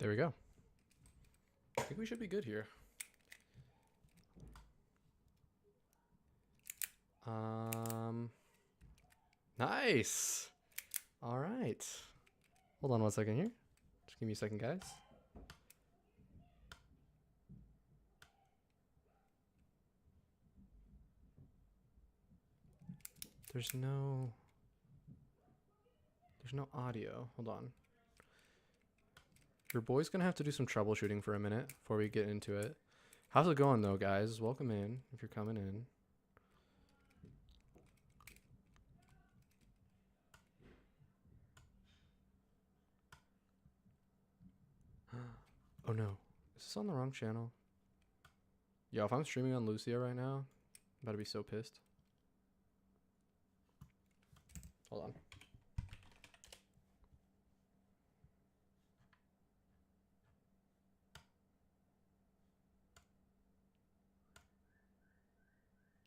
There we go. I think we should be good here. Nice. All right. Hold on one second here. Just give me a second, guys. There's no audio. Hold on. Your boy's gonna have to do some troubleshooting for a minute before we get into it. How's it going though, guys? Welcome in if you're coming in. Oh no. Is this on the wrong channel? Yo, if I'm streaming on Lucia right now, I'm about to be so pissed. Hold on.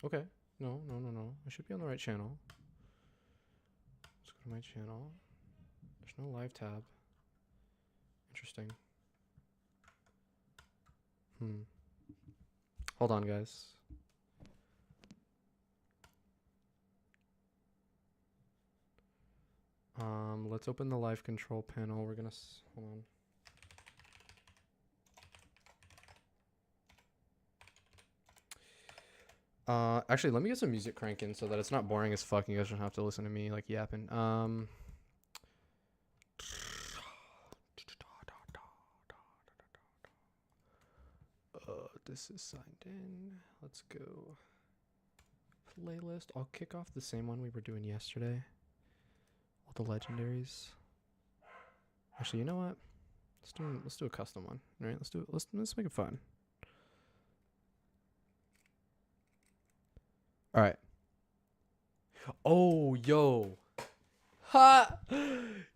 Okay. No. I should be on the right channel. Let's go to my channel. There's no live tab. Interesting. Hold on, guys. Let's open the live control panel. We're gonna hold on. Actually, let me get some music cranking so that it's not boring as fuck. You guys don't have to listen to me like yapping. This is signed in. Let's go. Playlist. I'll kick off the same one we were doing yesterday. All the legendaries. Actually, you know what? Let's do a custom one. All right, let's make it fun. All right. Oh, yo. Ha!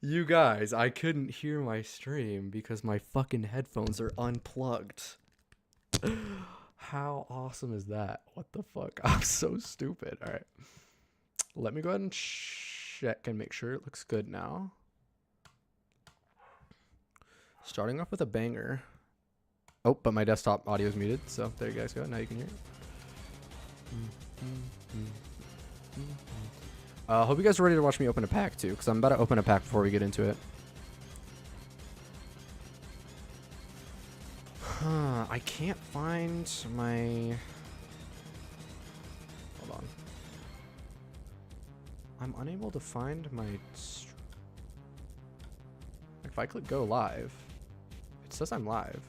You guys, I couldn't hear my stream because my fucking headphones are unplugged. How awesome is that? What the fuck? I'm so stupid. All right. Let me go ahead and check and make sure it looks good now. Starting off with a banger. Oh, but my desktop audio is muted, so there you guys go. Now you can hear it. Hope you guys are ready to watch me open a pack too, because I'm about to open a pack before we get into it. I can't find my... Hold on. I'm unable to find my... If I click go live, it says I'm live.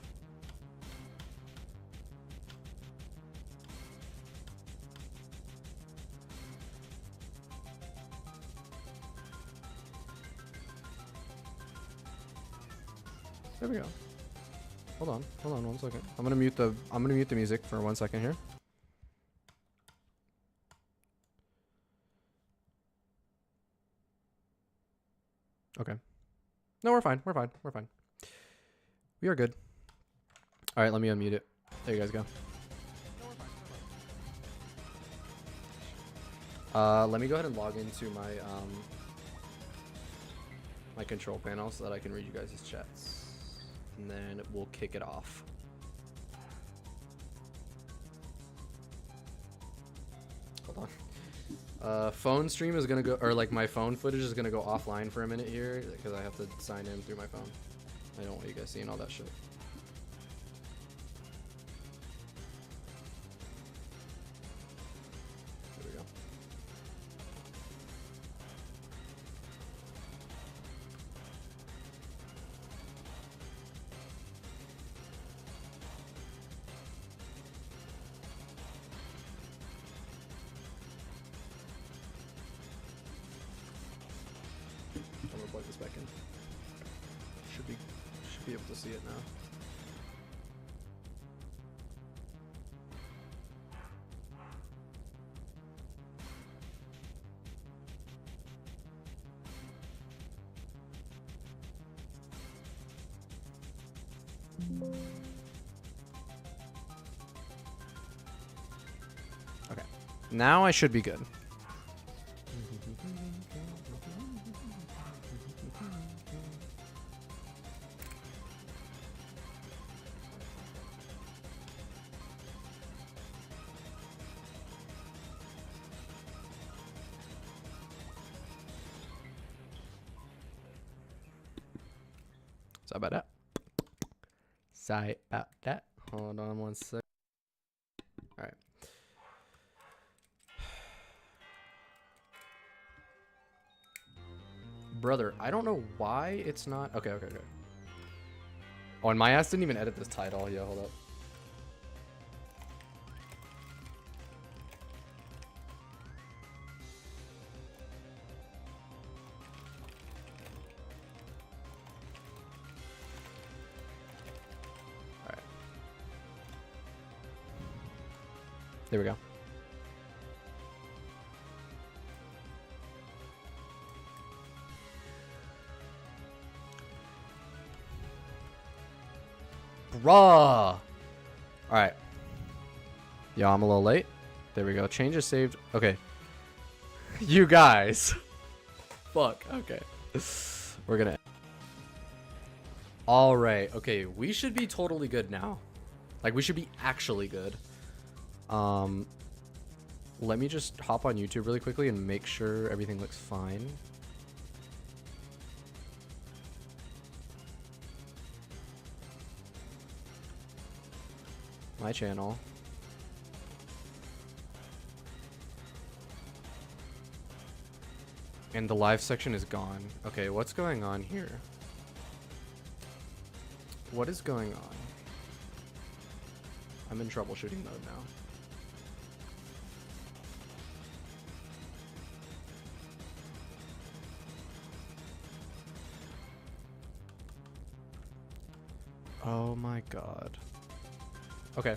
There we go. Hold on 1 second. I'm gonna mute the music for 1 second here. Okay. No, we're fine. We are good. All right, let me unmute it. There you guys go. Let me go ahead and log into my my control panel so that I can read you guys' chats. And then we'll kick it off. Hold on. Phone stream is gonna go, or like my phone footage is gonna go offline for a minute here because I have to sign in through my phone. I don't want you guys seeing all that shit. There we go. I'm gonna plug this back in. Should be able to see it now. Okay. Now I should be good. Sorry about that. Sorry about that. Hold on one sec. All right. Brother, I don't know why it's not. Okay. Oh, and my ass didn't even edit this title. Yeah, hold up. All right. There we go. Bruh. All right. Yeah, I'm a little late. There we go. Changes saved. Okay. You guys. Fuck. Okay. We're gonna. All right. Okay. We should be totally good now. Like, we should be actually good. Let me just hop on YouTube really quickly and make sure everything looks fine. My channel. And the live section is gone. Okay, what's going on here? What is going on? I'm in troubleshooting mode now. Oh my god. Okay.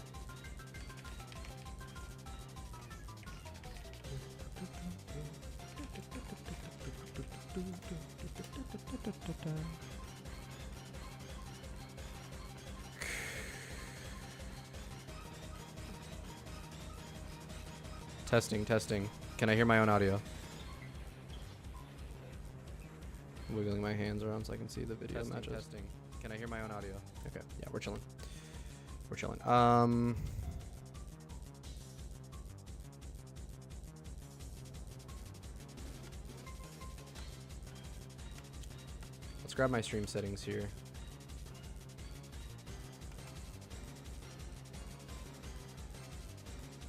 Testing. Can I hear my own audio? Wiggling my hands around so I can see the video matches. Testing. Can I hear my own audio? Okay, yeah, we're chilling. Let's grab my stream settings here.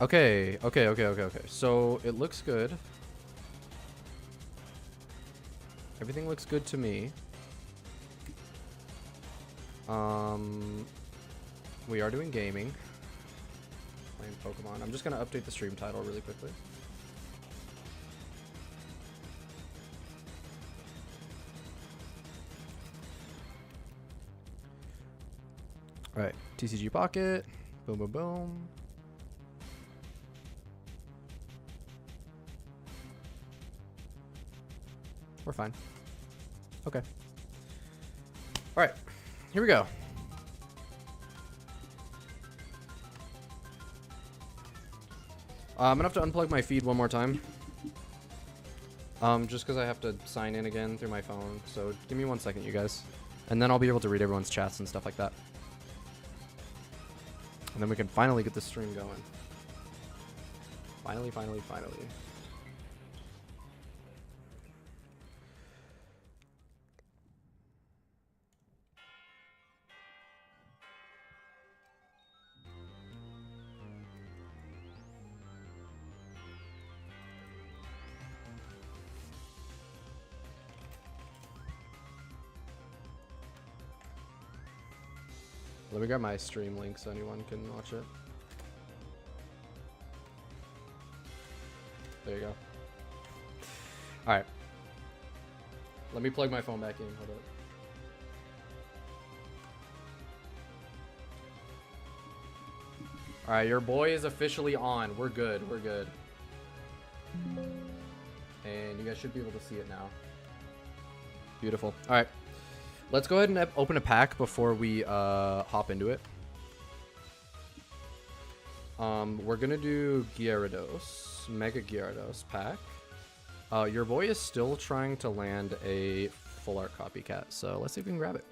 Okay. So it looks good. Everything looks good to me. We are doing gaming. Playing Pokemon. I'm just gonna update the stream title really quickly. Alright, TCG Pocket. Boom. We're fine. Okay. Alright, here we go. I'm gonna have to unplug my feed one more time. Just because I have to sign in again through my phone. So give me 1 second, you guys. And then I'll be able to read everyone's chats and stuff like that. And then we can finally get the stream going. Finally. Let me grab my stream link so anyone can watch it. There you go. Alright. Let me plug my phone back in. Hold up. Alright, your boy is officially on. We're good. And you guys should be able to see it now. Beautiful. Alright. Let's go ahead and open a pack before we hop into it. We're gonna do Gyarados, Mega Gyarados pack. Your boy is still trying to land a full art copycat, so let's see if we can grab it.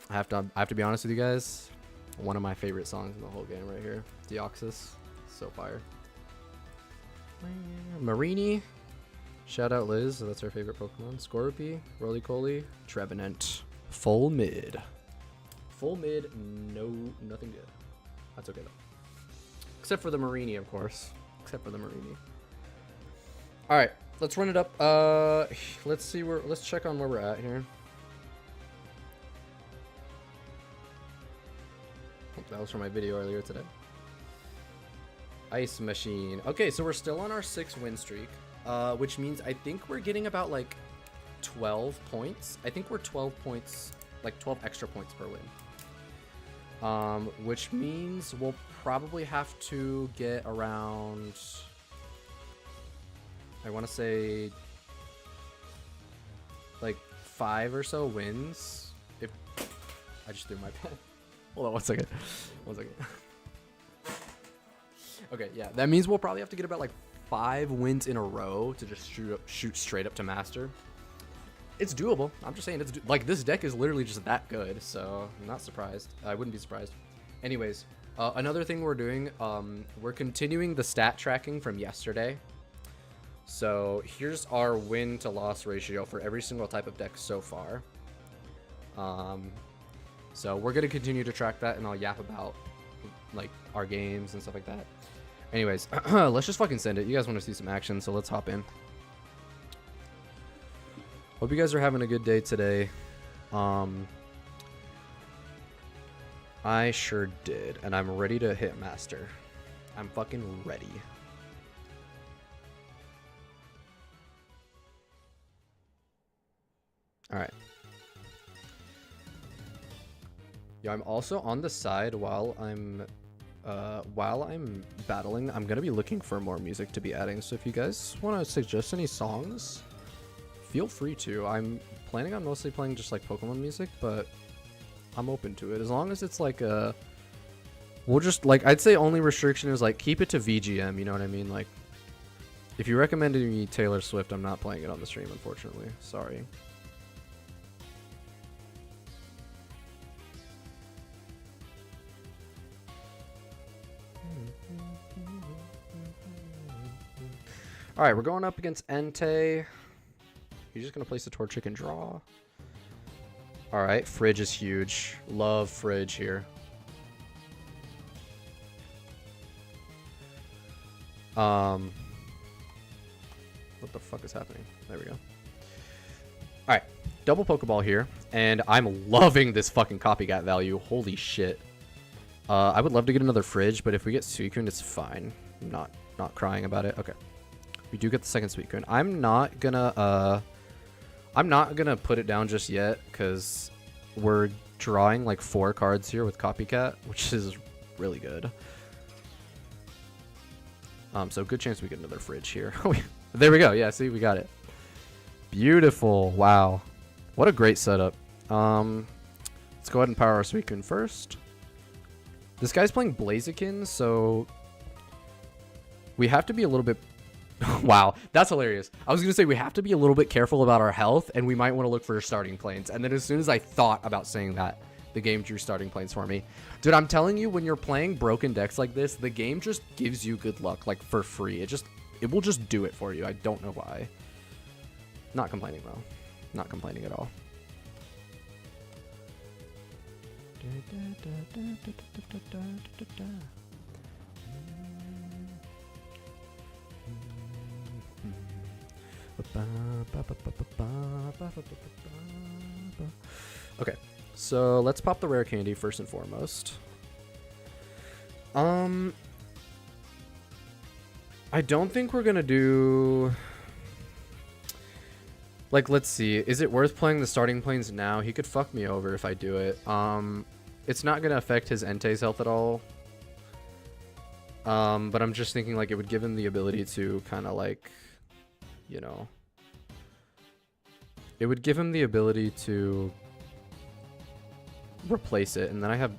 I have to be honest with you guys. One of my favorite songs in the whole game right here, Deoxys, so fire. Marini, Shout out Liz, that's our favorite Pokemon. Scorpy, Roly-Poly, Trevenant. Full mid. Full mid, no, nothing good. That's okay though. Except for the Marini, of course. Except for the Marini. Alright, let's run it up. Let's check on where we're at here. Oh, that was from my video earlier today. Ice Machine. Okay, so we're still on our 6-win streak. Which means I think we're getting about like 12 points. I think we're 12 points, like 12 extra points per win. Which means we'll probably have to get around, I want to say like 5 or so wins. If I just threw my pen. Hold on 1 second. 1 second. Okay, yeah, that means we'll probably have to get about like 5 wins in a row to just shoot straight up to master. It's doable. I'm just saying, like, this deck is literally just that good, so I'm not surprised. I wouldn't be surprised. Anyways, another thing we're doing, we're continuing the stat tracking from yesterday. So here's our win to loss ratio for every single type of deck so far. So we're gonna continue to track that, and I'll yap about like our games and stuff like that. Anyways, let's just fucking send it. You guys want to see some action, so let's hop in. Hope you guys are having a good day today. I sure did, and I'm ready to hit master. I'm fucking ready. All right. Yeah, I'm also on the side while I'm battling. I'm gonna be looking for more music to be adding. So if you guys want to suggest any songs, feel free to. I'm planning on mostly playing just like Pokemon music, but I'm open to it as long as it's like a. We'll just like I'd say only restriction is like keep it to VGM. You know what I mean? Like if you recommended me Taylor Swift, I'm not playing it on the stream, unfortunately. Sorry. All right, we're going up against Entei. He's just gonna place the Torchic and draw. All right, Fridge is huge. Love Fridge here. What the fuck is happening? There we go. All right, double Pokeball here, and I'm loving this fucking copycat value. Holy shit. I would love to get another Fridge, but if we get Suicune, it's fine. I'm not crying about it. Okay. We do get the second Suicune. I'm not gonna put it down just yet because we're drawing like 4 cards here with Copycat, which is really good. So good chance we get another Fridge here. There we go. Yeah, see, we got it. Beautiful. Wow. What a great setup. Let's go ahead and power our Suicune first. This guy's playing Blaziken, so we have to be a little bit. Wow, that's hilarious. I was going to say we have to be a little bit careful about our health, and we might want to look for starting planes. And then as soon as I thought about saying that, the game drew starting planes for me. Dude, I'm telling you, when you're playing broken decks like this, the game just gives you good luck, like, for free. It will just do it for you. I don't know why. Not complaining, though. Not complaining at all. Okay, so let's pop the rare candy first and foremost. I don't think we're gonna do. Like, let's see. Is it worth playing the starting planes now? He could fuck me over if I do it. It's not gonna affect his Entei's health at all. But I'm just thinking like it would give him the ability to kind of like, you know, it would give him the ability to replace it, and then I have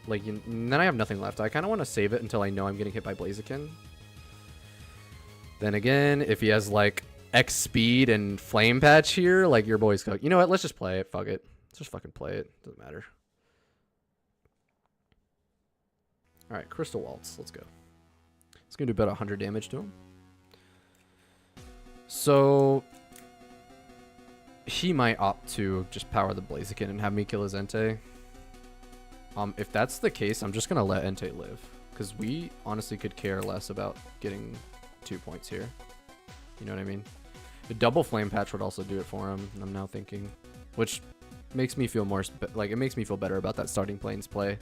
like, then I have nothing left. I kind of want to save it until I know I'm getting hit by Blaziken. Then again, if he has like X speed and Flame Patch here, like your boy's cooked. You know what? Let's just play it. Fuck it. Let's just fucking play it. Doesn't matter. All right, Crystal Waltz. Let's go. It's gonna do about 100 damage to him. So he might opt to just power the Blaziken and have me kill his Entei. If that's the case, I'm just gonna let Entei live, because we honestly could care less about getting 2 points here. You know what I mean? A double flame patch would also do it for him, I'm now thinking, which makes me feel more like, it makes me feel better about that starting planes play.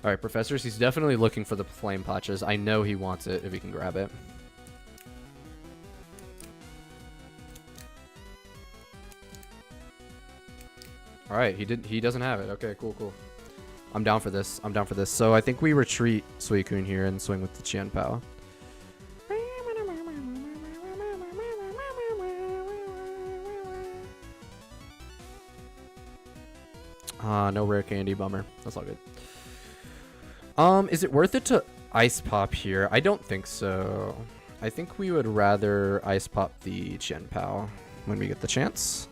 All right, Professors, he's definitely looking for the flame patches. I know he wants it if he can grab it. All right, he doesn't have it. Okay, cool. I'm down for this. So I think we retreat Suicune here and swing with the Qianpao. No rare candy, bummer. That's all good. Is it worth it to Ice Pop here? I don't think so. I think we would rather Ice Pop the Qianpao when we get the chance.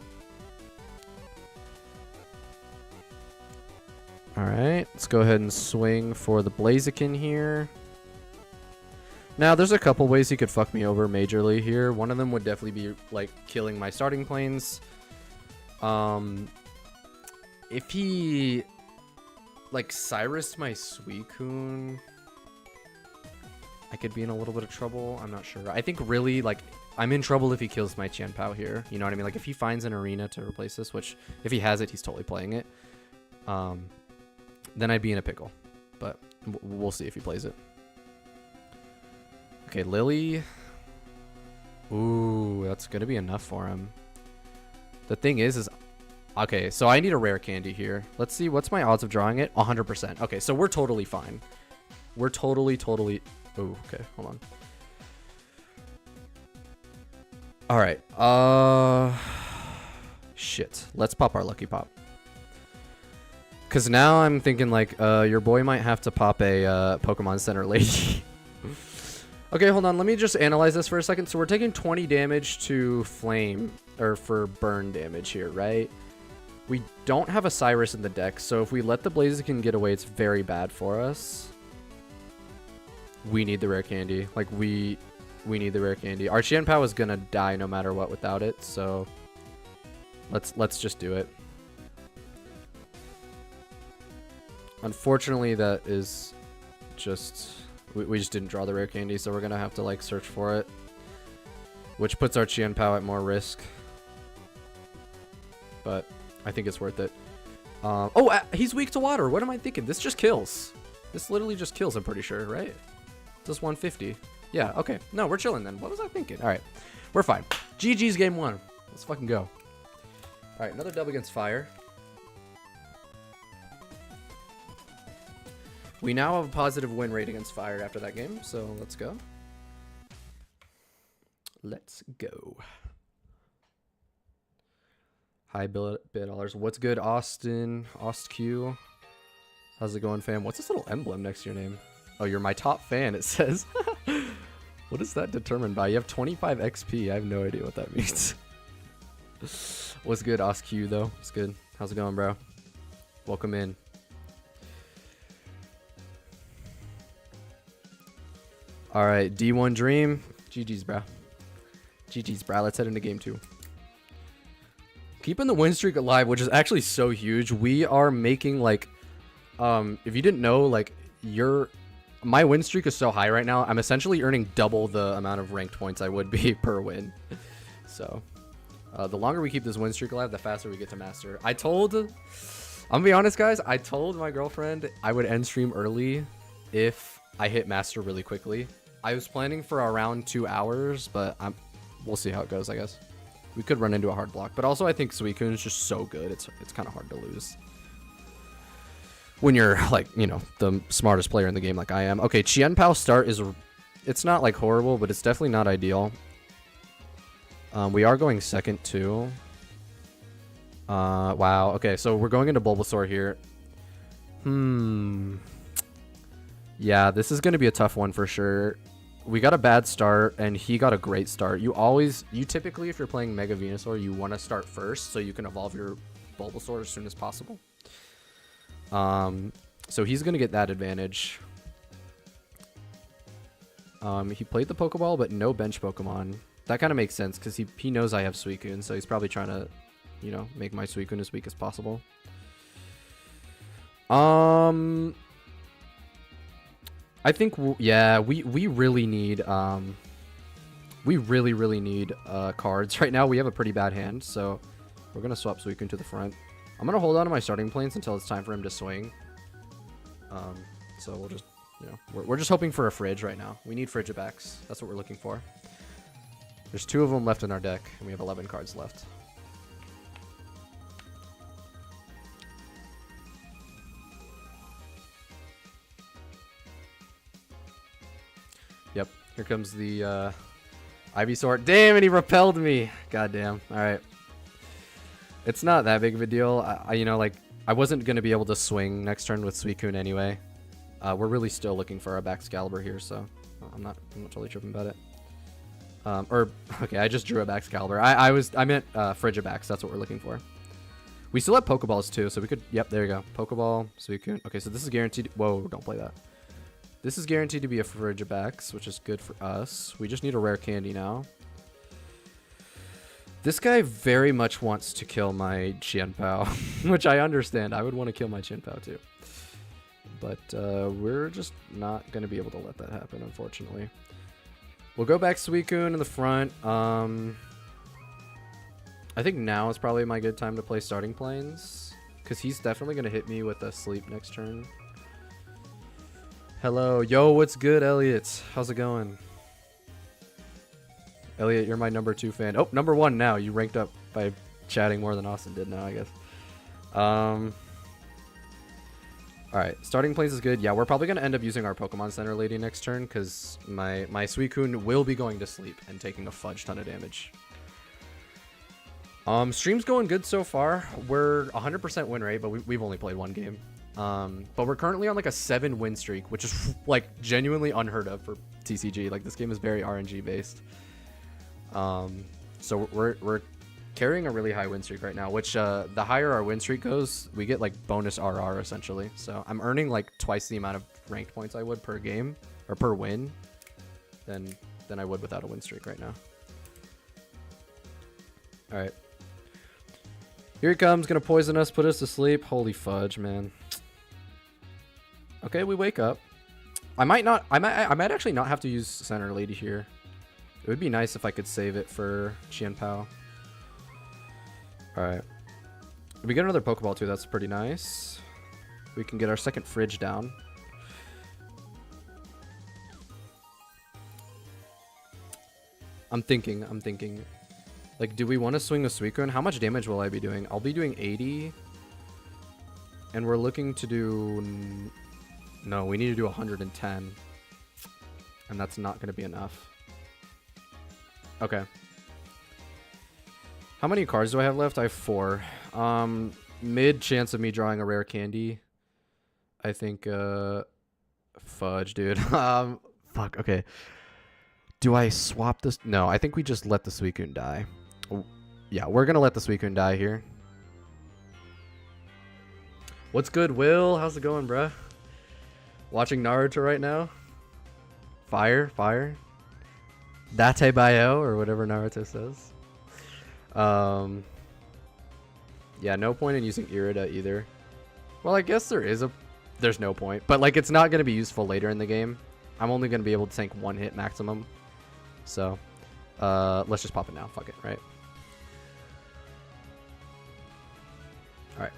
Alright, let's go ahead and swing for the Blaziken here. Now, there's a couple ways he could fuck me over majorly here. One of them would definitely be, like, killing my starting planes. If he, like, Cyrus my Suicune, I could be in a little bit of trouble. I'm not sure. I think really, like, I'm in trouble if he kills my Qianpao here. You know what I mean? Like, if he finds an arena to replace this, which, if he has it, he's totally playing it. Then I'd be in a pickle. But we'll see if he plays it. Okay, Lily. Ooh, that's going to be enough for him. The thing is okay, so I need a rare candy here. Let's see, what's my odds of drawing it? 100%. Okay, so we're totally fine. We're totally... Oh, okay, hold on. All right. Shit. Let's pop our Lucky Pop. Because now I'm thinking, like, your boy might have to pop a Pokemon Center Lady. Okay, hold on. Let me just analyze this for a second. So we're taking 20 damage to Flame, or for burn damage here, right? We don't have a Cyrus in the deck, so if we let the Blaziken get away, it's very bad for us. We need the rare candy. Like, we need the rare candy. Our Qianpao is gonna die no matter what without it, so let's just do it. Unfortunately, that is just... We just didn't draw the rare candy, so we're going to have to, like, search for it. Which puts our Qianpao at more risk. But I think it's worth it. He's weak to water. What am I thinking? This just kills. This literally just kills, I'm pretty sure, right? Just 150. Yeah, okay. No, we're chilling then. What was I thinking? All right. We're fine. GG's game 1. Let's fucking go. All right, another dub against Fire. We now have a positive win rate against Fire after that game, so let's go. Let's go. Hi, $1. What's good, Austin? OstQ. How's it going, fam? What's this little emblem next to your name? Oh, you're my top fan, it says. What is that determined by? You have 25 XP. I have no idea what that means. What's good, OstQ, though? What's good? How's it going, bro? Welcome in. All right, D1 Dream. GG's, bro. GG's, bro. Let's head into game 2. Keeping the win streak alive, which is actually so huge. We are making, like, if you didn't know, like, my win streak is so high right now. I'm essentially earning double the amount of ranked points I would be per win. So, the longer we keep this win streak alive, the faster we get to master. I'm gonna be honest, guys. I told my girlfriend I would end stream early if I hit master really quickly. I was planning for around 2 hours, but we'll see how it goes, I guess. We could run into a hard block, but also I think Suicune is just so good. It's kind of hard to lose when you're, like, you know, the smartest player in the game like I am. Okay, Qianpao start it's not, like, horrible, but it's definitely not ideal. We are going second too. Wow. Okay, so we're going into Bulbasaur here. Yeah, this is going to be a tough one for sure. We got a bad start, and he got a great start. You typically, if you're playing Mega Venusaur, you want to start first so you can evolve your Bulbasaur as soon as possible. So he's going to get that advantage. He played the Pokeball, but no bench Pokemon. That kind of makes sense because he knows I have Suicune, so he's probably trying to, you know, make my Suicune as weak as possible. I think yeah, we really need we really need cards right now. We have a pretty bad hand, so we're gonna swap Suicune to the front. I'm gonna hold on to my starting planes until it's time for him to swing. So we'll just, you know, we're just hoping for a Fridge right now. We need Frigibacks. That's what we're looking for. There's 2 of them left in our deck, and we have 11 cards left. Yep, here comes the Ivysaur. Damn it, he repelled me. Goddamn. All right. It's not that big of a deal. You know, like, I wasn't going to be able to swing next turn with Suicune anyway. We're really still looking for our Baxcalibur here, so I'm not totally tripping about it. Okay, I just drew a Baxcalibur. I meant Frigibax. That's what we're looking for. We still have Pokeballs too, so we could. Yep, there you go. Pokeball, Suicune. Okay, so this is guaranteed. Whoa, don't play that. This is guaranteed to be a Frigibax, which is good for us. We just need a rare candy now. This guy very much wants to kill my Qianpao, which I understand. I would want to kill my Qianpao too. But we're just not going to be able to let that happen, unfortunately. We'll go back Suicune in the front. I think now is probably my good time to play starting planes, because he's definitely going to hit me with a sleep next turn. Hello. Yo, what's good, Elliot? How's it going? Elliot, you're my number 2 fan. Oh, number 1 now. You ranked up by chatting more than Austin did now, I guess. Alright, starting planes is good. Yeah, we're probably going to end up using our Pokemon Center Lady next turn, because my Suicune will be going to sleep and taking a fudge ton of damage. Stream's going good so far. We're 100% win rate, but we've only played 1 game. But we're currently on like a 7 win streak, which is like genuinely unheard of for TCG. Like, this game is very RNG based. So we're carrying a really high win streak right now, which the higher our win streak goes, we get like bonus RR essentially. So I'm earning like twice the amount of ranked points I would per game or per win than I would without a win streak right now. All right. Here he comes, gonna poison us, put us to sleep. Holy fudge, man. Okay, we wake up. I might actually not have to use Center Lady here. It would be nice if I could save it for Qianpao. Alright. We get another Pokeball too, that's pretty nice. We can get our second Fridge down. I'm thinking. Like, do we want to swing the Suicune? How much damage will I be doing? I'll be doing 80. And we're looking to do... No, we need to do 110. And that's not going to be enough. Okay. How many cards do I have left? I have 4. Mid chance of me drawing a rare candy. I think, fudge, dude. Fuck, okay. Do I swap this? No, I think we just let the Suicune die. Yeah, we're gonna let the Suicune die here. What's good, Will? How's it going, bruh? Watching Naruto right now? Fire. Date Bayo, or whatever Naruto says. Yeah, no point in using Irida either. Well, I guess there's no point. But, like, it's not going to be useful later in the game. I'm only going to be able to tank 1 hit maximum. So, let's just pop it now. Fuck it, right? Alright.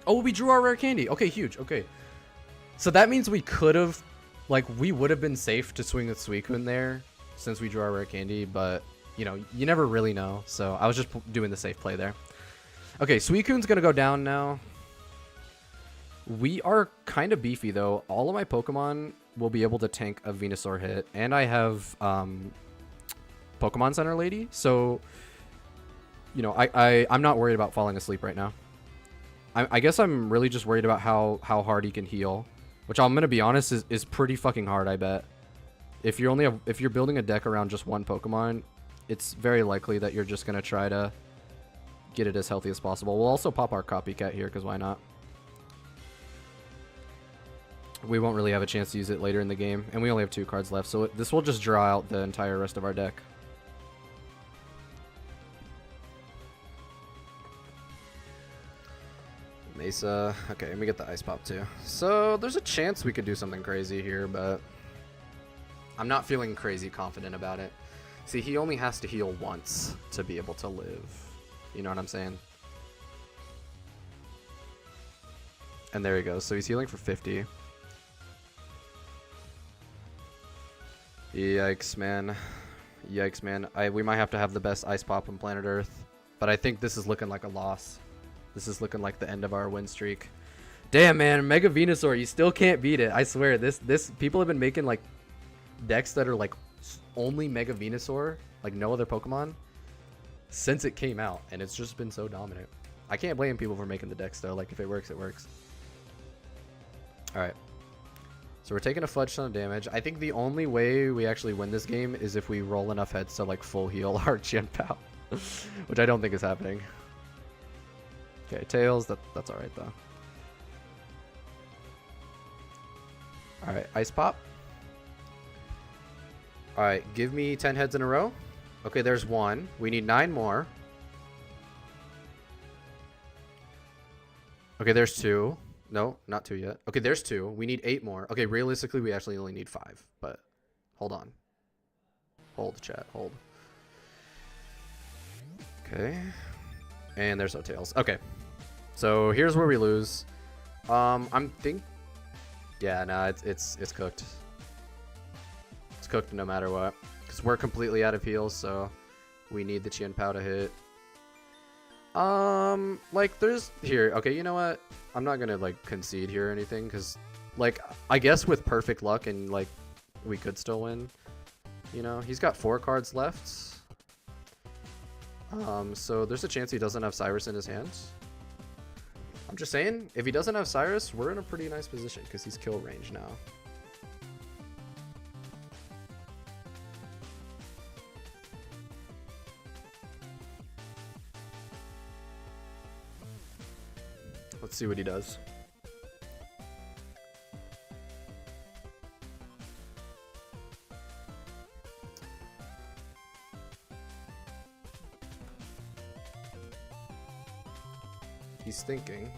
Oh, we drew our rare candy. Okay, huge. Okay. So that means we could have... Like, we would have been safe to swing with Suicune there since we drew our rare candy, but, you know, you never really know. So I was just doing the safe play there. Okay, Suicune's going to go down now. We are kind of beefy, though. All of my Pokemon will be able to tank a Venusaur hit, and I have Pokemon Center Lady, so, you know, I'm not worried about falling asleep right now. I guess I'm really just worried about how hard he can heal. Which I'm gonna be honest is pretty fucking hard, I bet. If you're building a deck around just 1 Pokemon, it's very likely that you're just gonna try to get it as healthy as possible. We'll also pop our Copycat here, because why not? we won't really have a chance to use it later in the game, and we only have 2 cards left, so this will just draw out the entire rest of our deck. Mesa. Okay, and we get the Ice Pop too. So there's a chance we could do something crazy here, but I'm not feeling crazy confident about it. See, he only has to heal once to be able to live. You know what I'm saying? And there he goes. So he's healing for 50. Yikes, man. Yikes, man. We might have to have the best Ice Pop on planet Earth. But I think this is looking like a loss. This is looking like the end of our win streak. Damn, man. Mega Venusaur, you still can't beat it. I swear, this people have been making like decks that are like only Mega Venusaur, like no other Pokemon, since it came out, and it's just been so dominant. I can't blame people for making the decks though. Like if it works, it works. All right. So we're taking a fudge ton of damage. I think the only way we actually win this game is if we roll enough heads to like full heal our Chien-Pao, which I don't think is happening. Okay, Tails, that's alright though. Alright, Ice Pop. Alright, give me 10 heads in a row. Okay, there's 1. We need 9 more. Okay, there's 2. No, not 2 yet. Okay, there's 2. We need 8 more. Okay, realistically, we actually only need 5. But, hold on. Hold, chat. Hold. Okay. And there's no Tails. Okay. So, here's where we lose. Yeah, nah, it's cooked. It's cooked no matter what. Because we're completely out of heals, so we need the Chien-Pao to hit. Like, there's... Here, okay, you know what? I'm not gonna, like, concede here or anything, because, like, I guess with perfect luck and, like, we could still win. You know, he's got 4 cards left. So there's a chance he doesn't have Cyrus in his hands. I'm just saying, if he doesn't have Cyrus, we're in a pretty nice position, because he's kill range now. Let's see what he does. He's thinking.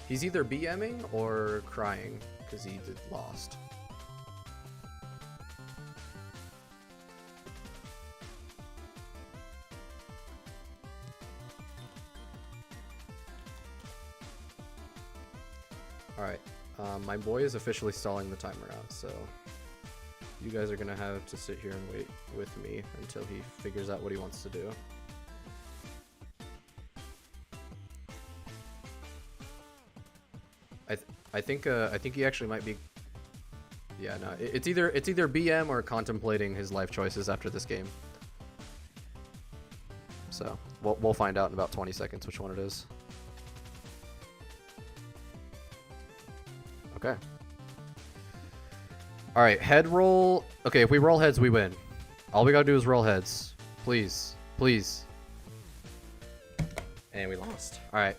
He's either BMing or crying because he lost. Alright, my boy is officially stalling the timer out, so you guys are gonna have to sit here and wait with me until he figures out what he wants to do. I think he actually might be. Yeah, no, it's either BM or contemplating his life choices after this game. So we'll find out in about 20 seconds which one it is. Okay. All right, head roll. Okay, if we roll heads, we win. All we gotta do is roll heads, please, please. And we lost. All right.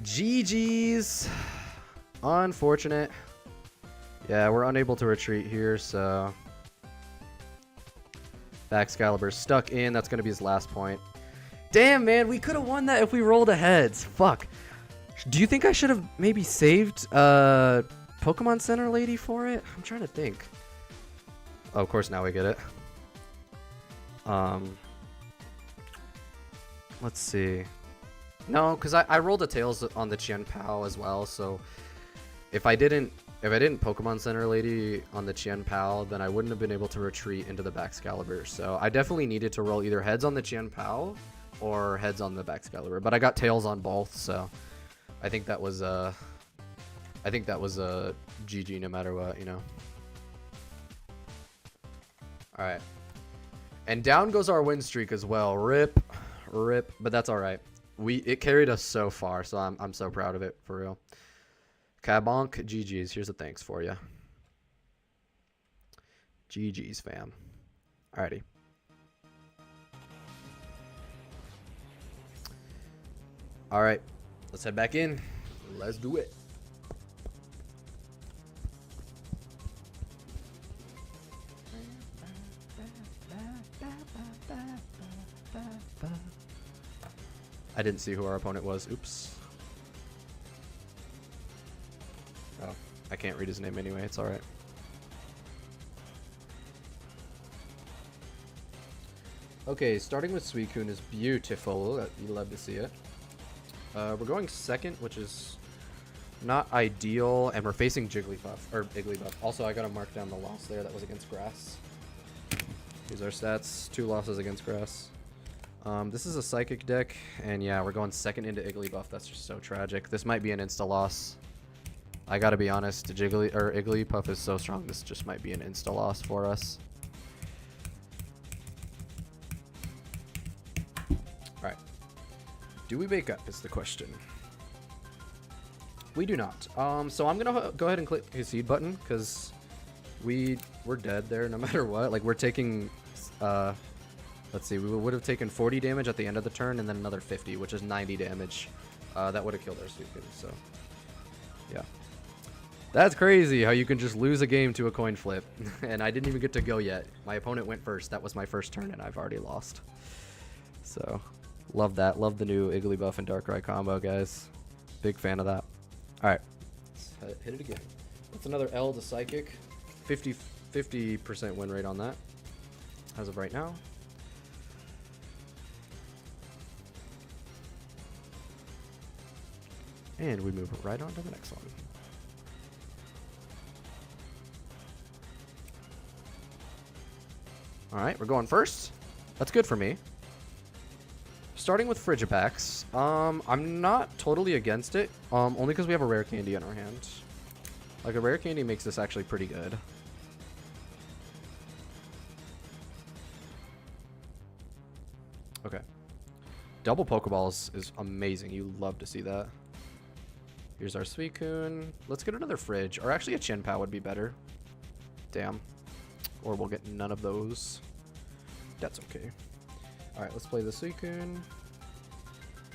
GG's. Unfortunate. Yeah, we're unable to retreat here, so Baxcalibur's stuck in. That's going to be his last point. Damn, man, we could have won that if we rolled a heads. Fuck. Do you think I should have maybe saved Pokemon Center Lady for it? I'm trying to think. Oh, of course, now we get it. Let's see. No, because I rolled a Tails on the Chien-Pao as well, so if I didn't Pokemon Center Lady on the Chien-Pao, then I wouldn't have been able to retreat into the Baxcalibur. So I definitely needed to roll either heads on the Chien-Pao or heads on the Baxcalibur. But I got Tails on both, so I think that was a GG no matter what, you know. All right, and down goes our win streak as well. Rip, but that's all right. It carried us so far, so I'm so proud of it, for real. Cabonk, GG's. Here's a thanks for you. GG's, fam. Alrighty. Alright. Let's head back in. Let's do it. I didn't see who our opponent was. Oops. Oh, I can't read his name anyway. It's alright. Okay, starting with Suicune is beautiful. You love to see it. We're going second, which is not ideal, and we're facing Jigglypuff, or Igglybuff. Also, I gotta mark down the loss there. That was against Grass. These are stats. 2 losses against Grass. This is a Psychic deck, and yeah, we're going second into Igglybuff. That's just so tragic. This might be an insta-loss. I gotta be honest, Igglypuff is so strong, this just might be an insta-loss for us. Alright. Do we wake up is the question. We do not. So I'm gonna go ahead and click his seed button, because we're dead there no matter what. Like, we're taking, let's see, we would have taken 40 damage at the end of the turn, and then another 50, which is 90 damage. That would have killed our Suicune, so yeah. That's crazy how you can just lose a game to a coin flip. And I didn't even get to go yet. My opponent went first. That was my first turn, and I've already lost. So, love that. Love the new Igglybuff and Darkrai combo, guys. Big fan of that. Alright, let's hit it again. That's another L to Psychic. 50% win rate on that, as of right now. And we move right on to the next one. Alright, we're going first. That's good for me. Starting with Frigipax. I'm not totally against it, only because we have a rare candy in our hand. Like, a rare candy makes this actually pretty good. Okay. Double Pokeballs is amazing. You love to see that. Here's our Suicune. Let's get another Fridge. Or actually a Chien-Pao would be better. Damn. Or we'll get none of those. That's okay. Alright, let's play the Suicune.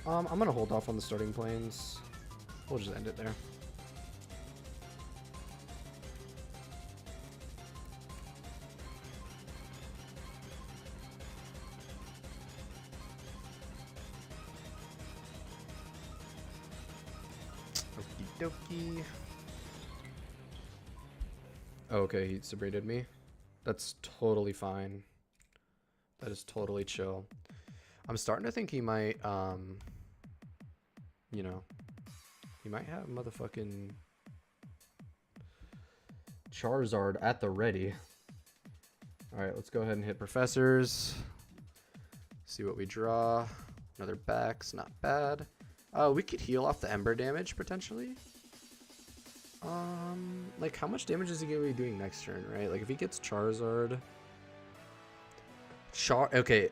I'm gonna hold off on the starting planes. We'll just end it there. Okie dokie. Oh, okay, he separated me. That's totally fine. That is totally chill. I'm starting to think he might, you know, he might have motherfucking Charizard at the ready. Alright, let's go ahead and hit Professors. See what we draw. Another Bax, not bad. We could heal off the Ember damage, potentially. Like, how much damage is he going to be doing next turn, right? Like, if he gets Charizard... Okay.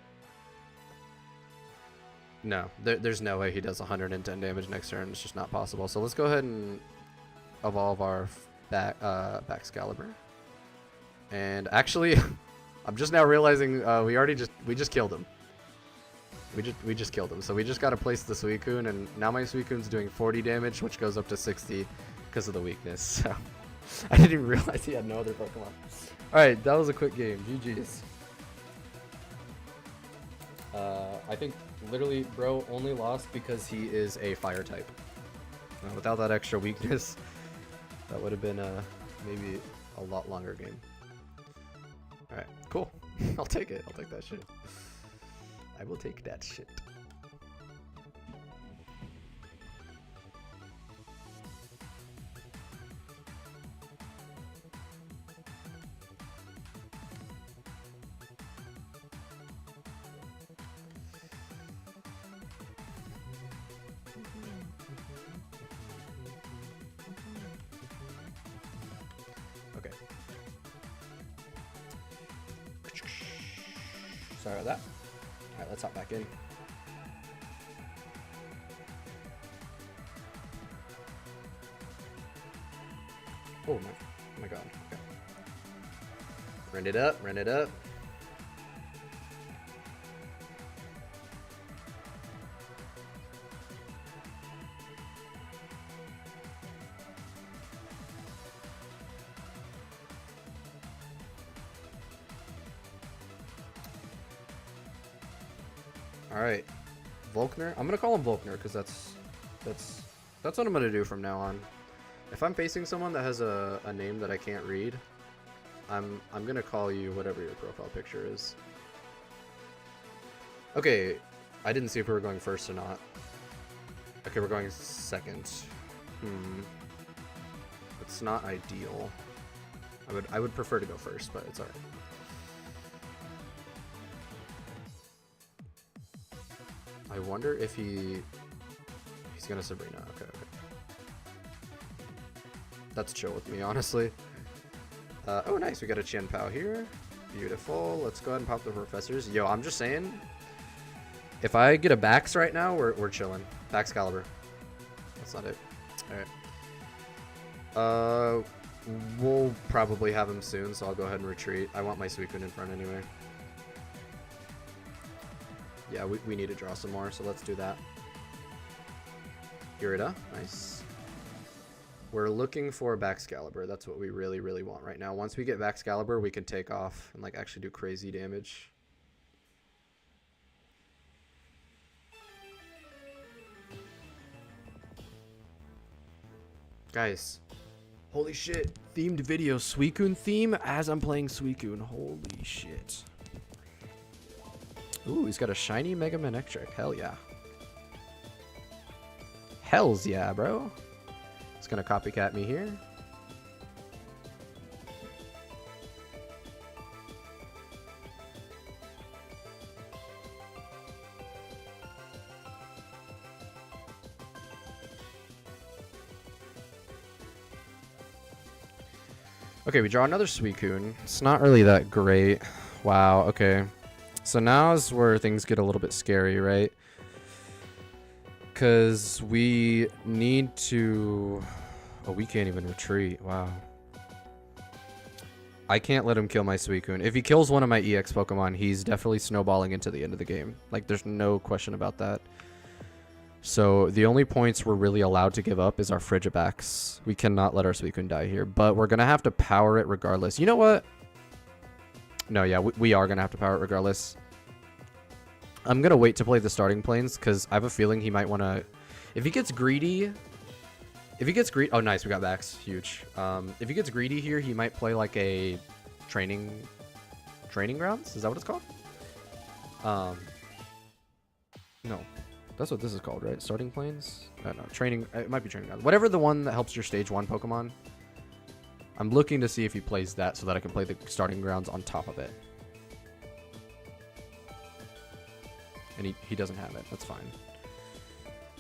No, there's no way he does 110 damage next turn. It's just not possible. So let's go ahead and evolve our Baxcalibur. And actually, I'm just now realizing we just killed him. We just killed him. So we just got to place the Suicune, and now my Suicune's doing 40 damage, which goes up to 60 because of the weakness. So I didn't even realize he had no other Pokemon. All right, that was a quick game. GG's. I think literally bro only lost because he is a fire type. Without that extra weakness, that would have been maybe a lot longer game. Alright, cool. I'll take it. I'll take that shit. I will take that shit. Sorry about that. Alright, let's hop back in. Oh my god. Okay. Rend it up, rend it up. Alright. Volkner. I'm gonna call him Volkner because that's what I'm gonna do from now on. If I'm facing someone that has a name that I can't read, I'm gonna call you whatever your profile picture is. Okay, I didn't see if we were going first or not. Okay, we're going second. It's not ideal. I would prefer to go first, but it's alright. I wonder if he's gonna Sabrina. Okay. That's chill with me, honestly. Oh, nice. We got a Qian Pao here. Beautiful. Let's go ahead and pop the professors. Yo, I'm just saying, if I get a Bax right now, we're chilling. Baxcalibur. That's not it. Alright. We'll probably have him soon, so I'll go ahead and retreat. I want my Suicune in front anyway. Yeah, we need to draw some more, so let's do that. Irida, nice. We're looking for Baxcalibur. That's what we really, really want right now. Once we get Baxcalibur, we can take off and like actually do crazy damage. Guys, holy shit. Themed video, Suicune theme as I'm playing Suicune. Holy shit. Ooh, he's got a shiny Mega Manectric. Hell yeah. Hells yeah, bro. He's gonna copycat me here. Okay, we draw another Suicune. It's not really that great. Wow, okay. So now is where things get a little bit scary, right? Because we need to... Oh, we can't even retreat. Wow. I can't let him kill my Suicune. If he kills one of my EX Pokemon, he's definitely snowballing into the end of the game. Like, there's no question about that. So the only points we're really allowed to give up is our Frigibax. We cannot let our Suicune die here, but we're going to have to power it regardless. You know what? No, yeah, we are going to have to power it regardless. I'm going to wait to play the starting planes because I have a feeling he might want to... If he gets greedy... Oh, nice. We got Bax. Huge. If he gets greedy here, he might play like a training grounds? Is that what it's called? No. That's what this is called, right? Starting planes? I don't know. Training... It might be training grounds. Whatever the one that helps your stage 1 Pokemon. I'm looking to see if he plays that so that I can play the starting grounds on top of it. And he doesn't have it. That's fine.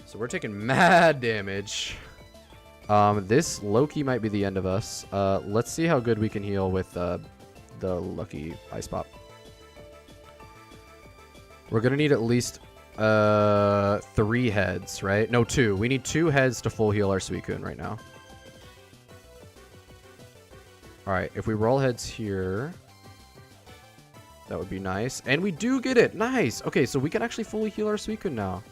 So we're taking mad damage. This Loki might be the end of us. Let's see how good we can heal with the lucky Ice Pop. We're going to need at least 3 heads, right? No, 2. We need 2 heads to full heal our Suicune right now. Alright, if we roll heads here, that would be nice. And we do get it! Nice! Okay, so we can actually fully heal our Suicune now.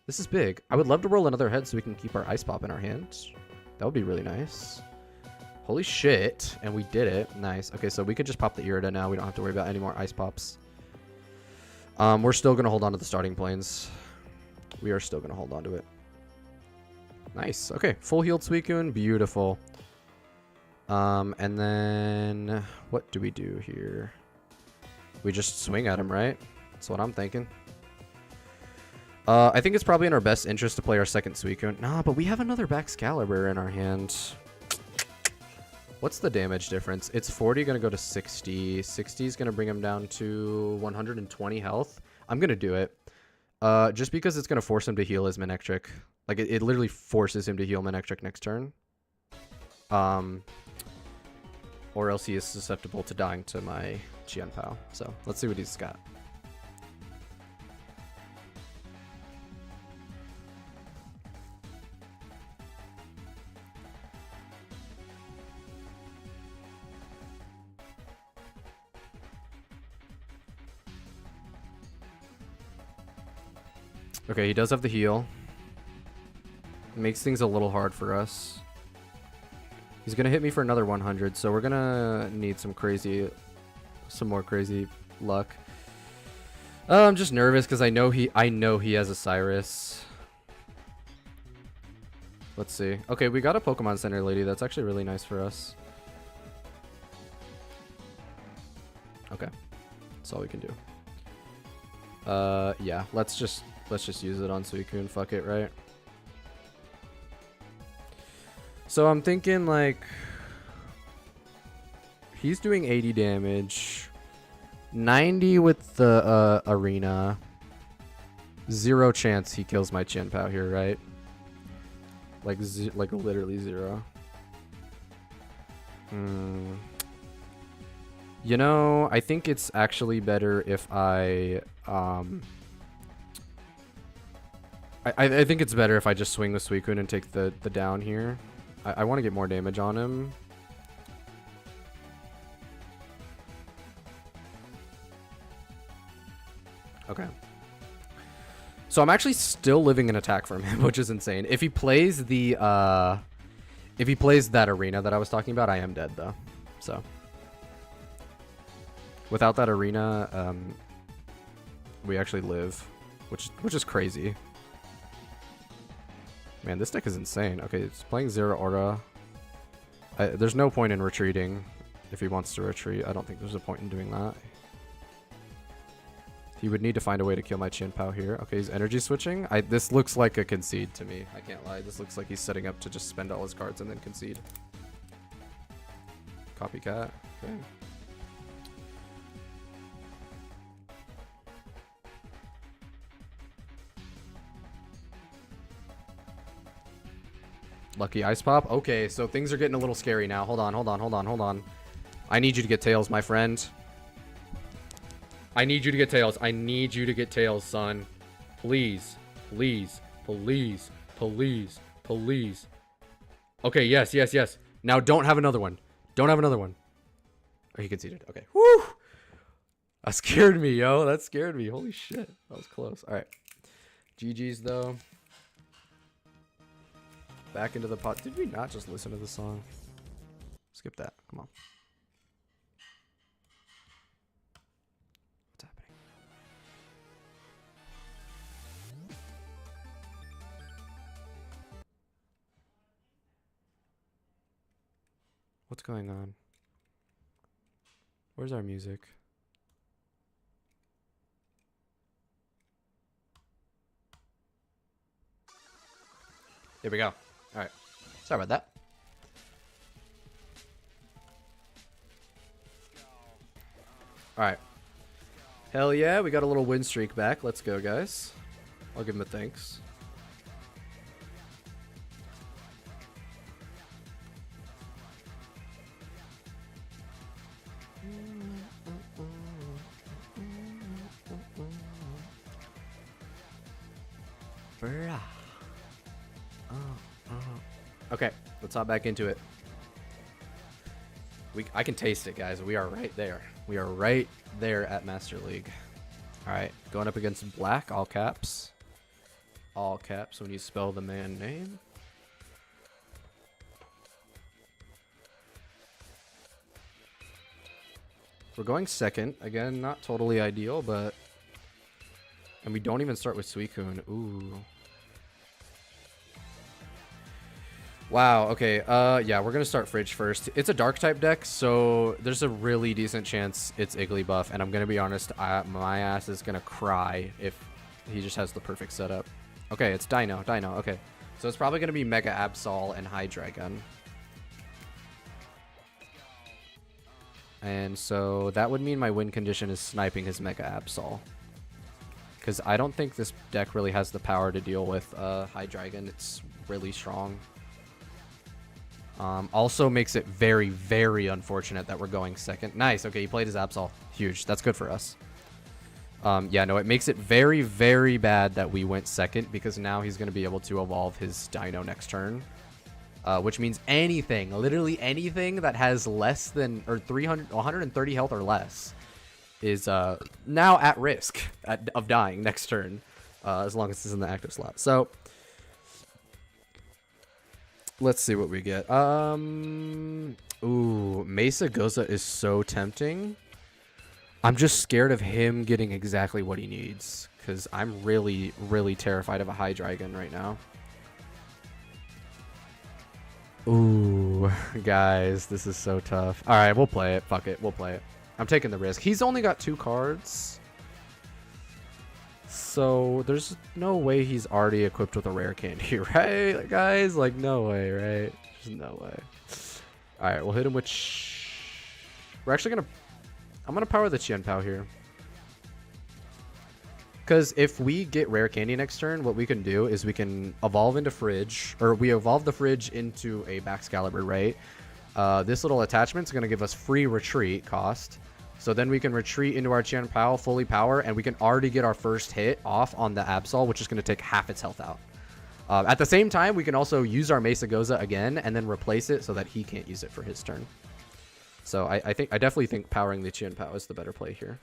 This is big. I would love to roll another head so we can keep our Ice Pop in our hands. That would be really nice. Holy shit. And we did it. Nice. Okay, so we could just pop the Irida now. We don't have to worry about any more Ice Pops. We're still going to hold on to the starting planes. We are still going to hold on to it. Nice. Okay, full healed Suicune. Beautiful. And then what do we do here? We just swing at him, right? That's what I'm thinking. I think it's probably in our best interest to play our second Suicune. Nah, but we have another Baxcalibur in our hand. What's the damage difference? It's 40 going to go to 60. 60 is going to bring him down to 120 health. I'm going to do it. Just because it's going to force him to heal his Manectric. Like, it literally forces him to heal Manectric next turn. Or else he is susceptible to dying to my Qian Pao. So, let's see what he's got. Okay, he does have the heal. It makes things a little hard for us. He's going to hit me for another 100, so we're going to need some more crazy luck. I'm just nervous because I know he has a Cyrus. Let's see. Okay, we got a Pokemon Center lady. That's actually really nice for us. Okay. That's all we can do. Yeah, let's just use it on Suicune. Fuck it, right? So I'm thinking like he's doing 80 damage, 90 with the arena. 0 chance he kills my Chien-Pao here, right? Like literally 0. You know, I think it's actually better if I think it's better if I just swing the Suicune and take the down here. I want to get more damage on him. Okay. So I'm actually still living an attack from him, which is insane. If he plays that arena that I was talking about, I am dead though. So without that arena, we actually live, which is crazy. Man, this deck is insane. Okay, it's playing Zero Aura. There's no point in retreating if he wants to retreat. I don't think there's a point in doing that. He would need to find a way to kill my Chien-Pao here. Okay, he's energy switching. This looks like a concede to me. I can't lie. This looks like he's setting up to just spend all his cards and then concede. Copycat. Okay. Lucky Ice Pop. Okay, so things are getting a little scary now. Hold on. I need you to get Tails, my friend. I need you to get Tails. I need you to get Tails, son. Please. Please. Please. Please. Please. Okay, yes. Now don't have another one. Don't have another one. Oh, he conceded. Okay. Woo! That scared me, yo. That scared me. Holy shit. That was close. All right. GG's, though. Back into the pot. Did we not just listen to the song? Skip that. Come on. What's happening? What's going on? Where's our music? Here we go. All right. Sorry about that. All right. Hell yeah, we got a little win streak back. Let's go, guys. I'll give him a thanks. Okay, let's hop back into it. I can taste it, guys. We are right there. We are right there at Master League. All right, going up against Black, all caps. All caps when you spell the man name. We're going second. Again, not totally ideal, but... And we don't even start with Suicune. Ooh. Wow, okay, yeah, we're gonna start Fridge first. It's a Dark-type deck, so there's a really decent chance it's Igglybuff, and I'm gonna be honest, my ass is gonna cry if he just has the perfect setup. Okay, it's Dino, okay. So it's probably gonna be Mega Absol and Hydreigon. And so that would mean my win condition is sniping his Mega Absol. Because I don't think this deck really has the power to deal with Hydreigon. It's really strong. Also makes it very, very unfortunate that we're going second. Nice. Okay, he played his Absol. Huge. That's good for us. Yeah, no, it makes it very, very bad that we went second because now he's going to be able to evolve his Dino next turn. Which means anything, literally anything that has less than, or 130 health or less is now at risk of dying next turn. As long as it's in the active slot. So... let's see what we get. Ooh, Mesa Goza is so tempting. I'm just scared of him getting exactly what he needs. Because I'm really, really terrified of a Hydreigon right now. Ooh, guys, this is so tough. All right, we'll play it. Fuck it, we'll play it. I'm taking the risk. He's only got 2 cards. So there's no way he's already equipped with a rare candy, right? Like, guys, like, no way, right? There's no way. All right, we'll hit him with... We're actually going to... I'm going to power the Qianpao here. Because if we get rare candy next turn, what we can do is we can evolve into Fridge, or we evolve the Fridge into a Baxcalibur, right? This little attachment is going to give us free retreat cost. So then we can retreat into our Qianpao, fully power, and we can already get our first hit off on the Absol, which is going to take half its health out. At the same time, we can also use our Mesagoza again and then replace it so that he can't use it for his turn. So I definitely think powering the Qianpao is the better play here.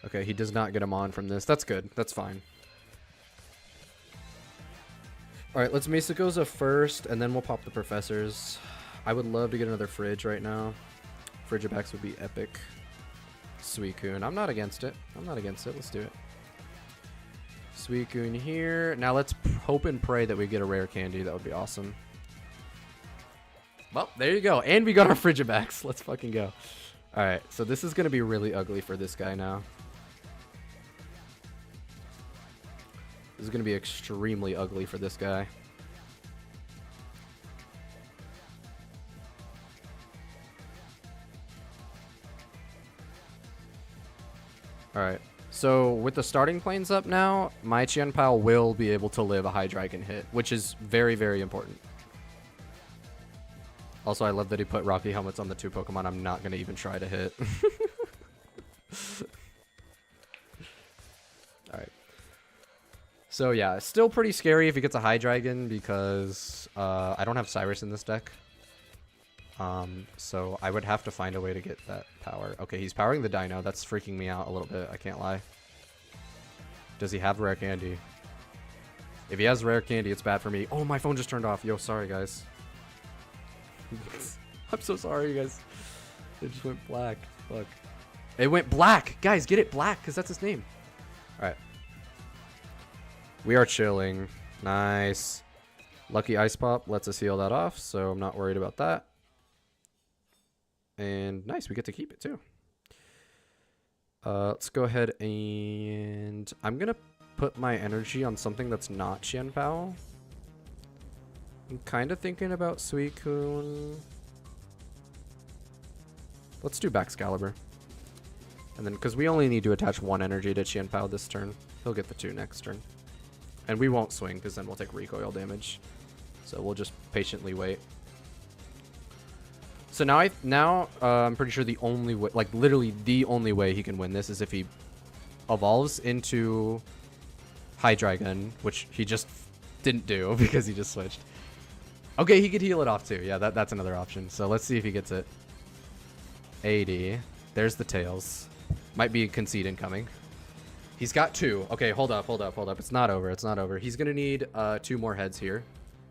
Okay, he does not get him on from this. That's good. That's fine. Alright, let's Mesagoza first, and then we'll pop the Professors. I would love to get another Fridge right now. Frigibax would be epic. Suicune. I'm not against it. I'm not against it. Let's do it. Suicune here. Now let's hope and pray that we get a rare candy. That would be awesome. Well, there you go. And we got our Frigibax. Let's fucking go. Alright, so this is going to be really ugly for this guy now. This is going to be extremely ugly for this guy. Alright, so with the starting planes up now, my Qianpao will be able to live a Hydreigon hit, which is very, very important. Also, I love that he put Rocky Helmets on the 2 Pokemon I'm not going to even try to hit. Alright. So yeah, still pretty scary if he gets a Hydreigon because I don't have Cyrus in this deck. So I would have to find a way to get that power. Okay, he's powering the Dino. That's freaking me out a little bit. I can't lie. Does he have rare candy? If he has rare candy, it's bad for me. Oh, my phone just turned off. Yo, sorry, guys. I'm so sorry, you guys. It just went black. Fuck. It went black. Guys, get it black because that's his name. All right. We are chilling. Nice. Lucky Ice Pop lets us heal that off, so I'm not worried about that. And nice, we get to keep it too. Let's go ahead and I'm gonna put my energy on something that's not Qianpao. I'm kind of thinking about Suicune. Let's do Baxcalibur. And then, because we only need to attach 1 energy to Qianpao this turn, he'll get the 2 next turn. And we won't swing because then we'll take recoil damage. So we'll just patiently wait. So now I'm pretty sure the only way, like literally the only way he can win this is if he evolves into Hydreigon, which he just didn't do because he just switched. Okay, he could heal it off too. Yeah, that's another option. So let's see if he gets it. 80. There's the tails. Might be a concede incoming. He's got 2. Okay, hold up. It's not over. It's not over. He's going to need 2 more heads here.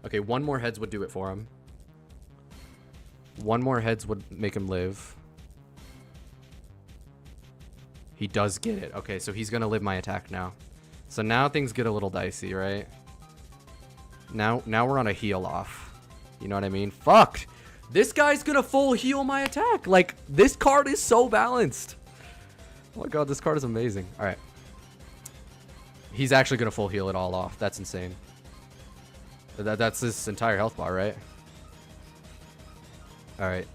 Okay, 1 more heads would do it for him. 1 more heads would make him live. He does get it. Okay, so he's going to live my attack now. So now things get a little dicey, right? Now we're on a heal off. You know what I mean? Fuck! This guy's going to full heal my attack. Like, this card is so balanced. Oh my god, this card is amazing. Alright. He's actually going to full heal it all off. That's insane. That's his entire health bar, right? Alright.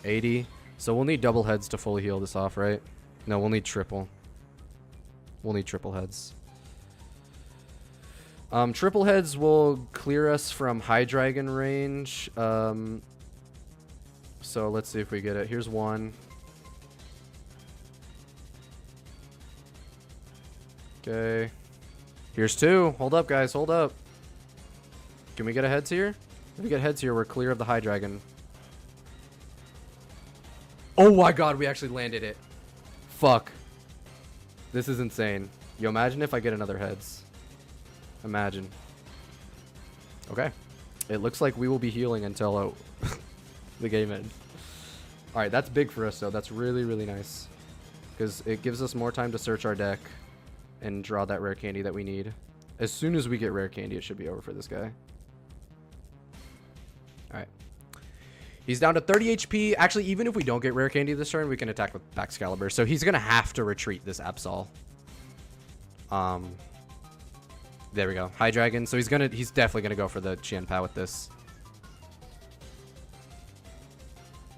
80. So we'll need double heads to fully heal this off, right? No, we'll need triple. We'll need triple heads. Triple heads will clear us from Hydreigon range. So let's see if we get it. Here's 1. Okay. Here's 2. Hold up, guys. Hold up. Can we get a heads here? If we get heads here, we're clear of the Hydreigon. Oh my god, we actually landed it. Fuck. This is insane. Yo, imagine if I get another heads. Imagine. Okay. It looks like we will be healing until the game ends. Alright, that's big for us, though. That's really, really nice. Because it gives us more time to search our deck and draw that rare candy that we need. As soon as we get rare candy, it should be over for this guy. Alright. He's down to 30 HP. Actually, even if we don't get rare candy this turn, we can attack with Baxcalibur. So he's going to have to retreat this Absol. There we go. High Dragon. So he's definitely gonna go for the Qianpao with this.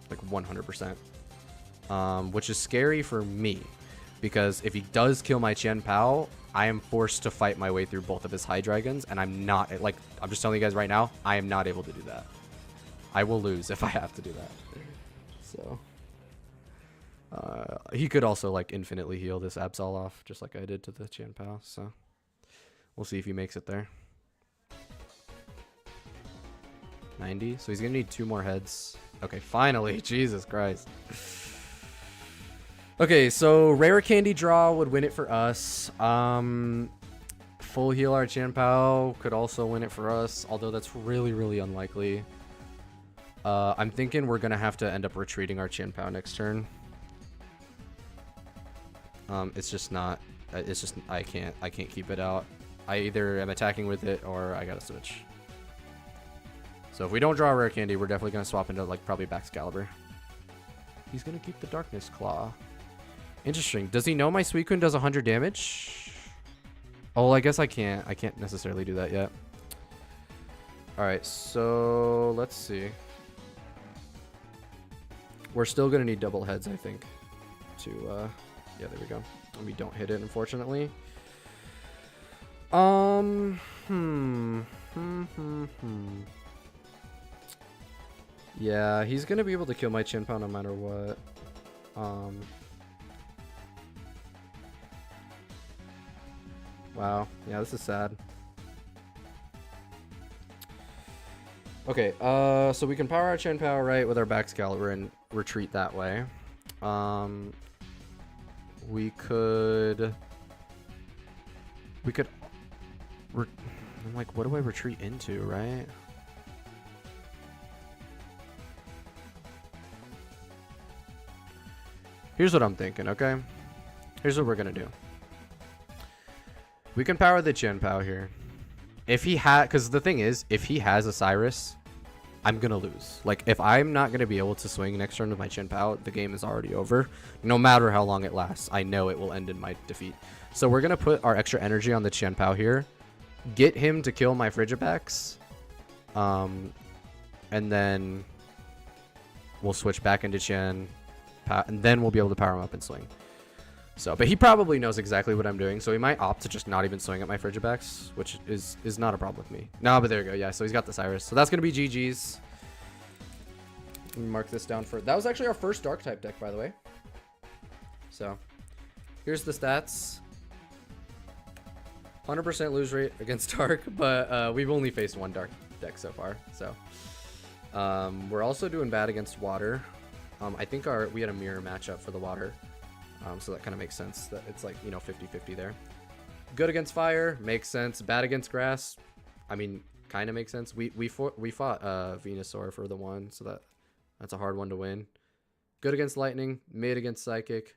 Like 100%. Which is scary for me. Because if he does kill my Qianpao, I am forced to fight my way through both of his High Dragons. And I'm not, like, I'm just telling you guys right now, I am not able to do that. I will lose if I have to do that. So. He could also, like, infinitely heal this Absol off, just like I did to the Qianpao, so. We'll see if he makes it there. 90. So he's going to need 2 more heads. Okay, finally. Jesus Christ. Okay, so rare candy draw would win it for us. Full heal our Qianpao could also win it for us, although that's really, really unlikely. I'm thinking we're going to have to end up retreating our Qianpao next turn. It's just not... It's just... I can't keep it out. I either am attacking with it or I gotta switch. So if we don't draw a rare candy, we're definitely gonna swap into like probably Baxcalibur. He's gonna keep the Darkness Claw. Interesting. Does he know my Suicune does 100 damage? Oh, I guess I can't. I can't necessarily do that yet. Alright, so let's see. We're still gonna need double heads, I think. To yeah, there we go. And we don't hit it, unfortunately. Yeah, he's gonna be able to kill my Qianpao no matter what. Wow. Yeah, this is sad. Okay, so we can power our Qianpao right with our Baxcalibur and retreat that way. We could... I'm like, what do I retreat into, right? Here's what I'm thinking, okay? Here's what we're gonna do. We can power the Qianpao here. If he because the thing is, if he has a Cyrus, I'm gonna lose. Like, if I'm not gonna be able to swing next turn with my Qianpao, the game is already over. No matter how long it lasts, I know it will end in my defeat. So we're gonna put our extra energy on the Qianpao here. Get him to kill my Frigibax. And then we'll switch back into Qian. And then we'll be able to power him up and swing. So, but he probably knows exactly what I'm doing. So he might opt to just not even swing at my Frigibax, which is not a problem with me. No, but there you go. Yeah, so he's got the Cyrus. So that's going to be GG's. Let me mark this down for... That was actually our first Dark type deck, by the way. So, here's the stats. 100% lose rate against Dark, but we've only faced one Dark deck so far. So, we're also doing bad against Water. I think we had a mirror matchup for the Water. So that kind of makes sense that it's like, you know, 50-50 there. Good against Fire, makes sense. Bad against Grass, I mean, kind of makes sense. We fought Venusaur for the 1, so that's a hard one to win. Good against Lightning, mid against Psychic.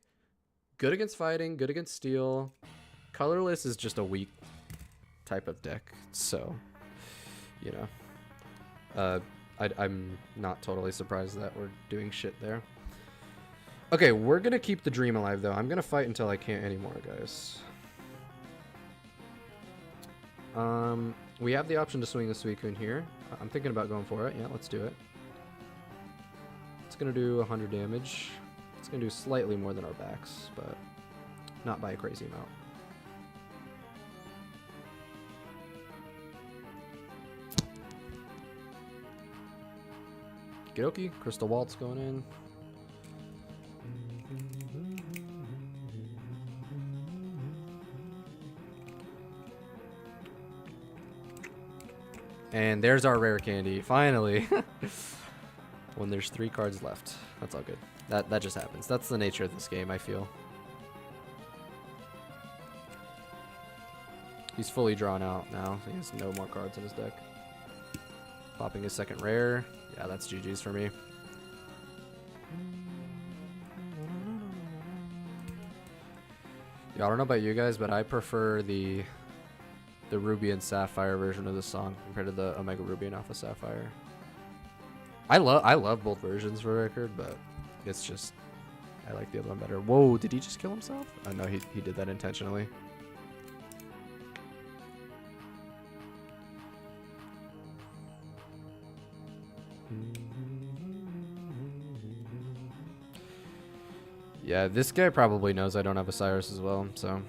Good against Fighting, good against Steel. Colorless is just a weak type of deck, so, you know. I'm not totally surprised that we're doing shit there. Okay, we're going to keep the dream alive, though. I'm going to fight until I can't anymore, guys. We have the option to swing the Suicune here. I'm thinking about going for it. Yeah, let's do it. It's going to do 100 damage. It's going to do slightly more than our backs, but not by a crazy amount. Okie, Crystal Waltz going in. And there's our rare candy, finally. When there's 3 cards left. That's all good. That just happens. That's the nature of this game, I feel. He's fully drawn out now. He has no more cards in his deck. Popping his second rare. Yeah, that's GG's for me. Yeah, I don't know about you guys, but I prefer the Ruby and Sapphire version of the song compared to the Omega Ruby and Alpha Sapphire. I love both versions for record, but it's just I like the other one better. Whoa, did he just kill himself? Oh no, he did that intentionally. Yeah, this guy probably knows I don't have a Cyrus as well, so.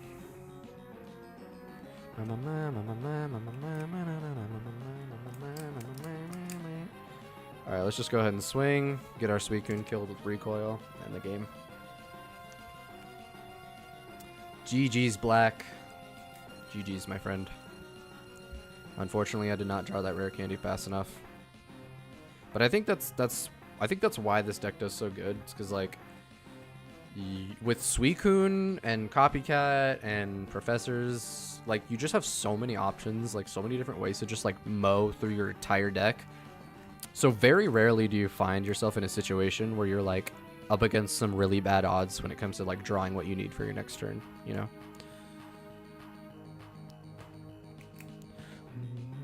Alright, let's just go ahead and swing, get our Suicune killed with recoil, and the game. GG's Black. GG's, my friend. Unfortunately, I did not draw that rare candy fast enough. But I think that's why this deck does so good. It's because, like, with Suicune and Copycat and Professors, like, you just have so many options, like, so many different ways to just, like, mow through your entire deck. So very rarely do you find yourself in a situation where you're, like, up against some really bad odds when it comes to, like, drawing what you need for your next turn, you know?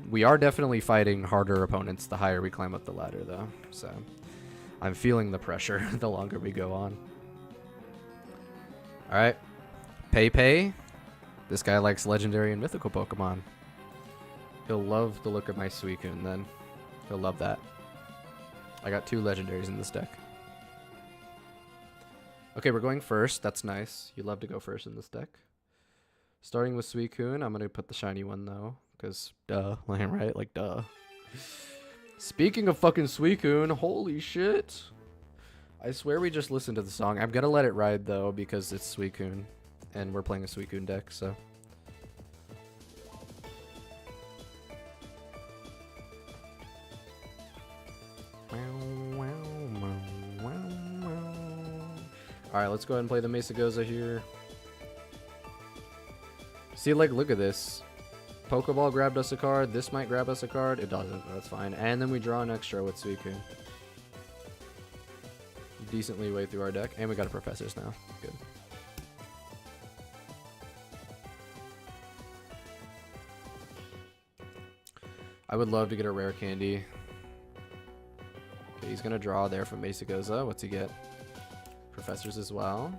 We are definitely fighting harder opponents the higher we climb up the ladder, though, so I'm feeling the pressure the longer we go on. Alright, Pei. This guy likes legendary and mythical Pokemon. He'll love the look of my Suicune then. He'll love that. I got 2 legendaries in this deck. Okay, we're going first. That's nice. You love to go first in this deck. Starting with Suicune, I'm going to put the shiny one though. Because, duh, right? Like, duh. Speaking of fucking Suicune, holy shit. I swear we just listened to the song. I'm gonna let it ride though because it's Suicune, and we're playing a Suicune deck, so. Alright, let's go ahead and play the Mesagoza here. See, like, look at this. Pokeball grabbed us a card. This might grab us a card. It doesn't. That's fine. And then we draw an extra with Suicune. Decently way through our deck, and we got a Professors now. Good. I would love to get a rare candy. Okay, he's gonna draw there from Mesagoza. What's he get? Professors as well.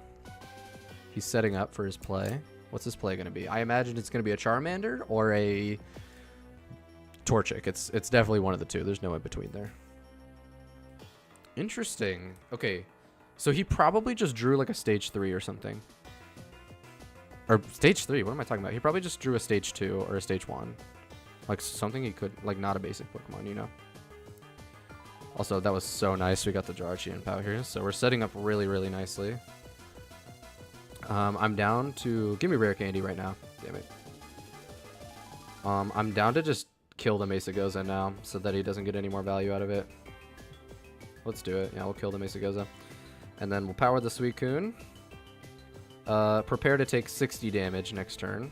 He's setting up for his play. What's his play gonna be? I imagine it's gonna be a Charmander or a Torchic. It's definitely one of the two. There's no in between there. Interesting. Okay, so he probably just drew like a stage 3 or something. Or stage 3, what am I talking about? He probably just drew a stage 2 or a stage 1. Like something he could, like not a basic Pokemon, you know? Also, that was so nice. We got the Jirachi and Pow here, so we're setting up really, really nicely. I'm down to... Give me rare candy right now. Damn it. I'm down to just kill the Mesagoza now so that he doesn't get any more value out of it. Let's do it. Yeah, we'll kill the Mesagoza. And then we'll power the Suicune. Prepare to take 60 damage next turn.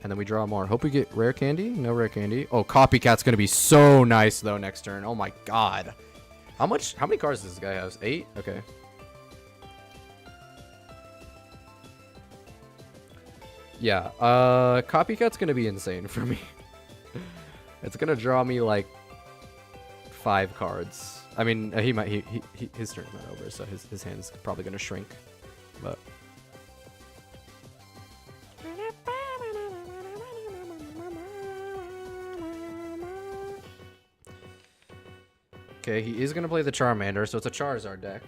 And then we draw more. Hope we get rare candy. No rare candy. Oh, Copycat's going to be so nice, though, next turn. Oh, my God. How many cards does this guy have? 8? Okay. Yeah. Copycat's going to be insane for me. It's going to draw me, like, 5 cards. I mean, his turn's not over, so his hand's probably gonna shrink. But okay, he is gonna play the Charmander, so it's a Charizard deck.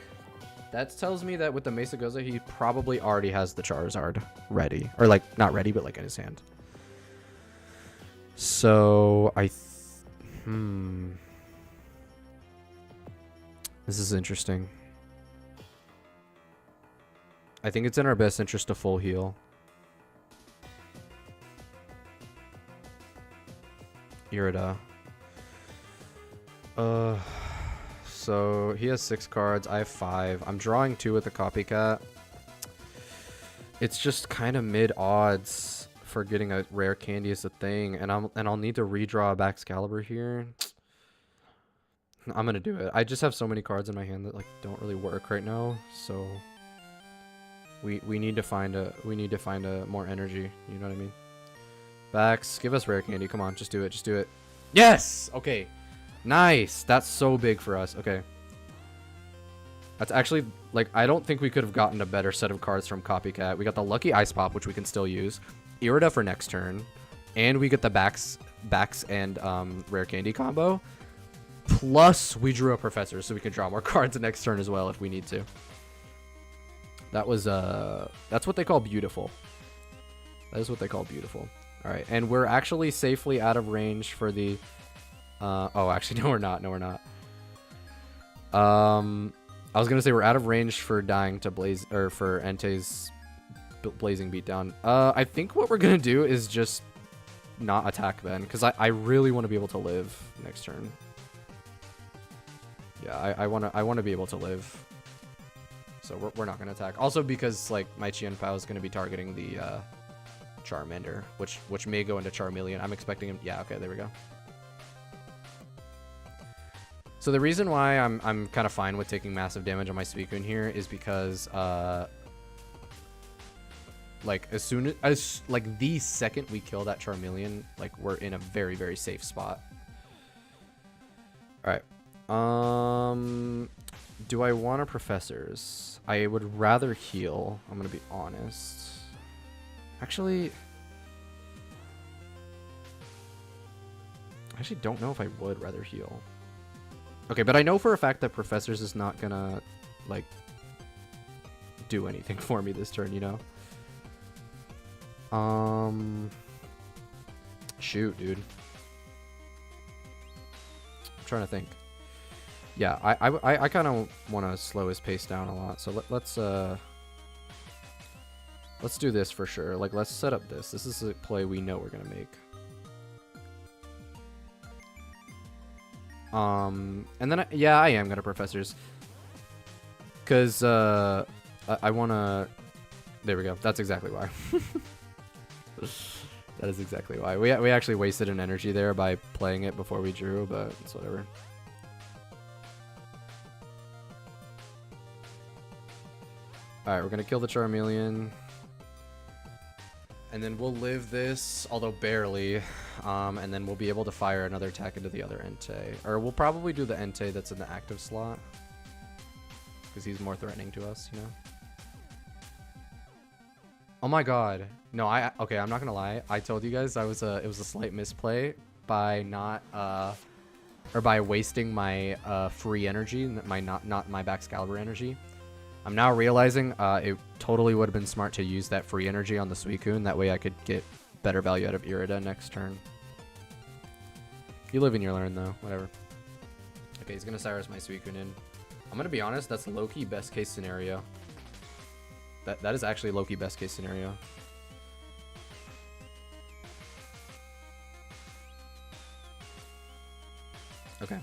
That tells me that with the Mesagoza, he probably already has the Charizard ready, or like not ready, but like in his hand. So This is interesting. I think it's in our best interest to full heal. Irida. So he has 6 cards. I have 5. I'm drawing 2 with the Copycat. It's just kind of mid odds for getting a rare candy is a thing, and I'll need to redraw a Baxcalibur here. I'm gonna do it. I just have so many cards in my hand that like don't really work right now, so we need to find a more energy. You know what I mean? Bax, give us rare candy. Come on, just do it. Just do it. Yes. Okay. Nice. That's so big for us. Okay. That's actually like I don't think we could have gotten a better set of cards from Copycat. We got the Lucky Ice Pop, which we can still use. Irida for next turn, and we get the Bax and rare candy combo. Plus, we drew a Professor, so we can draw more cards next turn as well if we need to. That was, that's what they call beautiful. That is what they call beautiful. Alright, and we're actually safely out of range for the... oh, actually, no, we're not. No, we're not. I was going to say we're out of range for dying to Blaze... Or for Entei's Blazing Beatdown. I think what we're going to do is just not attack then, because I really want to be able to live next turn. Yeah, I want to be able to live. So we're not going to attack. Also because like my Qianpao is going to be targeting the Charmander, which may go into Charmeleon. I'm expecting him. Yeah, okay, there we go. So the reason why I'm kind of fine with taking massive damage on my Suicune here is because like as soon as like the second we kill that Charmeleon, like we're in a very, very safe spot. All right. Do I want a Professors? I would rather heal. I'm gonna be honest. Actually, I actually don't know if I would rather heal. Okay, but I know for a fact that Professors is not gonna like do anything for me this turn, you know? Shoot, dude. I'm trying to think. Yeah, I kind of want to slow his pace down a lot. So let's do this for sure. Like, let's set up this. This is a play we know we're gonna make. And then yeah, I am gonna Professors, cause I wanna. There we go. That's exactly why. That is exactly why we actually wasted an energy there by playing it before we drew, but it's whatever. Alright, we're gonna kill the Charmeleon. And then we'll live this, although barely. And then we'll be able to fire another attack into the other Entei. Or we'll probably do the Entei that's in the active slot, because he's more threatening to us, you know? Oh my god. No, okay, I'm not gonna lie. I told you guys it was a slight misplay by not or by wasting my free energy, not my Baxcalibur energy. I'm now realizing it totally would have been smart to use that free energy on the Suicune. That way I could get better value out of Irida next turn. You live and you learn, though. Whatever. Okay, he's going to Cyrus my Suicune in. I'm going to be honest, that's low-key best case scenario. That is actually low-key best case scenario. Okay.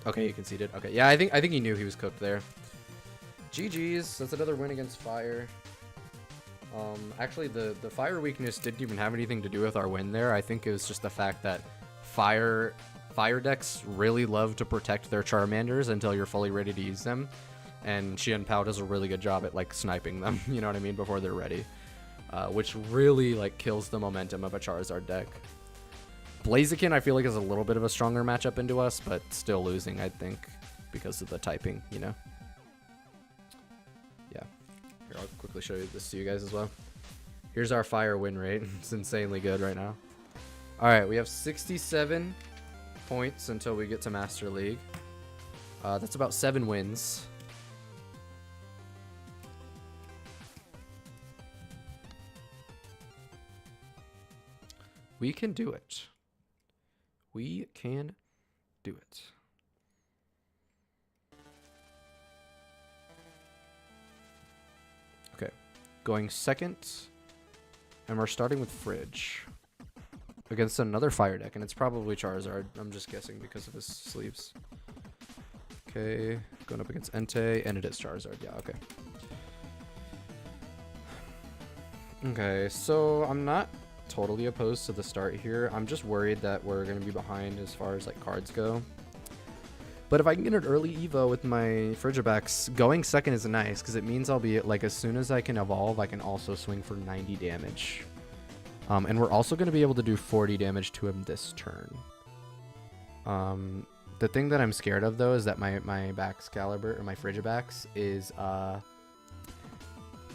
Okay, you conceded. Okay, yeah, I think he knew he was cooked there. GG's. That's another win against Fire. Actually, the Fire weakness didn't even have anything to do with our win there. I think it was just the fact that Fire decks really love to protect their Charmanders until you're fully ready to use them, and Qianpao does a really good job at like sniping them. You know what I mean? Before they're ready. Which really like kills the momentum of a Charizard deck. Blaziken, I feel like, is a little bit of a stronger matchup into us, but still losing, I think, because of the typing, you know? Yeah. Here, I'll quickly show you this to you guys as well. Here's our Fire win rate. It's insanely good right now. Alright, we have 67 points until we get to Master League. That's about 7 wins. We can do it. We can do it. Okay. Going second. And we're starting with Fridge. against another fire deck, and it's probably Charizard. I'm just guessing because of his sleeves. Okay, going up against Entei, and it is Charizard. Yeah, okay. Okay, so I'm not totally opposed to the start here. I'm just worried that we're going to be behind as far as like cards go. But if I can get an early Evo with my Frigibax, going second is nice because it means I'll be like, as soon as I can evolve, I can also swing for 90 damage. And we're also going to be able to do 40 damage to him this turn. The thing that I'm scared of though is that my Baxcalibur or my Frigibax is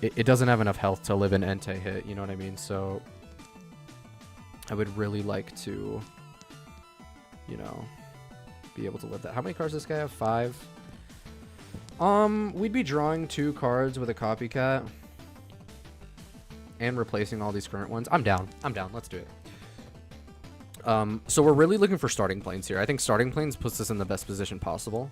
it doesn't have enough health to live an Entei hit, you know what I mean? So I would really like to, you know, be able to live that. How many cards does this guy have? 5. We'd be drawing 2 cards with a copycat and replacing all these current ones. I'm down. Let's do it. So we're really looking for starting planes here. I think starting planes puts us in the best position possible.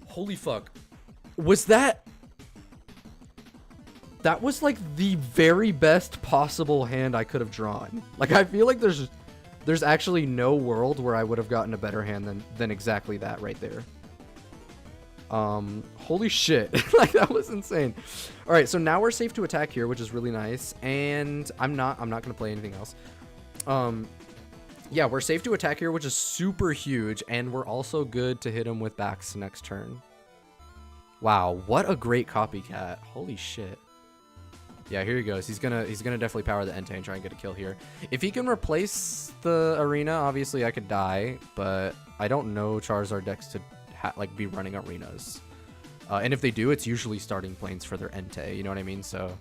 Holy fuck. Was that... That was like the very best possible hand I could have drawn. Like, I feel like there's actually no world where I would have gotten a better hand than exactly that right there. Holy shit. Like, that was insane. All right, so now we're safe to attack here, which is really nice. And I'm not going to play anything else. Yeah, we're safe to attack here, which is super huge, and we're also good to hit him with backs next turn. Wow, what a great copycat. Holy shit. Yeah, here he goes. He's gonna definitely power the Entei and try and get a kill here. If he can replace the arena, obviously I could die, but I don't know Charizard decks to like be running arenas. And if they do, it's usually starting planes for their Entei, you know what I mean? So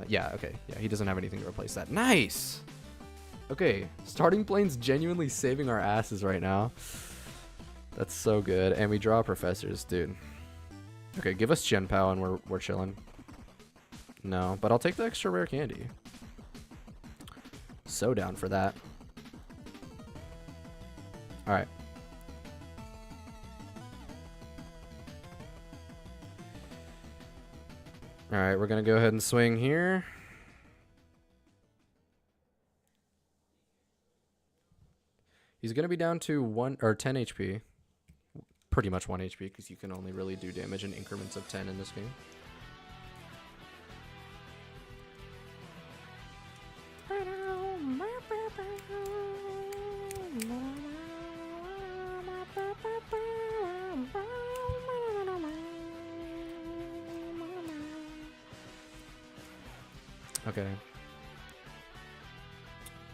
yeah, okay. Yeah, he doesn't have anything to replace that. Nice. Okay, starting planes genuinely saving our asses right now. That's so good. And we draw professors, dude. Okay, give us Chien-Pao and we're chilling. No, but I'll take the extra rare candy. So down for that. Alright. Alright, we're gonna go ahead and swing here. He's going to be down to 10 HP. Pretty much 1 HP, because you can only really do damage in increments of 10 in this game. Okay.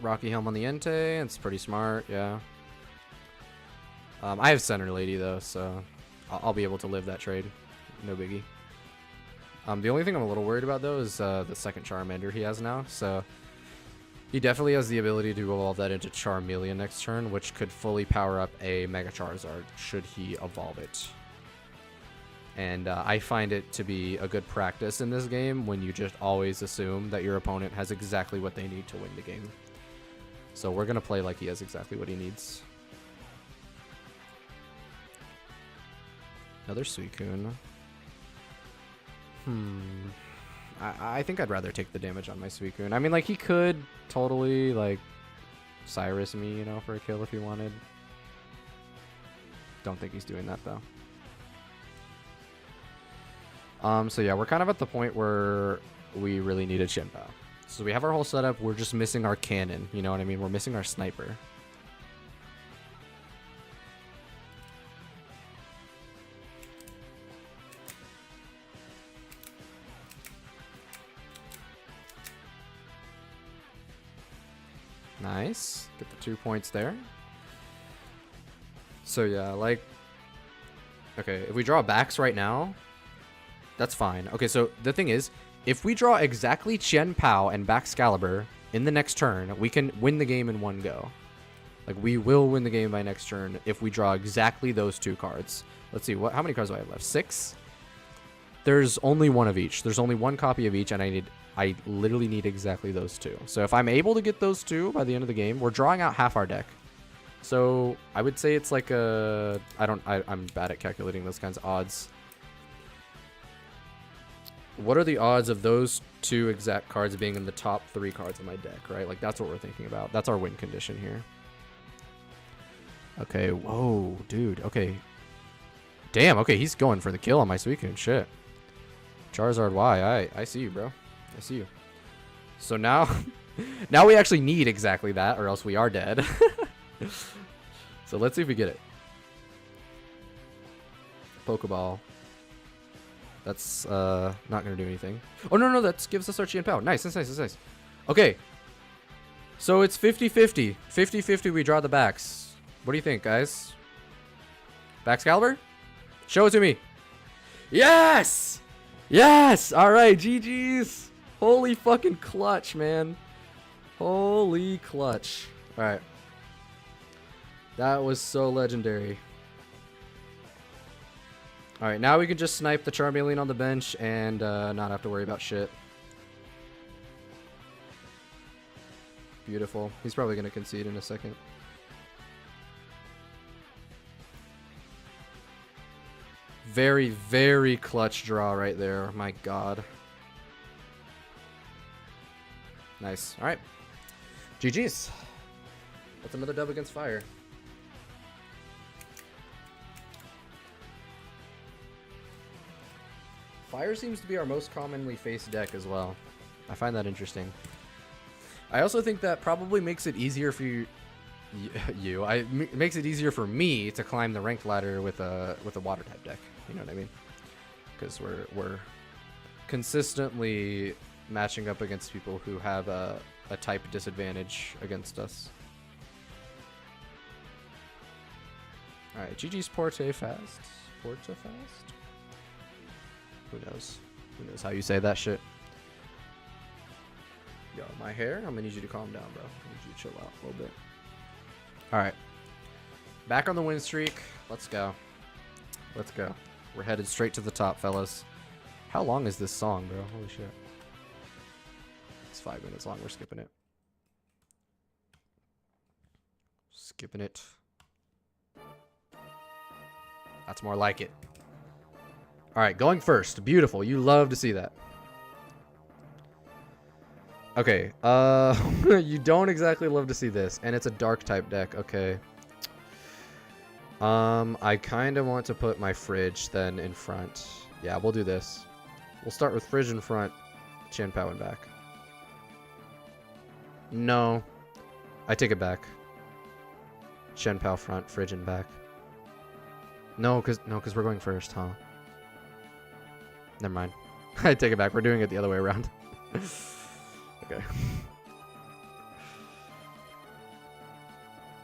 Rocky Helm on the Entei. It's pretty smart, yeah. I have Center Lady, though, so I'll be able to live that trade. No biggie. The only thing I'm a little worried about, though, is the second Charmander he has now. So he definitely has the ability to evolve that into Charmeleon next turn, which could fully power up a Mega Charizard should he evolve it. And I find it to be a good practice in this game when you just always assume that your opponent has exactly what they need to win the game. So we're going to play like he has exactly what he needs. Another Suicune. I think I'd rather take the damage on my Suicune. I mean, like, he could totally, like, Cyrus me, you know, for a kill if he wanted. Don't think he's doing that, though. So yeah, we're kind of at the point where we really need a Chien-Pao. So we have our whole setup, we're just missing our cannon, you know what I mean? We're missing our sniper. Nice. Get the 2 points there. So yeah, like... Okay, if we draw backs right now, that's fine. Okay, so the thing is, if we draw exactly Chien-Pao and Baxcalibur in the next turn, we can win the game in one go. Like, we will win the game by next turn if we draw exactly those 2 cards. Let's see, how many cards do I have left? 6? There's only 1 of each. There's only 1 copy of each, and I literally need exactly those 2. So if I'm able to get those 2 by the end of the game, we're drawing out half our deck. So I would say it's like I'm bad at calculating those kinds of odds. what are the odds of those two exact cards being in the top 3 cards of my deck, right? Like, that's what we're thinking about. That's our win condition here. Okay, whoa, dude, okay. Damn, okay, he's going for the kill on my Suicune, shit. Charizard Y, I see you, bro. I see you. So now, now we actually need exactly that, or else we are dead. So let's see if we get it. Pokeball. That's not gonna do anything. Oh no, no, that gives us our Chien-Pao. Nice, nice, nice, nice, nice. Okay. So it's 50-50. 50-50 we draw the backs. What do you think, guys? Baxcalibur? Show it to me. Yes! Yes! Alright, GG's. Holy fucking clutch, man. Holy clutch. Alright. That was so legendary. Alright, now we can just snipe the Charmeleon on the bench and not have to worry about shit. Beautiful. He's probably going to concede in a second. Very, very clutch draw right there. My god. Nice. Alright. GG's. That's another dub against Fire. Fire seems to be our most commonly faced deck as well. I find that interesting. I also think that probably makes it easier for you. Makes it easier for me to climb the ranked ladder with a water type deck. You know what I mean? Because we're consistently matching up against people who have a type disadvantage against us. All right, GG's Porte fast. Porte fast. Who knows? Who knows how you say that shit? Yo, my hair? I'm gonna need you to calm down, bro. I need you to chill out a little bit. Alright. Back on the win streak. Let's go. Let's go. We're headed straight to the top, fellas. How long is this song, bro? Holy shit. It's 5 minutes long. We're skipping it. Skipping it. That's more like it. Alright, going first. Beautiful. You love to see that. Okay, you don't exactly love to see this, and it's a dark type deck. Okay. I kind of want to put my Fridge then in front. Yeah, we'll do this. We'll start with Fridge in front, Chien-Pao in back. No. I take it back. Chien-Pao front, Fridge in back. No, cause we're going first, huh? Never mind. I take it back. We're doing it the other way around. Okay.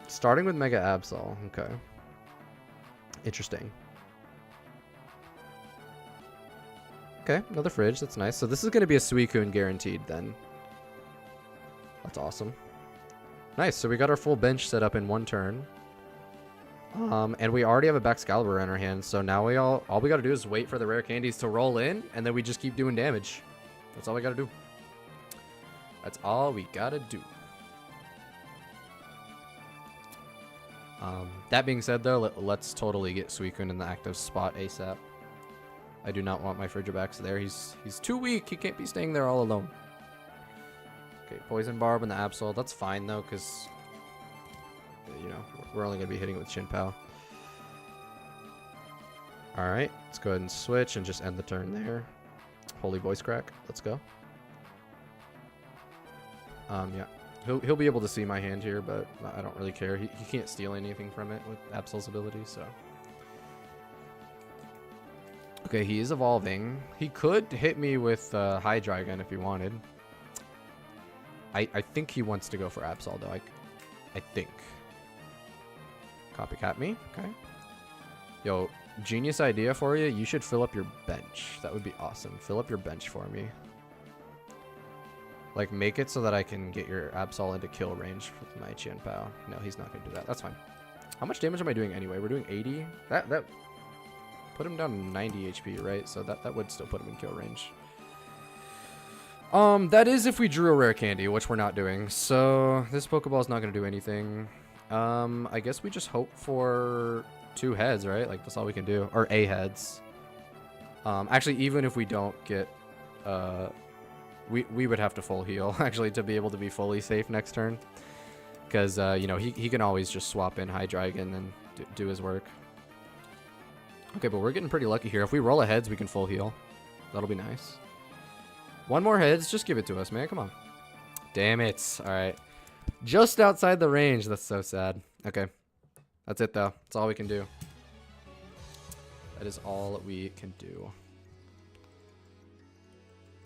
Starting with Mega Absol. Okay. Interesting. Okay, another Fridge. That's nice. So this is going to be a Suicune guaranteed then. That's awesome. Nice. So we got our full bench set up in one turn. And we already have a Baxcalibur in our hands, so now all we gotta do is wait for the rare candies to roll in, and then we just keep doing damage. That's all we gotta do. That's all we gotta do. That being said, though, let's totally get Suicune in the active spot ASAP. I do not want my Frigibax there. He's too weak. He can't be staying there all alone. Okay, Poison Barb and the Absol. That's fine, though, because... you know, we're only going to be hitting it with Chien-Pao. Alright, let's go ahead and switch and just end the turn there. Holy Voice Crack. Let's go. Yeah. He'll be able to see my hand here, but I don't really care. He can't steal anything from it with Absol's ability, so... Okay, he is evolving. He could hit me with Hydreigon if he wanted. I think he wants to go for Absol, though. I think. Copycat me. Okay. Yo, genius idea for you. You should fill up your bench. That would be awesome. Fill up your bench for me. Like, make it so that I can get your Absol into kill range with my Chien-Pao. No, he's not going to do that. That's fine. How much damage am I doing anyway? We're doing 80? That put him down to 90 HP, right? So that would still put him in kill range. That is if we drew a rare candy, which we're not doing. So this Pokeball is not going to do anything. I guess we just hope for 2 heads, right? Like, that's all we can do. Or A heads. Actually, even if we don't get we would have to full heal actually to be able to be fully safe next turn, because you know, he can always just swap in Hydreigon and do his work. Okay, but we're getting pretty lucky here. If we roll a heads, we can full heal. That'll be nice. One more heads, just give it to us, man. Come on. Damn it. All right, just outside the range. That's so sad. Okay, that's it though. That's all we can do. That is all we can do.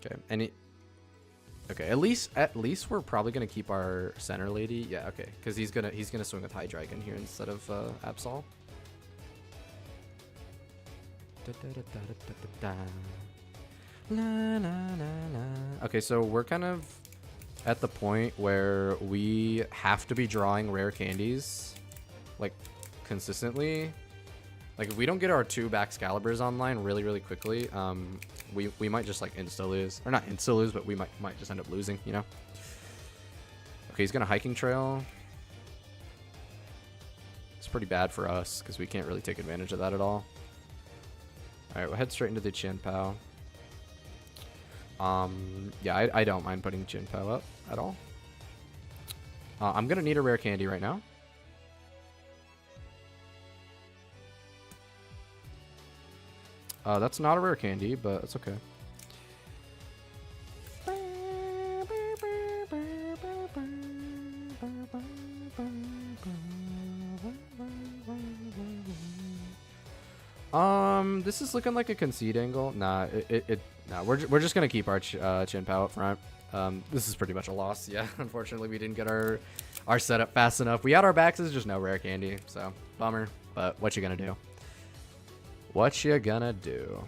Okay, okay, at least we're probably gonna keep our center lady. Yeah, okay, because he's gonna swing with Hydreigon here instead of Absol. Okay, so we're kind of at the point where we have to be drawing rare candies, like, consistently. Like, if we don't get our 2 Baxcaliburs online really quickly, we might just, like, insta-lose. Or not insta-lose, but we might just end up losing, you know? Okay, he's gonna Hiking Trail. It's pretty bad for us, because we can't really take advantage of that at all. Alright, we'll head straight into the Chien-Pao. Yeah, I don't mind putting Chien-Pao up at all. I'm gonna need a rare candy right now. That's not a rare candy, but it's okay. This is looking like a concede angle. Nah, nah, we're just gonna keep our Chien-Pao up front. This is pretty much a loss. Yeah, unfortunately, we didn't get our setup fast enough. We had our Baxes, just no rare candy, so bummer. But what you gonna do? What you gonna do?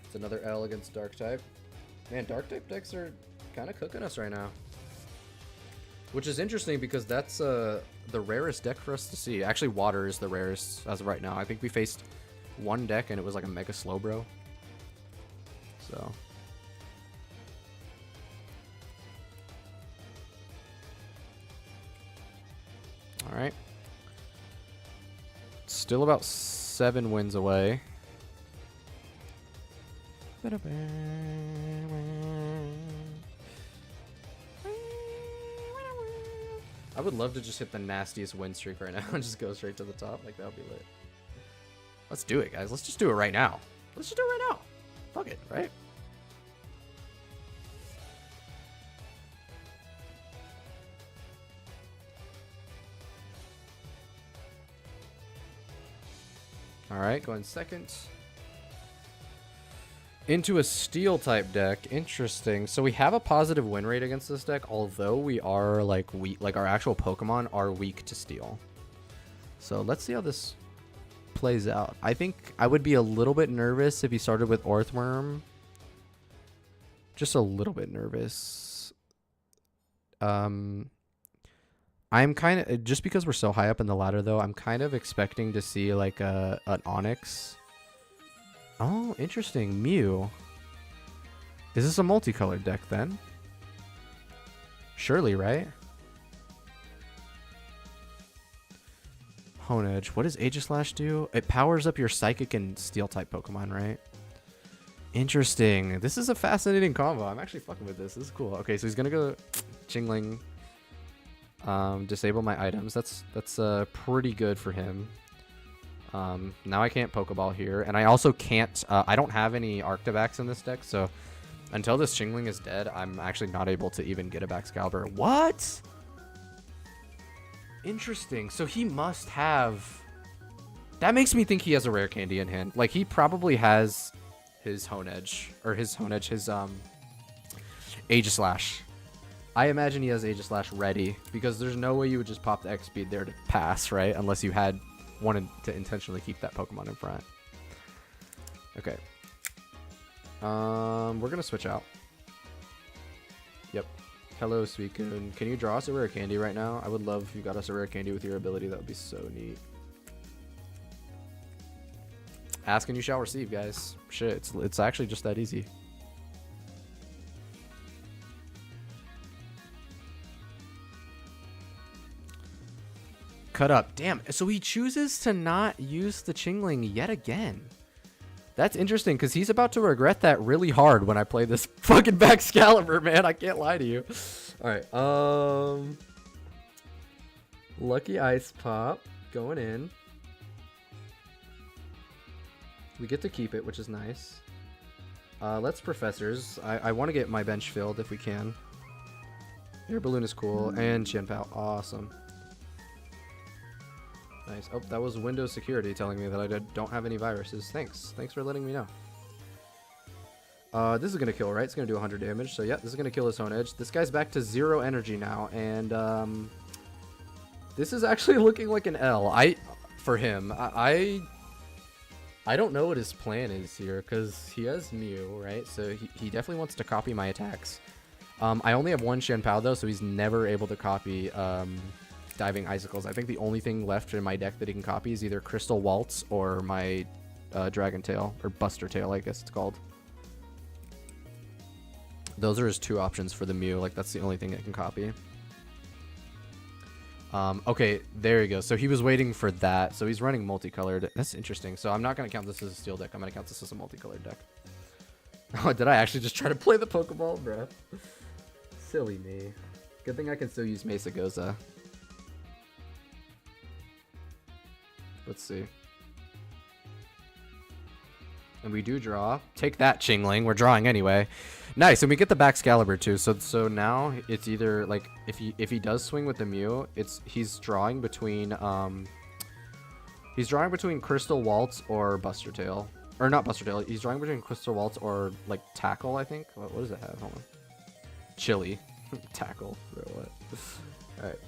It's another L against Dark type. Man, Dark type decks are kind of cooking us right now. Which is interesting because that's the rarest deck for us to see. Actually, Water is the rarest as of right now. I think we faced one deck and it was like a Mega Slowbro. So. Alright. Still about 7 wins away. I would love to just hit the nastiest win streak right now and just go straight to the top. Like, that would be lit. Let's do it, guys. Let's just do it right now. Let's just do it right now. Fuck it, right? Alright, going second. Into a steel type deck. Interesting. So we have a positive win rate against this deck, although we are like weak, like our actual Pokemon are weak to steel. So let's see how this plays out. I think I would be a little bit nervous if he started with Orthworm. Just a little bit nervous. I'm kind of, just because we're so high up in the ladder though, I'm kind of expecting to see like an Onix. Oh, interesting. Mew. Is this a multicolored deck then? Surely, right? Honedge. What does Aegislash do? It powers up your Psychic and Steel type Pokemon, right? Interesting. This is a fascinating combo. I'm actually fucking with this. This is cool. Okay, so he's gonna go Chingling. Disable my items. That's pretty good for him. Now I can't Pokeball here, and I also can't, I don't have any Arctivax in this deck, so until this Chingling is dead, I'm actually not able to even get a Baxcalibur. What? Interesting. So he must have... That makes me think he has a rare candy in hand. Like, he probably has his Honedge, his Aegislash. I imagine he has Aegislash ready, because there's no way you would just pop the X speed there to pass, right? Unless you had wanted to intentionally keep that Pokemon in front. Okay. We're gonna switch out. Yep. Hello, Suicune. Can you draw us a rare candy right now? I would love if you got us a rare candy with your ability. That would be so neat. Ask and you shall receive, guys. Shit, it's actually just that easy. cut up. Damn, so he chooses to not use the Chingling yet again. That's interesting, because he's about to regret that really hard when I play this fucking Baxcalibur, man. I can't lie to you. Alright, Lucky Ice Pop going in. We get to keep it, which is nice. Let's Professors. I want to get my bench filled if we can. Air Balloon is cool, and Chien-Pao. Awesome. Nice. Oh, that was Windows Security telling me that I don't have any viruses. Thanks. Thanks for letting me know. This is going to kill, right? It's going to do 100 damage. So, yeah, this is going to kill his own edge. This guy's back to 0 energy now. And, this is actually looking like an L. For him. I don't know what his plan is here, because he has Mew, right? So, he definitely wants to copy my attacks. I only have one Chien-Pao, though, so he's never able to copy, Diving Icicles. I think the only thing left in my deck that he can copy is either Crystal Waltz or my Dragon Tail, or Buster Tail, I guess it's called. Those are his two options for the Mew. Like, that's the only thing it can copy. Okay, there you go. So he was waiting for that. So he's running multicolored. That's interesting. So I'm not going to count this as a steel deck. I'm going to count this as a multicolored deck. Oh, did I actually just try to play the Pokeball, bruh? Silly me. Good thing I can still use Mesa Goza. Let's see. And we do draw. Take that, Chingling. We're drawing anyway. Nice, and we get the Baxcalibur too. So now it's either like if he does swing with the Mew, he's drawing between Crystal Waltz or Buster Tail. Or not Buster Tail. He's drawing between Crystal Waltz or like Tackle, I think. What does it have? Hold on. Chili. Tackle. Bro, what? All right.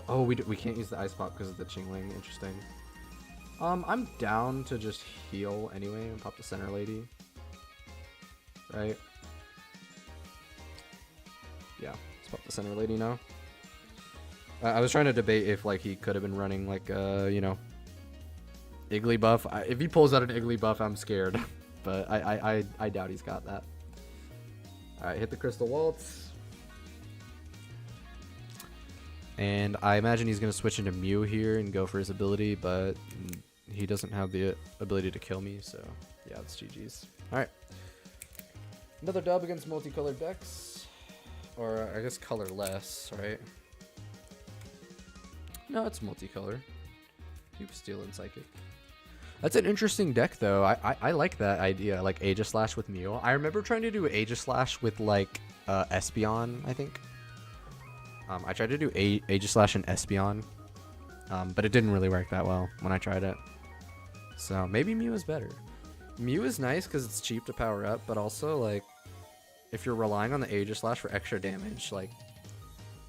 Oh, we can't use the Ice Pop because of the Chingling. Interesting. I'm down to just heal anyway and pop the Center Lady. Right? Yeah, let's pop the Center Lady now. I was trying to debate if like he could have been running like you know, Igglybuff. If he pulls out an Igglybuff, I'm scared. But I doubt he's got that. All right, hit the Crystal Waltz. And I imagine he's going to switch into Mew here and go for his ability, but he doesn't have the ability to kill me, so yeah, it's GG's. Alright. Another dub against multicolored decks. Or, I guess colorless, right? No, it's multicolor. Keep Steel and Psychic. That's an interesting deck, though. I like that idea, like Aegislash with Mew. I remember trying to do Aegislash with, like, Espeon, I think. I tried to do Aegislash and Espeon, but it didn't really work that well when I tried it. So maybe Mew is better. Mew is nice because it's cheap to power up, but also, like, if you're relying on the Aegislash for extra damage, like,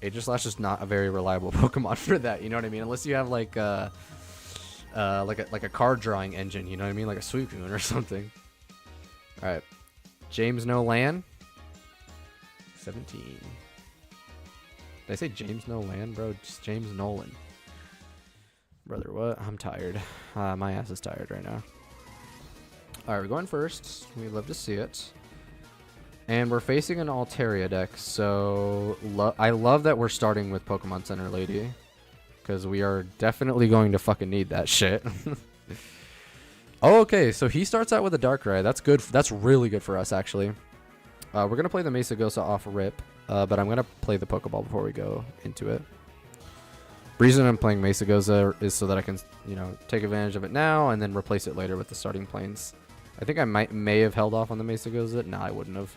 Aegislash is not a very reliable Pokemon for that, you know what I mean? Unless you have, like a card drawing engine, you know what I mean? Like a Suicune or something. Alright. James Nolan. 17. Did I say James Nolan, bro? Just James Nolan. Brother, what? I'm tired. My ass is tired right now. Alright, we're going first. We'd love to see it. And we're facing an Altaria deck, so I love that we're starting with Pokemon Center Lady. Because we are definitely going to fucking need that shit. Oh, okay, so he starts out with a Darkrai. That's good. That's really good for us, actually. We're going to play the Mesa Goza off rip. But I'm going to play the Pokeball before we go into it. The reason I'm playing Mesa Goza is so that I can, you know, take advantage of it now and then replace it later with the starting planes. I think I may have held off on the Mesa Goza. No, I wouldn't have.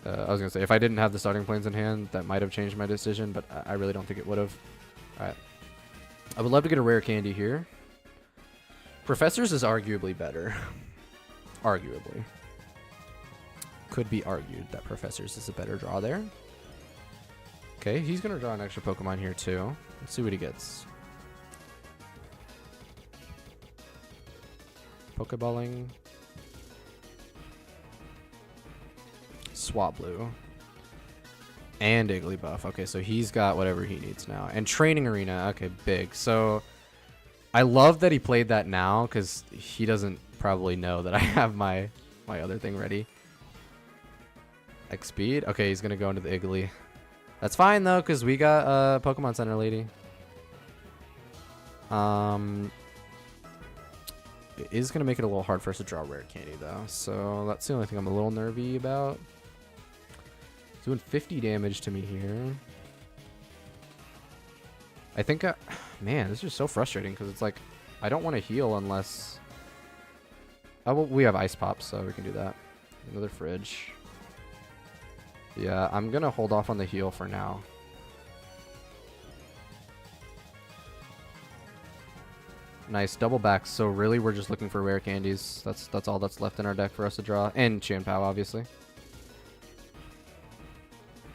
I was going to say, if I didn't have the starting planes in hand, that might have changed my decision, but I really don't think it would have. Alright. I would love to get a rare candy here. Professors is arguably better. Arguably. Could be argued that Professors is a better draw there. Okay, he's going to draw an extra Pokemon here too. Let's see what he gets. Pokeballing. Swablu. And Igglybuff. Okay, so he's got whatever he needs now. And Training Arena. Okay, big. So I love that he played that now because he doesn't probably know that I have my other thing ready. X speed. Okay, he's gonna go into the Iggly. That's fine though, because we got Pokemon Center Lady. It is gonna make it a little hard for us to draw rare candy though, so that's the only thing I'm a little nervy about. It's doing 50 damage to me here. I think, man, this is so frustrating because it's like I don't want to heal unless. Oh, well, we have Ice Pop, so we can do that. Another fridge. Yeah, I'm gonna hold off on the heal for now. Nice double back. So really, we're just looking for rare candies. That's all that's left in our deck for us to draw, and Chien Pao, obviously.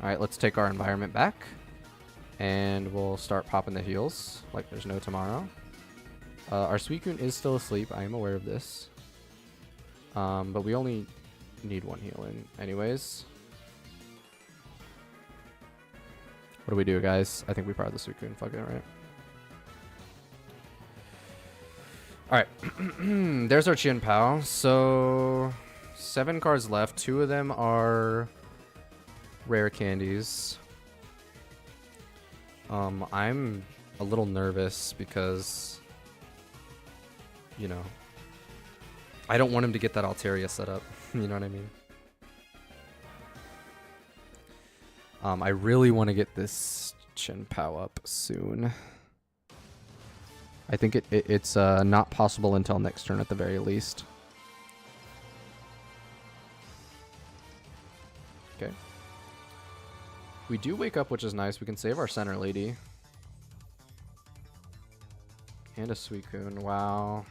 All right, let's take our environment back, and we'll start popping the heals like there's no tomorrow. Our Suicune is still asleep. I am aware of this, but we only need one heal in, anyways. What do we do, guys? I think we power the Suicune. Fuck it, right? Alright, there's our Chien Pao. So, 7 cards left. 2 of them are rare candies. I'm a little nervous because, you know, I don't want him to get that Altaria set up. You know what I mean? I really want to get this Chien Pao up soon. I think it's not possible until next turn at the very least. Okay. We do wake up, which is nice. We can save our Center Lady. And a Suicune. Wow.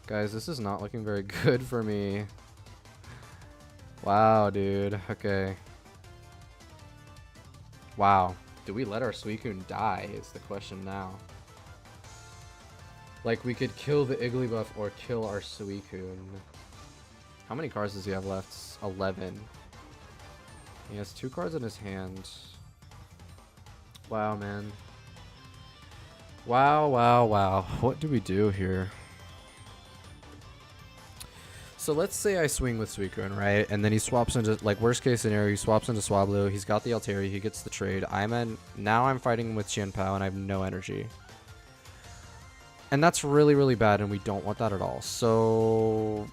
Guys, this is not looking very good for me. Wow, dude. Okay. Wow. Do we let our Suicune die is the question now. Like, we could kill the Igglybuff or kill our Suicune. How many cards does he have left? 11. He has 2 cards in his hand. Wow, man. Wow, wow, wow. What do we do here? So let's say I swing with Suicune, right? And then he swaps into, like, worst case scenario, he swaps into Swablu. He's got the Altaria. He gets the trade. Now I'm fighting with Chien Pao and I have no energy. And that's really, really bad, and we don't want that at all. So,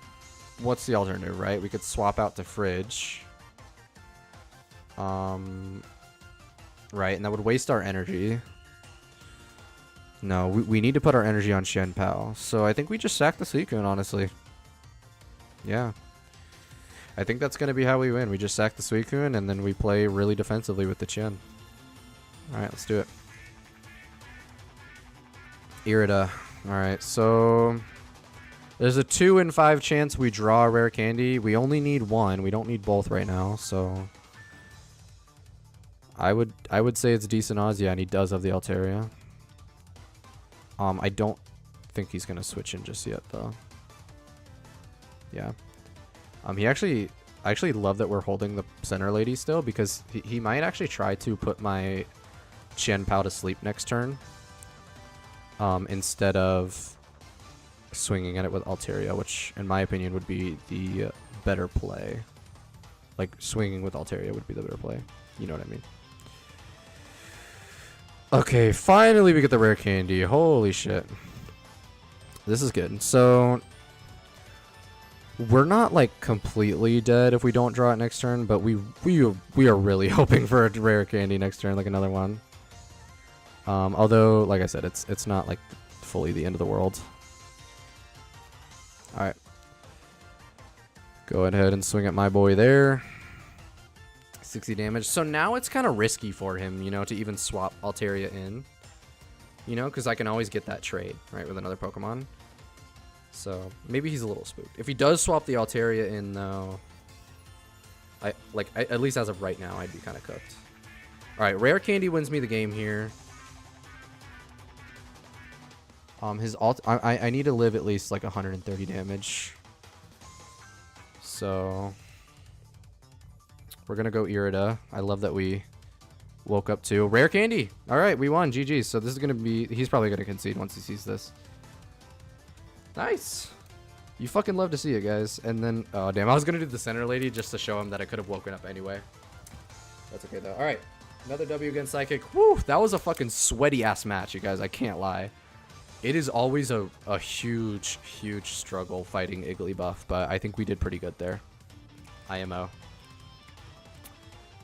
what's the alternative, right? We could swap out to Fridge. Right, and that would waste our energy. No, we need to put our energy on Chien Pao. So, I think we just sack the Suicune, honestly. Yeah. I think that's going to be how we win. We just sack the Suicune, and then we play really defensively with the Chien. Alright, let's do it. Irida. Alright, so there's a 2 in 5 chance we draw a rare candy. We only need 1. We don't need both right now, so I would say it's decent odds. Yeah, and he does have the Altaria. I don't think he's gonna switch in just yet though. Yeah. I actually love that we're holding the Center Lady still, because he might actually try to put my Chien Pao to sleep next turn. Instead of swinging at it with Altaria, which in my opinion would be the better play. Like, swinging with Altaria would be the better play. You know what I mean? Okay, finally we get the rare candy. Holy shit. This is good. So, we're not, like, completely dead if we don't draw it next turn, but we are really hoping for a rare candy next turn, like another one. Although, like I said, it's not like fully the end of the world. Alright. Go ahead and swing at my boy there. 60 damage. So now it's kind of risky for him, you know, to even swap Altaria in. You know, because I can always get that trade, right, with another Pokemon. So maybe he's a little spooked. If he does swap the Altaria in, though, at least as of right now, I'd be kind of cooked. Alright, rare candy wins me the game here. His I need to live at least like 130 damage. So we're gonna go Irida. I love that we woke up to rare candy. All right, we won. GG. So this is gonna be. He's probably gonna concede once he sees this. Nice. You fucking love to see it, guys. And then, oh damn, I was gonna do the Center Lady just to show him that I could have woken up anyway. That's okay though. All right. Another W against Psychic. Woo! That was a fucking sweaty-ass match, you guys. I can't lie. It is always a huge, huge struggle fighting Igglybuff, but I think we did pretty good there. IMO.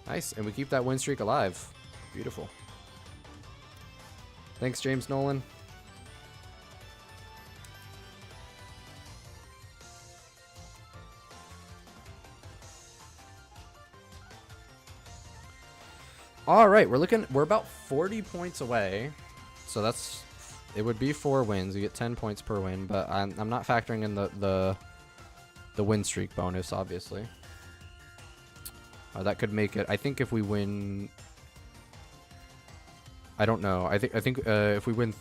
Nice, and we keep that win streak alive. Beautiful. Thanks, James Nolan. All right, we're about 40 points away. So it would be 4 wins. You get 10 points per win, but I'm not factoring in the win streak bonus, obviously. That could make it. I think if we win, I don't know. I think if we win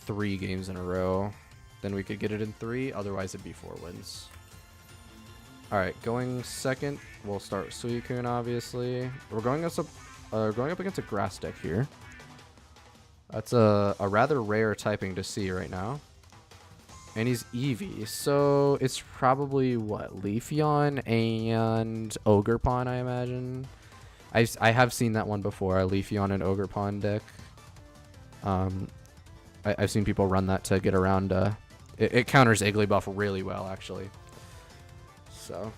3 games in a row, then we could get it in 3. Otherwise, it'd be 4 wins. All right, going second, we'll start Suicune. Obviously, we're going up against a grass deck here. That's a rather rare typing to see right now. And he's Eevee, so it's probably, what, Leafeon and Ogerpon, I imagine? I have seen that one before, a Leafeon and Ogerpon deck. I've seen people run that to get around. It counters Igglybuff really well, actually. So,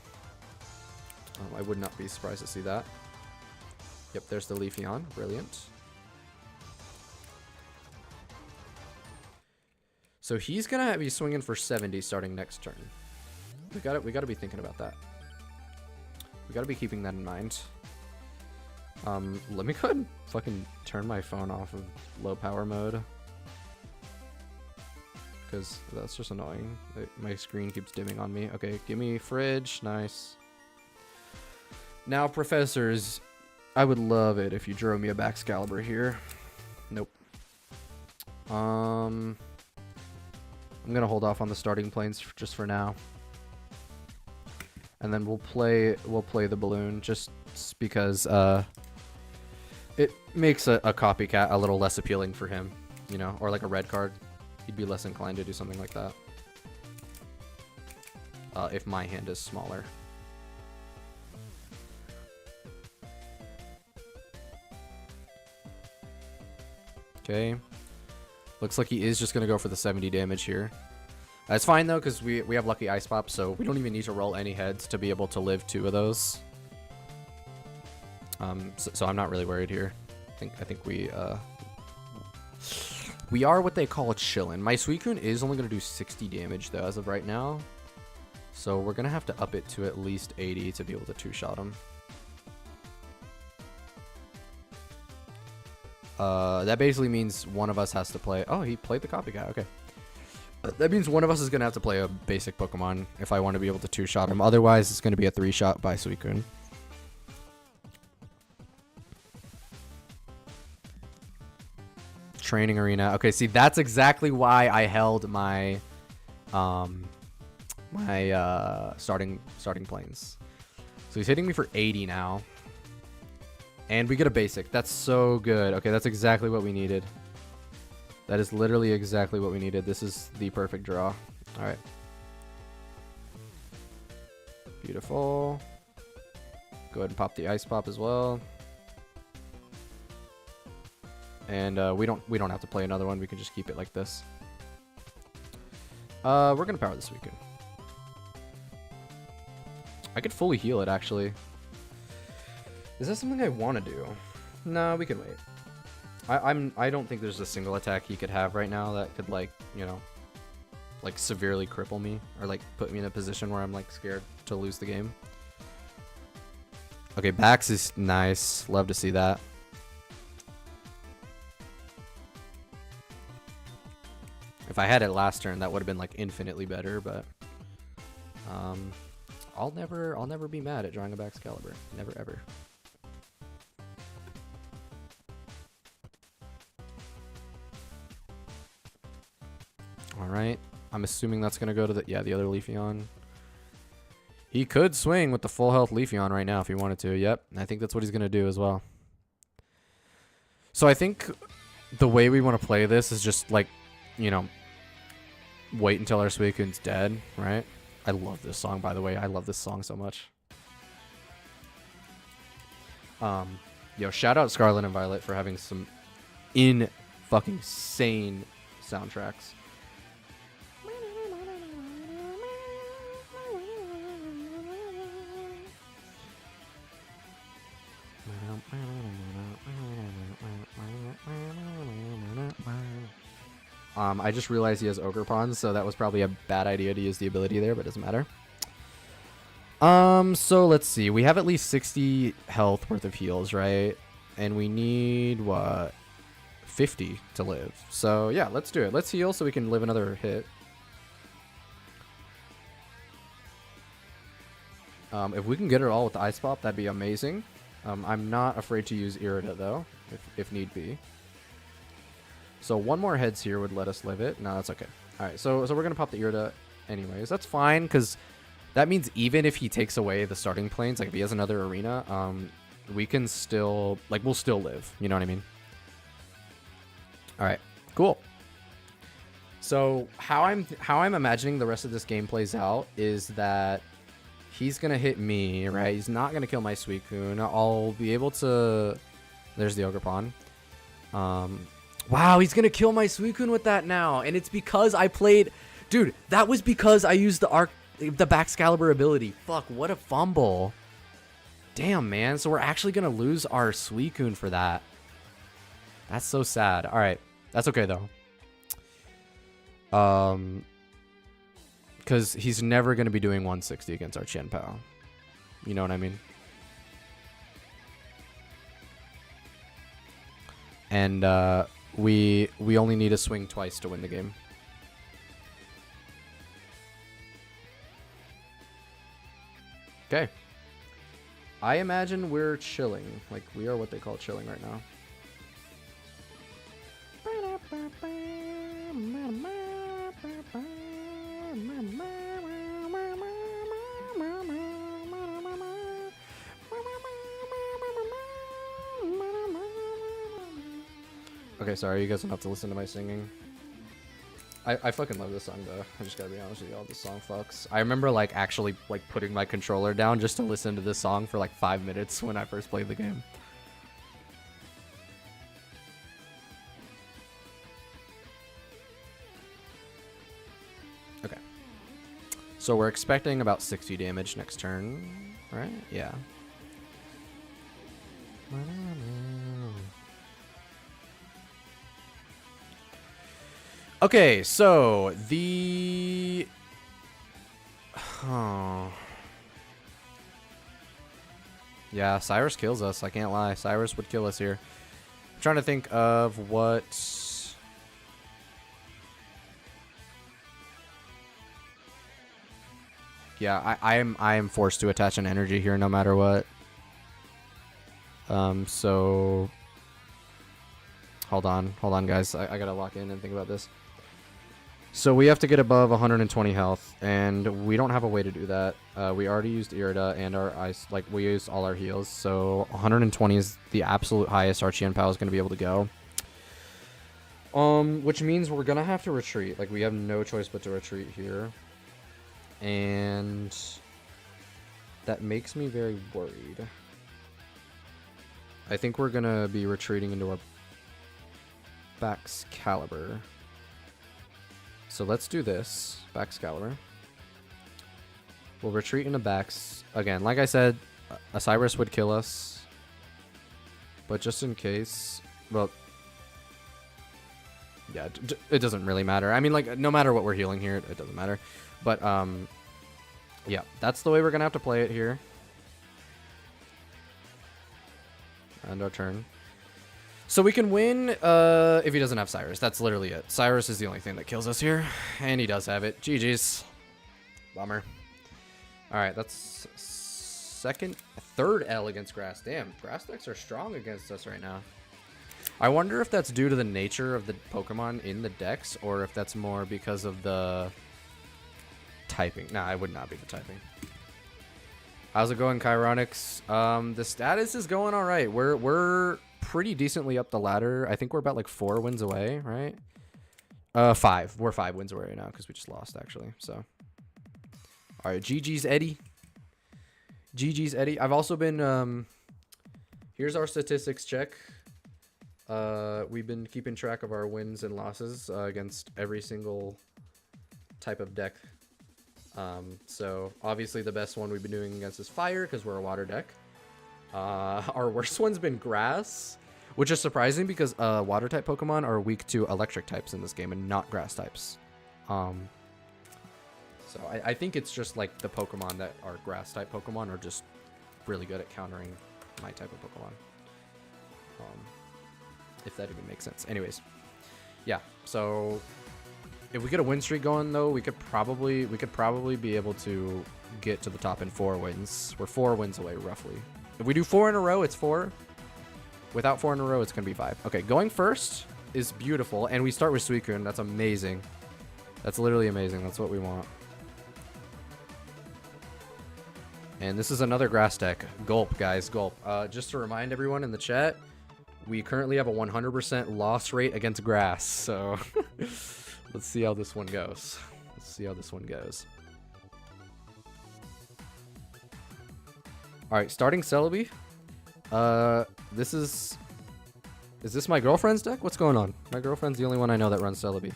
I would not be surprised to see that. Yep, there's the Leafeon. Brilliant. So he's gonna be swinging for 70 starting next turn. We gotta be thinking about that. We gotta be keeping that in mind. Let me go ahead and fucking turn my phone off of low power mode, because that's just annoying. My screen keeps dimming on me. Okay, give me fridge. Nice. Now, professors, I would love it if you drew me a Baxcalibur here. Nope. I'm gonna hold off on the starting planes just for now, and then we'll play the balloon just because it makes a copycat a little less appealing for him, you know, or like a red card. He'd be less inclined to do something like that if my hand is smaller. Okay. Looks like he is just going to go for the 70 damage here. That's fine, though, because we have Lucky Ice Pop, so we don't even need to roll any heads to be able to live 2 of those. So I'm not really worried here. I think we are what they call chillin'. My Suicune is only going to do 60 damage, though, as of right now. So we're going to have to up it to at least 80 to be able to 2-shot him. That basically means one of us has to play. Oh, he played the copycat. Okay. That means one of us is going to have to play a basic Pokemon if I want to be able to 2-shot him. Otherwise, it's going to be a 3-shot by Suicune. Training arena. Okay, see, that's exactly why I held my starting planes. So he's hitting me for 80 now. And we get a basic. That's so good. Okay, that's exactly what we needed. That is literally exactly what we needed. This is the perfect draw. All right. Beautiful. Go ahead and pop the Ice Pop as well. And we don't have to play another one. We can just keep it like this. We're gonna power this Suicune. I could fully heal it, actually. Is that something I want to do? No, we can wait. I don't think there's a single attack he could have right now that could, like, you know, like severely cripple me or like put me in a position where I'm like scared to lose the game. Okay, Bax is nice. Love to see that. If I had it last turn, that would have been like infinitely better, but I'll never be mad at drawing a Baxcalibur. Never ever. Alright, I'm assuming that's going to go to the other Leafeon. He could swing with the full health Leafeon right now if he wanted to. Yep, I think that's what he's going to do as well. So I think the way we want to play this is just, like, you know, wait until our Suicune's dead, right? I love this song, by the way. I love this song so much. Yo, shout out Scarlet and Violet for having some fucking sane soundtracks. I just realized he has Ogre Pawns, so that was probably a bad idea to use the ability there, but it doesn't matter. So let's see. We have at least 60 health worth of heals, right? And we need, what, 50 to live. So, yeah, let's do it. Let's heal so we can live another hit. If we can get it all with the Ice Pop, that'd be amazing. I'm not afraid to use Irida, though, if need be. So one more heads here would let us live it. No, that's okay. All right, so we're going to pop the Irida anyways. That's fine, because that means even if he takes away the starting planes, like if he has another arena, we can still, like, we'll still live. You know what I mean? All right, cool. So how I'm imagining the rest of this game plays out is that he's going to hit me, right? He's not going to kill my Suicune. I'll be able to... There's the Ogre Pawn. Wow, he's going to kill my Suicune with that now. And it's because I played... Dude, that was because I used the Baxcalibur ability. Fuck, what a fumble. Damn, man. So we're actually going to lose our Suicune for that. That's so sad. All right. That's okay, though. Because he's never going to be doing 160 against our Chien-Pao. You know what I mean? And we only need to swing twice to win the game. Okay. I imagine we're chilling. Like, we are what they call chilling right now. Okay, sorry, you guys don't have to listen to my singing. I fucking love this song, though. I just gotta be honest with you, all this song fucks. I remember, like, actually, like, putting my controller down just to listen to this song for, like, 5 minutes when I first played the game. Okay. So we're expecting about 60 damage next turn, right? Yeah. Okay, so the... Oh. Yeah, Cyrus kills us. I can't lie. Cyrus would kill us here. I'm trying to think of what... Yeah, I am forced to attach an energy here no matter what. So... Hold on, guys. I gotta lock in and think about this. So we have to get above 120 health, and we don't have a way to do that. We already used Irida and our ice, like we used all our heals, so 120 is the absolute highest our Chien-Pao is going to be able to go. Which means we're going to have to retreat. Like, we have no choice but to retreat here. And that makes me very worried. I think we're going to be retreating into our Baxcalibur. So let's do this. Baxcalibur. We'll retreat into Bax. Again, like I said, a Cyrus would kill us. But just in case... Well... Yeah, it doesn't really matter. I mean, like, no matter what we're healing here, it doesn't matter. But, yeah, that's the way we're going to have to play it here. End our turn. So we can win if he doesn't have Cyrus. That's literally it. Cyrus is the only thing that kills us here. And he does have it. GG's. Bummer. Alright, that's third L against Grass. Damn, Grass decks are strong against us right now. I wonder if that's due to the nature of the Pokemon in the decks, or if that's more because of the typing. Nah, it would not be the typing. How's it going, Chironix? The status is going alright. We're pretty decently up the ladder. I think we're about like 4 wins away, right? 5. We're 5 wins away right now because we just lost, actually. So, all right, GG's Eddie. GG's Eddie. I've also been Here's our statistics check. We've been keeping track of our wins and losses against every single type of deck. So obviously the best one we've been doing against is fire because we're a water deck. Our worst one's been grass, which is surprising because water type Pokemon are weak to electric types in this game and not grass types. So I think it's just like the Pokemon that are grass type Pokemon are just really good at countering my type of Pokemon. If that even makes sense. Anyways, yeah. So if we get a win streak going though, we could probably be able to get to the top in 4 wins. We're 4 wins away roughly. If we do 4 in a row, it's 4. Without 4 in a row, it's gonna be 5. Okay, going first is beautiful, and we start with Suicune. That's amazing. That's literally amazing. That's what we want. And this is another grass deck. Gulp, guys, gulp. Just to remind everyone in the chat, we currently have a 100% loss rate against grass. So let's see how this one goes. All right, starting Celebi. Is this my girlfriend's deck? What's going on? My girlfriend's the only one I know that runs Celebi.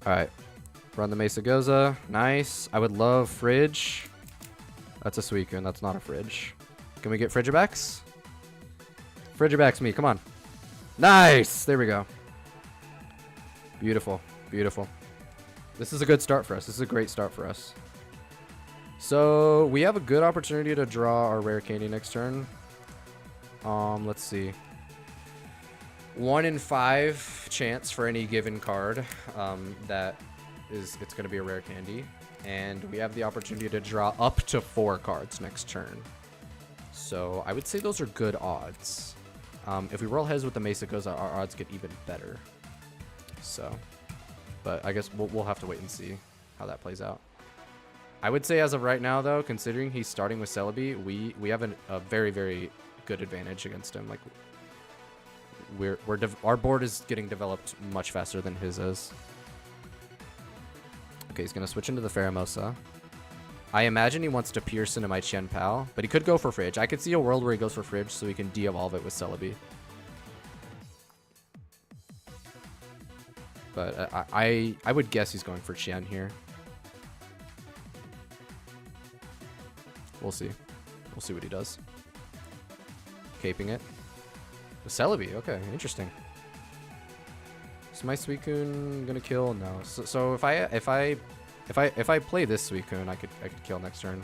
All right. Run the Mesagoza. Nice. I would love Fridge. That's a Suicune. That's not a Fridge. Can we get Frigibax? Frigibax me. Come on. Nice. There we go. Beautiful. Beautiful. This is a good start for us. This is a great start for us. So we have a good opportunity to draw our rare candy next turn. Let's see. 1 in 5 chance for any given card it's going to be a rare candy, and we have the opportunity to draw up to 4 cards next turn. So I would say those are good odds. If we roll heads with the Mesagoza, our odds get even better. So, but I guess we'll have to wait and see how that plays out. I would say as of right now, though, considering he's starting with Celebi, we have a very, very good advantage against him. Like our board is getting developed much faster than his is. Okay, he's gonna switch into the Pheromosa. I imagine he wants to pierce into my Chien-Pao, but he could go for Fridge. I could see a world where he goes for Fridge so he can de-evolve it with Celebi. But I would guess he's going for Chien here. We'll see. We'll see what he does. Caping it. The Celebi, okay, interesting. Is my Suicune gonna kill? No. So if I play this Suicune, I could kill next turn,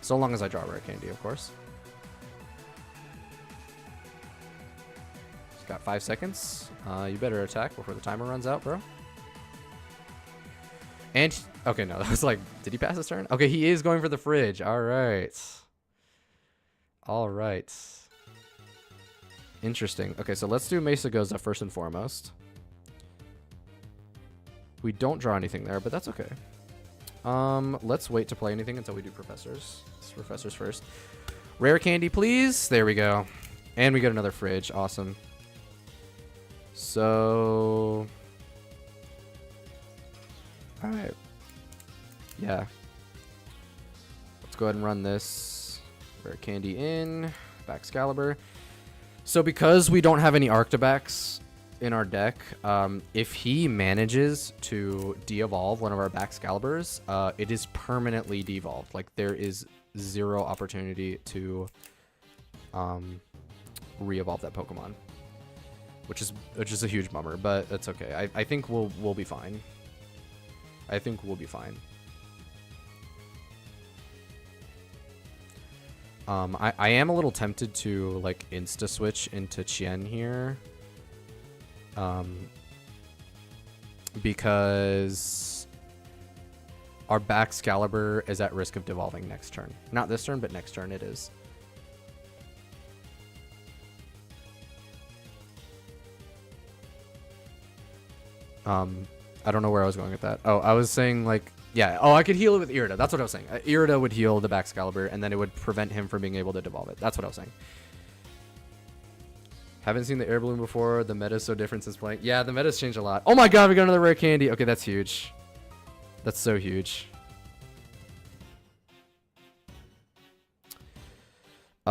so long as I draw rare candy, of course. He's got 5 seconds. You better attack before the timer runs out, bro. And okay, no, that was like, did he pass his turn? Okay, he is going for the Fridge. All right. All right. Interesting. Okay, so let's do Mesagoza first and foremost. We don't draw anything there, but that's okay. Let's wait to play anything until we do Professors. Professors first. Rare candy, please. There we go. And we get another Fridge. Awesome. So... Alright. Yeah. Let's go ahead and run this. Rare candy in. Baxcalibur. So because we don't have any Arctobacs in our deck, if he manages to de-evolve one of our Baxcaliburs, it is permanently devolved. Like, there is 0 opportunity to re-evolve that Pokemon, which is a huge bummer, but that's okay. I think we'll be fine. I think we'll be fine. I am a little tempted to like insta switch into Chien here. Because our Baxcalibur is at risk of devolving next turn. Not this turn, but next turn it is. I don't know where I was going with that. Oh, I was saying like, yeah. Oh, I could heal it with Irida. That's what I was saying. Irida would heal the Baxcalibur, and then it would prevent him from being able to devolve it. That's what I was saying. Haven't seen the air balloon before. The meta's so different since playing. Yeah, the meta's changed a lot. Oh my god, we got another rare candy. Okay, that's huge. That's so huge. I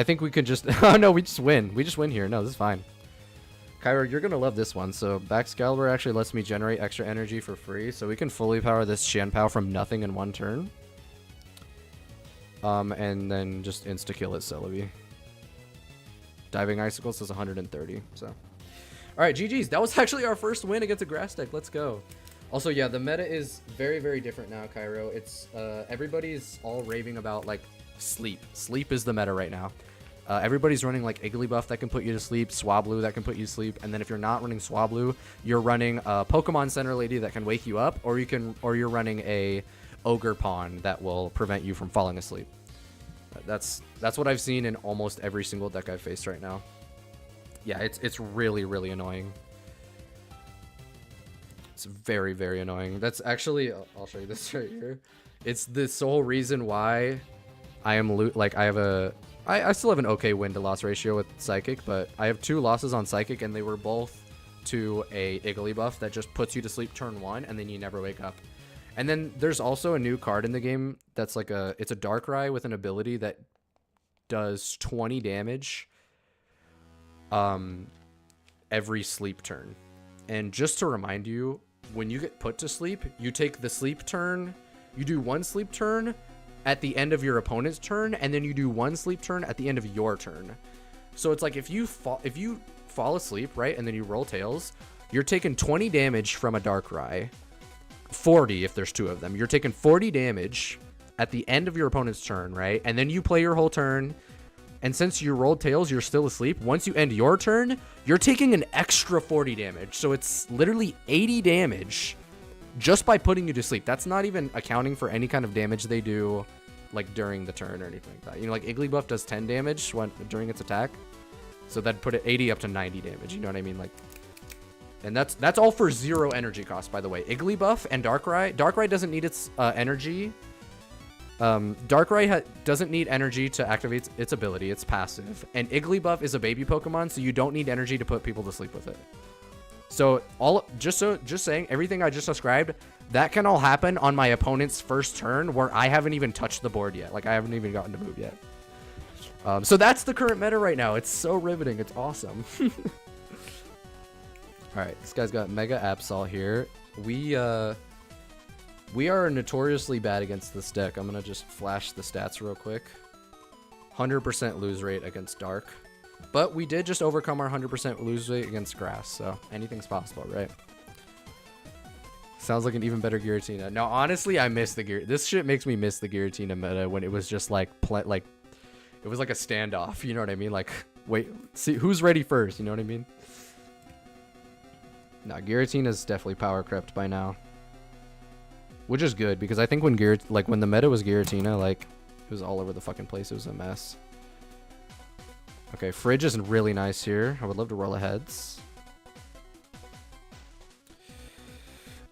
think we could just... Oh, no, we just win. We just win here. No, this is fine. Kyra, you're going to love this one. So, Baxcalibur actually lets me generate extra energy for free. So, we can fully power this Qianpao from nothing in one turn. And then just insta-kill it, Celebi. Diving Icicles does 130, so... Alright, GG's. That was actually our first win against a grass deck. Let's go. Also, yeah, the meta is very, very different now, Cairo. It's, everybody's all raving about, like, sleep. Sleep is the meta right now. Everybody's running, like, Igglybuff that can put you to sleep, Swablu that can put you to sleep, and then if you're not running Swablu, you're running a Pokemon Center Lady that can wake you up, or you're running a Ogre Pawn that will prevent you from falling asleep. That's what I've seen in almost every single deck I've faced right now. Yeah, it's really, really annoying. It's very, very annoying. That's actually, I'll show you this right here. It's the sole reason why I am I still have an okay win to loss ratio with Psychic, but I have 2 losses on Psychic, and they were both to a Igglybuff that just puts you to sleep turn 1, and then you never wake up. And then there's also a new card in the game that's like it's a Darkrai with an ability that does 20 damage every sleep turn. And just to remind you, when you get put to sleep, you take the sleep turn, you do 1 sleep turn at the end of your opponent's turn, and then you do 1 sleep turn at the end of your turn. So it's like if you fall asleep, right, and then you roll tails, you're taking 20 damage from a Darkrai. 40 if there's 2 of them. You're taking 40 damage at the end of your opponent's turn, right? And then you play your whole turn. And since you rolled tails, you're still asleep. Once you end your turn, you're taking an extra 40 damage. So it's literally 80 damage just by putting you to sleep. That's not even accounting for any kind of damage they do like during the turn or anything like that. You know, like Igglybuff does 10 damage during its attack. So that'd put it 80 up to 90 damage. You know what I mean? Like, and that's all for 0 energy cost, by the way. Igglybuff and Darkrai. Darkrai doesn't need its energy. Darkrai doesn't need energy to activate its ability. It's passive. And Igglybuff is a baby Pokemon, so you don't need energy to put people to sleep with it. So just saying, everything I just described, that can all happen on my opponent's first turn where I haven't even touched the board yet. Like, I haven't even gotten to move yet. So that's the current meta right now. It's so riveting. It's awesome. Alright, this guy's got Mega Absol here. We are notoriously bad against this deck. I'm going to just flash the stats real quick. 100% lose rate against Dark. But we did just overcome our 100% lose rate against Grass, so anything's possible, right? Sounds like an even better Giratina. No, honestly, I miss the Giratina. This shit makes me miss the Giratina meta when it was just like, it was like a standoff, you know what I mean? Like, wait, see, who's ready first, you know what I mean? No, Giratina's definitely power crept by now. Which is good, because I think when the meta was Giratina, like, it was all over the fucking place. It was a mess. Okay, Fridge is really nice here. I would love to roll aheads.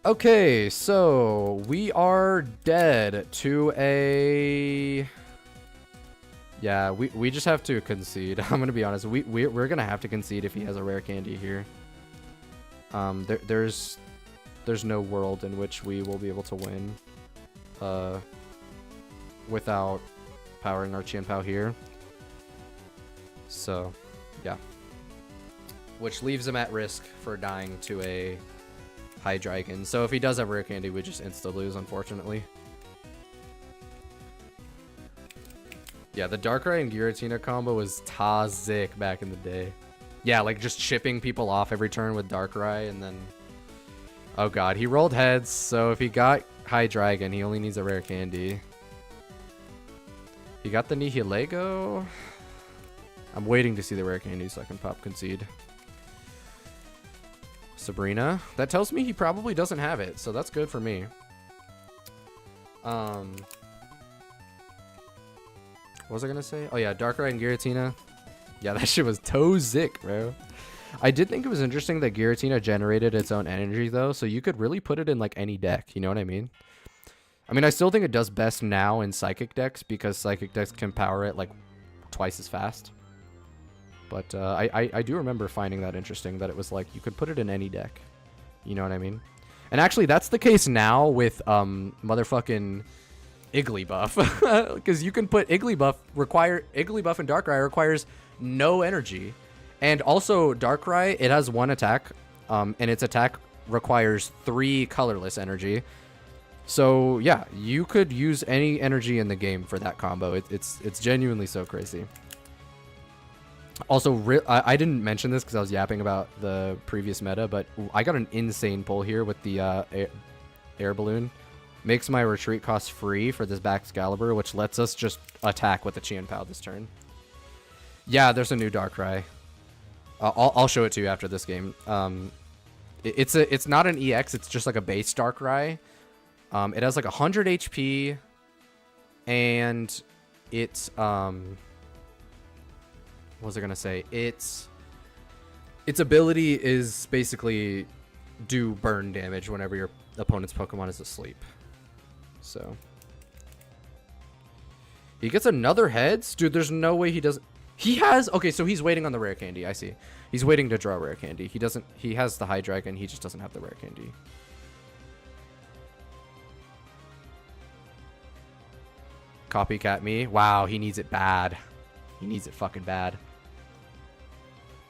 Okay, so we are dead to a... Yeah, we just have to concede. I'm gonna be honest. We're gonna have to concede if he has a rare candy here. There's no world in which we will be able to win without powering our Qianpao here. So, yeah. Which leaves him at risk for dying to a Hydreigon. So if he does have rare candy, we just insta-lose, unfortunately. Yeah, the Darkrai and Giratina combo was toxic back in the day. Yeah, like just chipping people off every turn with Darkrai, and then... Oh god, he rolled heads, so if he got Hydreigon, he only needs a rare candy. He got the Nihilego. I'm waiting to see the rare candy so I can pop concede. Sabrina. That tells me he probably doesn't have it, so that's good for me. What was I gonna say? Oh yeah, Darkrai and Giratina. Yeah, that shit was toxic, bro. I did think it was interesting that Giratina generated its own energy, though, so you could really put it in, like, any deck, you know what I mean? I mean, I still think it does best now in Psychic decks, because Psychic decks can power it, like, twice as fast. But I do remember finding that interesting, that it was, like, you could put it in any deck. You know what I mean? And actually, that's the case now with motherfucking Igglybuff, because you can put Igglybuff and Darkrai requires no energy, and also Darkrai, it has one attack, and its attack requires 3 colorless energy. So yeah, you could use any energy in the game for that combo. It's genuinely so crazy. Also, I didn't mention this because I was yapping about the previous meta, but I got an insane pull here with the air balloon. Makes my retreat cost free for this Baxcalibur, which lets us just attack with the Chien-Pao this turn. Yeah, there's a new Darkrai. I'll show it to you after this game. It's not an EX, it's just like a base Darkrai. It has like 100 HP, and it's what was I gonna say? Its ability is basically do burn damage whenever your opponent's Pokemon is asleep. So he gets another heads, dude. There's no way he doesn't. He has okay, so he's waiting on the rare candy. I see. He's waiting to draw rare candy. He doesn't. He has the Hydreigon. He just doesn't have the rare candy. Copycat me. Wow, he needs it bad. He needs it fucking bad.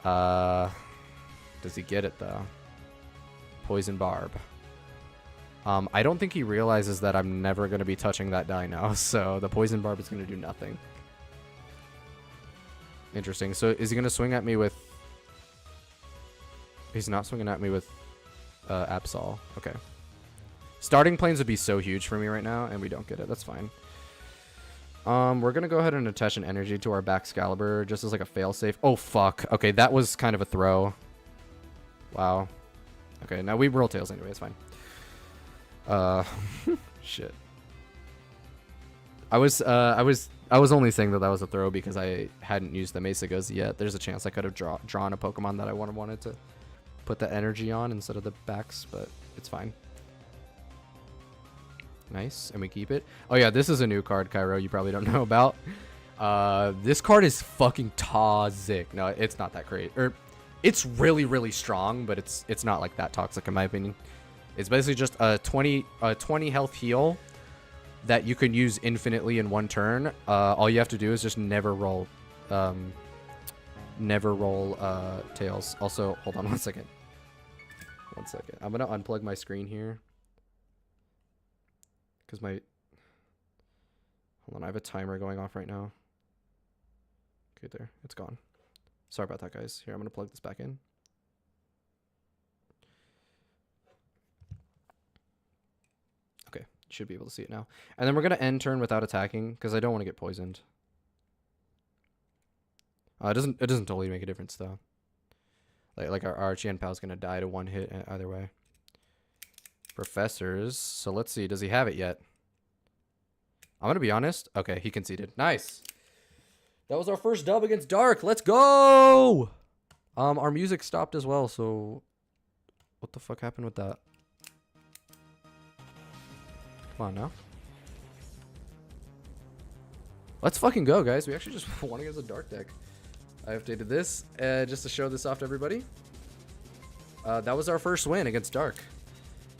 Does he get it though? Poison Barb. I don't think he realizes that I'm never going to be touching that Dino, so the Poison Barb is going to do nothing. Interesting. So is he going to swing at me with... He's not swinging at me with Absol. Okay. Starting planes would be so huge for me right now, and we don't get it. That's fine. We're going to go ahead and attach an energy to our Baxcalibur just as like a failsafe. Oh, fuck. Okay, that was kind of a throw. Wow. Okay, now we roll tails anyway. It's fine. Shit. I was only saying that was a throw because I hadn't used the Mesa Gozi yet. There's a chance I could have drawn a Pokemon that I wanted to put the energy on instead of the backs, but it's fine. Nice, and we keep it. Oh yeah, this is a new card, Cairo, you probably don't know about. This card is fucking toxic. No, it's not that great. Or it's really, really strong, but it's not like that toxic in my opinion. It's basically just a 20 health heal that you can use infinitely in one turn. All you have to do is just never roll tails. Also, hold on 1 second. 1 second. I'm gonna unplug my screen here. Because hold on, I have a timer going off right now. Okay, there, it's gone. Sorry about that, guys. Here, I'm gonna plug this back in. Okay, you should be able to see it now. And then we're gonna end turn without attacking because I don't want to get poisoned. It doesn't totally make a difference though. Like our Chien-Pao is gonna die to one hit either way. Professors. So let's see. Does he have it yet? I'm going to be honest. Okay, he conceded. Nice. That was our first dub against Dark. Let's go! Our music stopped as well, so... What the fuck happened with that? Come on now. Let's fucking go, guys. We actually just won against a Dark deck. I updated this just to show this off to everybody. That was our first win against Dark.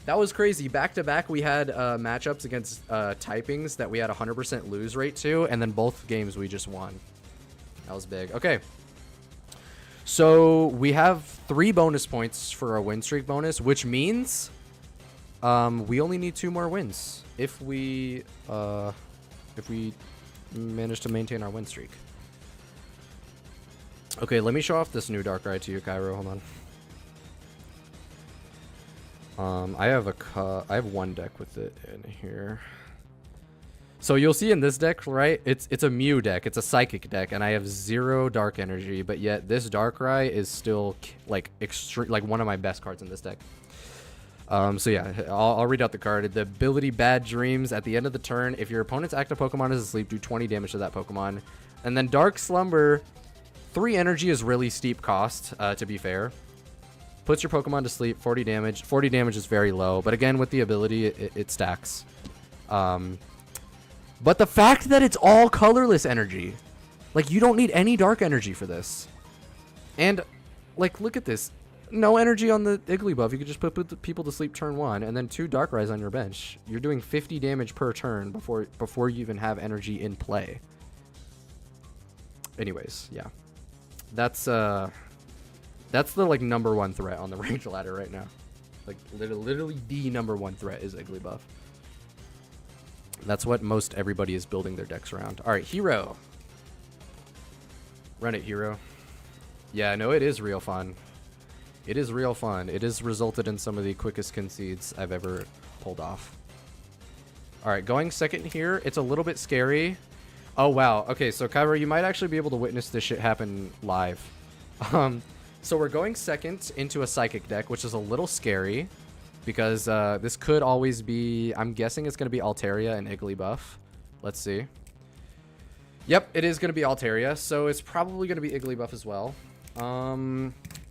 That was crazy. Back to back, we had matchups against typings that we had 100% lose rate to, and then both games we just won. That was big. Okay. So we have 3 bonus points for our win streak bonus, which means we only need 2 more wins if we manage to maintain our win streak. Okay, let me show off this new Darkrai to you, Cairo. Hold on. I have one deck with it in here. So you'll see in this deck, right? It's a Mew deck. It's a Psychic deck, and I have 0 Dark Energy, but yet this Darkrai is still like one of my best cards in this deck. So yeah, I'll read out the card. The ability Bad Dreams. At the end of the turn, if your opponent's active Pokemon is asleep, do 20 damage to that Pokemon. And then Dark Slumber. 3 energy is really steep cost, to be fair. Puts your Pokemon to sleep, 40 damage. 40 damage is very low, but again, with the ability, it stacks. But the fact that it's all colorless energy, like, you don't need any dark energy for this. And, like, look at this. no energy on the Igglybuff. You could just put people to sleep turn 1, and then 2 Darkrais on your bench. You're doing 50 damage per turn before you even have energy in play. Anyways, yeah. That's the like #1 threat on the ranked ladder right now. Like literally the #1 threat is Igglybuff. That's what most everybody is building their decks around. All right, Hero. Run it, Hero. Yeah, no, it is real fun. It is real fun. It has resulted in some of the quickest concedes I've ever pulled off. All right, going second here. It's a little bit scary. Oh, wow. Okay, so Kyra, you might actually be able to witness this shit happen live. So we're going second into a Psychic deck, which is a little scary because this could always be... I'm guessing it's going to be Altaria and Igglybuff. Let's see. Yep, it is going to be Altaria, so it's probably going to be Igglybuff as well.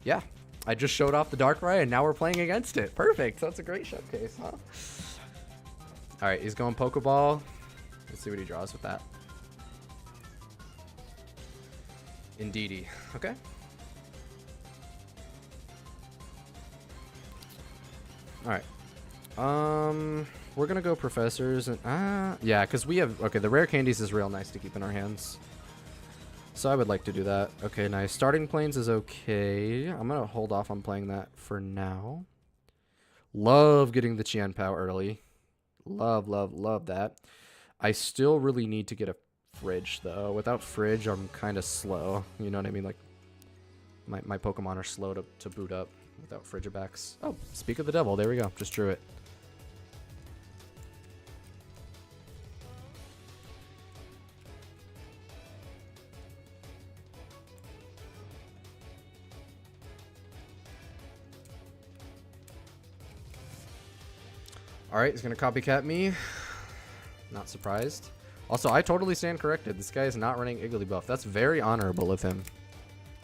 Yeah. I just showed off the Darkrai, and now we're playing against it. Perfect. That's a great showcase, huh? All right, he's going Pokeball. Let's see what he draws with that. Indeedy. Okay. All right. We're gonna go Professors and yeah, because we have the rare candies is real nice to keep in our hands. So I would like to do that. Okay, nice. Starting Plains is okay. I'm gonna hold off on playing that for now. Love getting the Qianpao early. Love, love, love that. I still really need to get a Fridge though. Without Fridge, I'm kind of slow. You know what I mean? Like my Pokemon are slow to boot up without Frigibacks. Oh, speak of the devil. There we go. Just drew it. Alright, he's going to copycat me. Not surprised. Also, I totally stand corrected. This guy is not running Igglybuff. That's very honorable of him.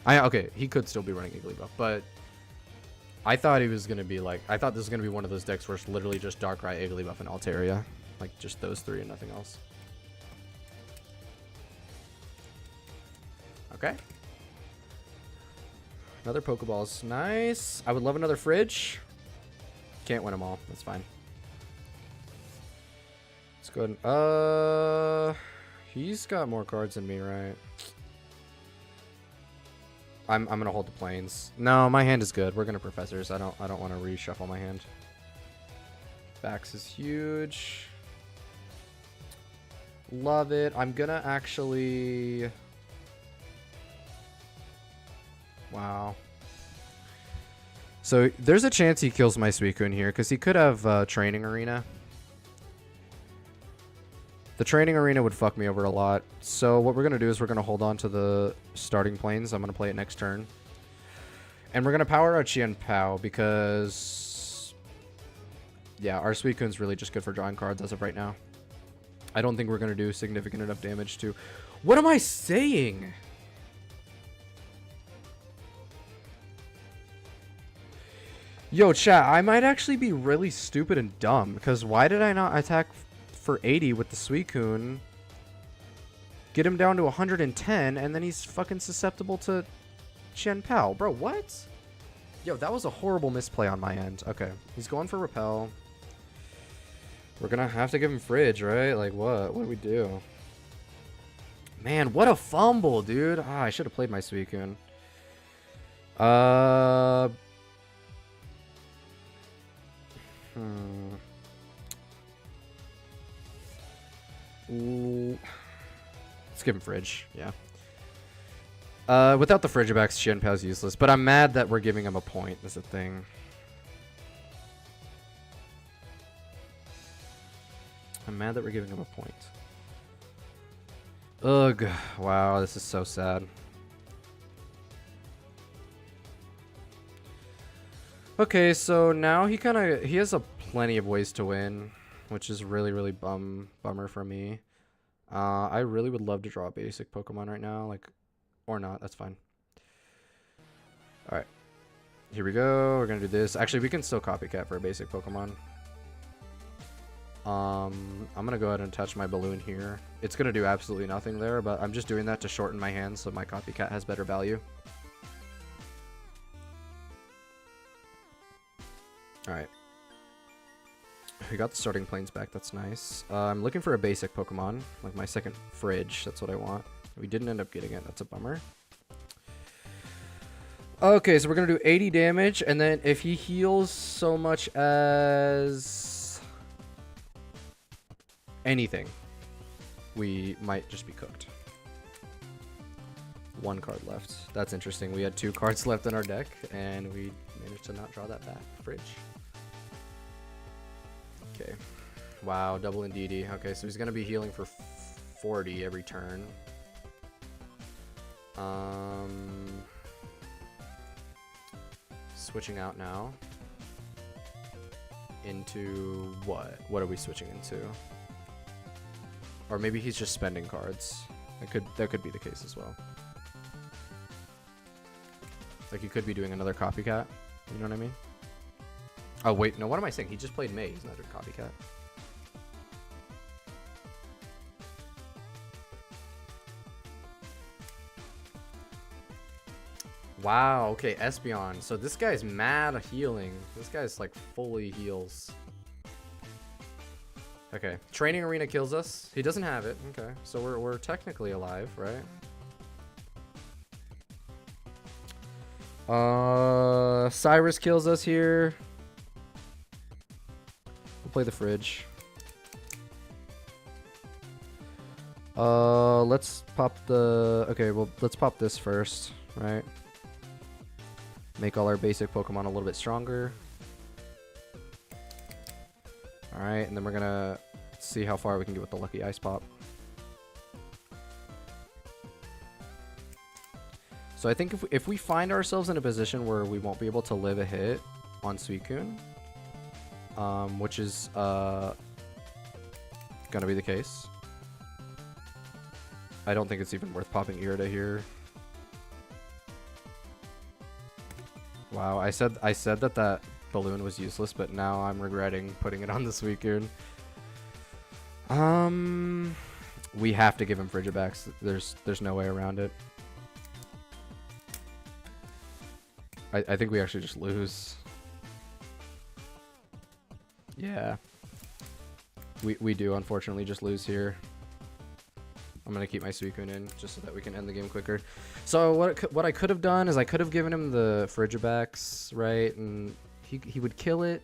Okay, he could still be running Igglybuff, but I thought he was going to be like... I thought this was going to be one of those decks where it's literally just Darkrai, Igglybuff, and Altaria. Like, just those three and nothing else. Okay. Another Pokeball's nice. I would love another Fridge. Can't win them all. That's fine. Let's go ahead and, he's got more cards than me, right? I'm gonna hold the Plains. No, my hand is good. We're gonna Professors. I don't want to reshuffle my hand. Bax is huge. Love it. I'm gonna actually... Wow. So there's a chance he kills my Suicune here because he could have Training Arena. The Training Arena would fuck me over a lot. So what we're going to do is we're going to hold on to the Starting Plains. I'm going to play it next turn. And we're going to power our Qianpao because... yeah, our Suicune's really just good for drawing cards as of right now. I don't think we're going to do significant enough damage to... What am I saying? Yo, chat, I might actually be really stupid and dumb because why did I not attack... for 80 with the Suicune, get him down to 110, and then he's fucking susceptible to Qianpao. Bro, what? Yo, that was a horrible misplay on my end. Okay, he's going for Repel. We're gonna have to give him Fridge, right? Like, what? What do we do? Man, what a fumble, dude. Ah, I should have played my Suicune. Ooh. Let's give him Fridge, yeah. Without the Frigibacks, Qianpao's useless, but I'm mad that we're giving him a point, is the thing. I'm mad that we're giving him a point. Ugh, wow, this is so sad. Okay, so now he has plenty of ways to win, which is really, really bummer for me. I really would love to draw a basic Pokemon right now, like, or not, that's fine. Alright, here we go, we're gonna do this. Actually, we can still Copycat for a basic Pokemon. I'm gonna go ahead and touch my balloon here. It's gonna do absolutely nothing there, but I'm just doing that to shorten my hand so my Copycat has better value. Alright. We got the starting planes back, that's nice. I'm looking for a basic Pokemon, like my second fridge, that's what I want. We didn't end up getting it, that's a bummer. Okay, so we're gonna do 80 damage, and then if he heals so much as anything, we might just be cooked. One card left. That's interesting. We had 2 cards left in our deck, and we managed to not draw that back. Fridge. Okay. Wow, double Indeedee. Okay, so he's gonna be healing for 40 every turn. Switching out now. Into what? What are we switching into? Or maybe he's just spending cards. That could be the case as well. Like he could be doing another copycat. You know what I mean? Oh wait, no, what am I saying? He just played May. He's not a copycat. Wow, okay, Espeon. So this guy's mad healing. This guy's like fully heals. Okay, Training Arena kills us. He doesn't have it. Okay, so we're technically alive, right? Cyrus kills us here. We'll play the fridge. Let's pop the... Okay, well, let's pop this first, right? Make all our basic Pokemon a little bit stronger. Alright, and then we're gonna see how far we can get with the Lucky Ice Pop. So I think if we find ourselves in a position where we won't be able to live a hit on Suicune, which is gonna be the case. I don't think it's even worth popping Irida here. Wow, I said that balloon was useless, but now I'm regretting putting it on the Suicune. We have to give him Frigibax. There's no way around it. I think we actually just lose. Yeah. We do unfortunately just lose here. I'm gonna keep my Suicune in just so that we can end the game quicker. So what I could have done is I could have given him the Frigibax, right? And he would kill it.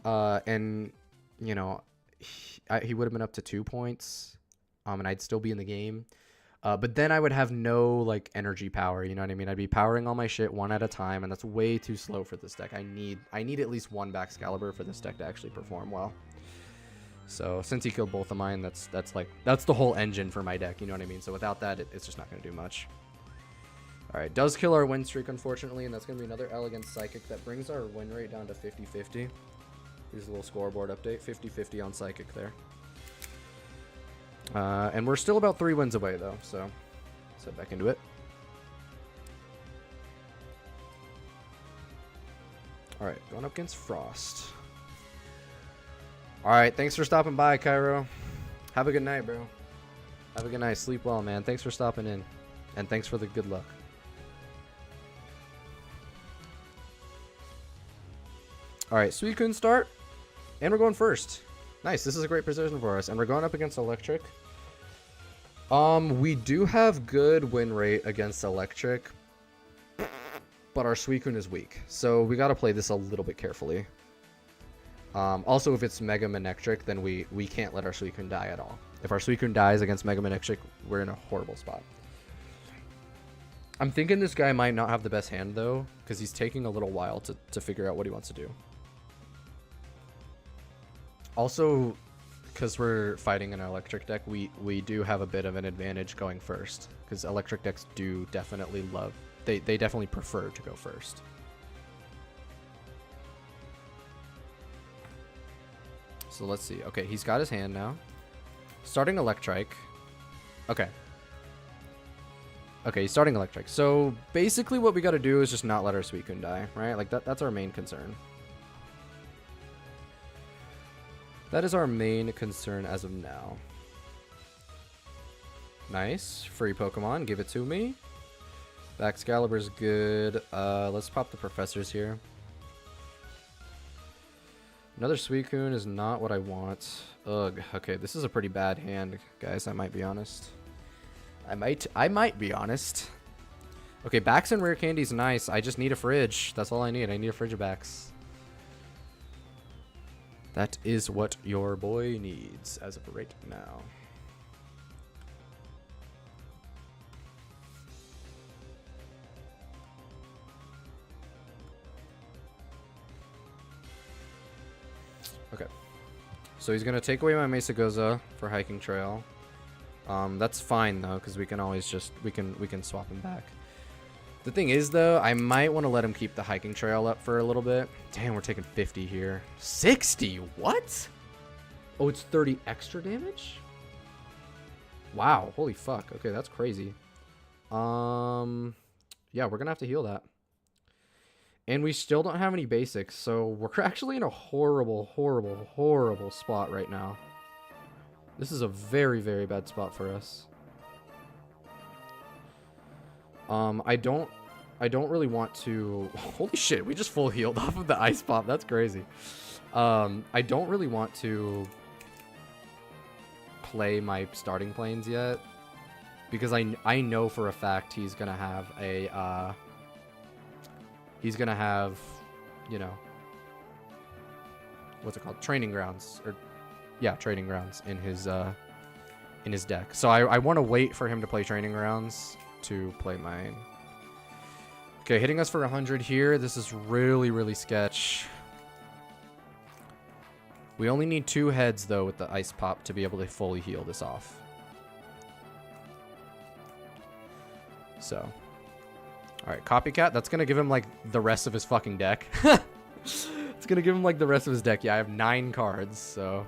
And you know, he would have been up to 2 points. And I'd still be in the game. But then I would have no like energy power, you know what I mean? I'd be powering all my shit one at a time, and that's way too slow for this deck. I need at least 1 Baxcalibur for this deck to actually perform well. So since he killed both of mine, that's the whole engine for my deck, you know what I mean? So without that, it's just not going to do much. All right, does kill our win streak, unfortunately, and that's going to be another L against Psychic. That brings our win rate down to 50-50. Here's a little scoreboard update, 50-50 on Psychic there. And we're still about 3 wins away, though, so let's head back into it. All right, going up against Frost. All right, thanks for stopping by, Cairo. Have a good night, bro. Have a good night. Sleep well, man. Thanks for stopping in. And thanks for the good luck. All right, Suicune start. And we're going first. Nice, this is a great position for us. And we're going up against Electric. We do have good win rate against Electric. But our Suicune is weak. So we got to play this a little bit carefully. Also, if it's Mega Manectric, then we can't let our Suicune die at all. If our Suicune dies against Mega Manectric, we're in a horrible spot. I'm thinking this guy might not have the best hand, though, because he's taking a little while to figure out what he wants to do. Also, because we're fighting an Electric deck, we do have a bit of an advantage going first, because Electric decks do definitely love... They definitely prefer to go first. So let's see. Okay, he's got his hand now. Starting Electrike. Okay. Okay, he's starting Electrike. So basically what we got to do is just not let our Suicune die, right? Like that's our main concern. That is our main concern as of now. Nice. Free Pokemon. Give it to me. Baxcalibur's good. Let's pop the Professors here. Another Suicune is not what I want. Ugh. Okay, this is a pretty bad hand, guys. I might be honest. I might be honest. Okay, backs and rare candy's nice. I just need a fridge. That's all I need. I need a fridge of backs. That is what your boy needs as of right now. Okay. So he's going to take away my Mesagoza for hiking trail. That's fine though, because we can always just we can swap him back. The thing is though, I might want to let him keep the hiking trail up for a little bit. Damn, we're taking 50 here. 60? What? Oh, it's 30 extra damage? Wow, holy fuck. Okay, that's crazy. Yeah, we're gonna have to heal that. And we still don't have any basics, so we're actually in a horrible, horrible, horrible spot right now. This is a very, very bad spot for us. I don't really want to... Holy shit, we just full healed off of the ice pop. That's crazy. I don't really want to play my starting planes yet, because I know for a fact he's gonna have a he's gonna have, you know, what's it called, training grounds, or yeah, training grounds in his deck. So I want to wait for him to play training grounds to play mine. Okay, hitting us for 100 here. This is really, really sketch. We only need 2 heads, though, with the ice pop to be able to fully heal this off. So. Alright, Copycat. That's going to give him, like, the rest of his fucking deck. It's going to give him, like, the rest of his deck. Yeah, I have 9 cards, so...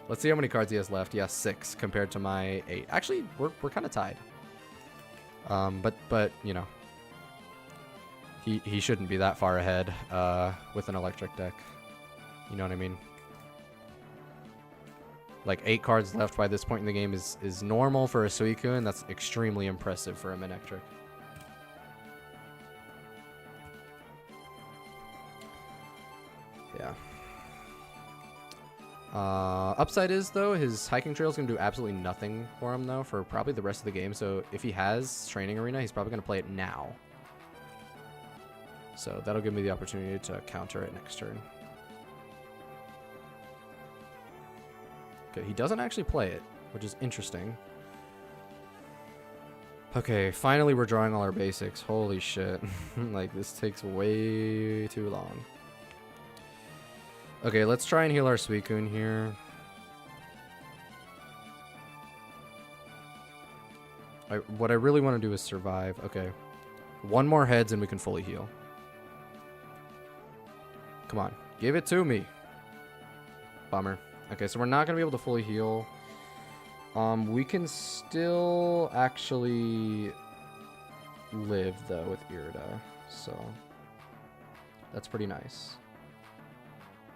Let's see how many cards he has left. Yeah, 6 compared to my 8. Actually, we're kind of tied. But, you know. He shouldn't be that far ahead with an electric deck. You know what I mean? Like, 8 cards left by this point in the game is normal for a Suicune. That's extremely impressive for a Manectric. Yeah. Upside is, though, his hiking trail is going to do absolutely nothing for him, though, for probably the rest of the game. So if he has Training Arena, he's probably going to play it now. So that'll give me the opportunity to counter it next turn. Okay, he doesn't actually play it, which is interesting. Okay, finally we're drawing all our basics. Holy shit. Like, this takes way too long. Okay, let's try and heal our Suicune here. What I really want to do is survive. Okay. 1 more heads and we can fully heal. Come on. Give it to me. Bummer. Okay, so we're not going to be able to fully heal. We can still actually live, though, with Irida. So, that's pretty nice.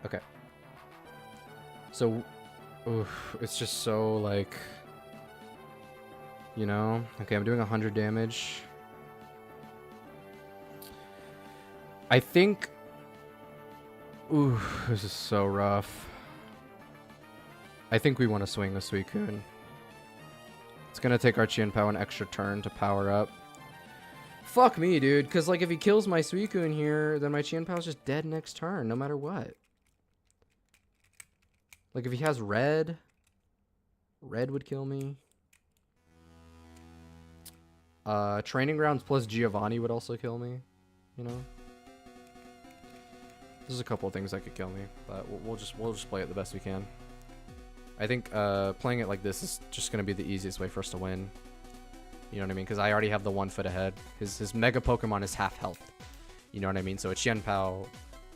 Okay. So, oof, it's just so, like, you know? Okay, I'm doing 100 damage. I think... Ooh, this is so rough. I think we want to swing a Suicune. It's going to take our Chien-Pao an extra turn to power up. Fuck me, dude. Because, like, if he kills my Suicune here, then my Chien-Pao's just dead next turn, no matter what. Like, if he has red, red would kill me. Training Grounds plus Giovanni would also kill me, you know? There's a couple of things that could kill me, but we'll just play it the best we can. I think playing it like this is just going to be the easiest way for us to win. You know what I mean? Because I already have the 1 foot ahead. His Mega Pokemon is half health. You know what I mean? So a Chien-Pao,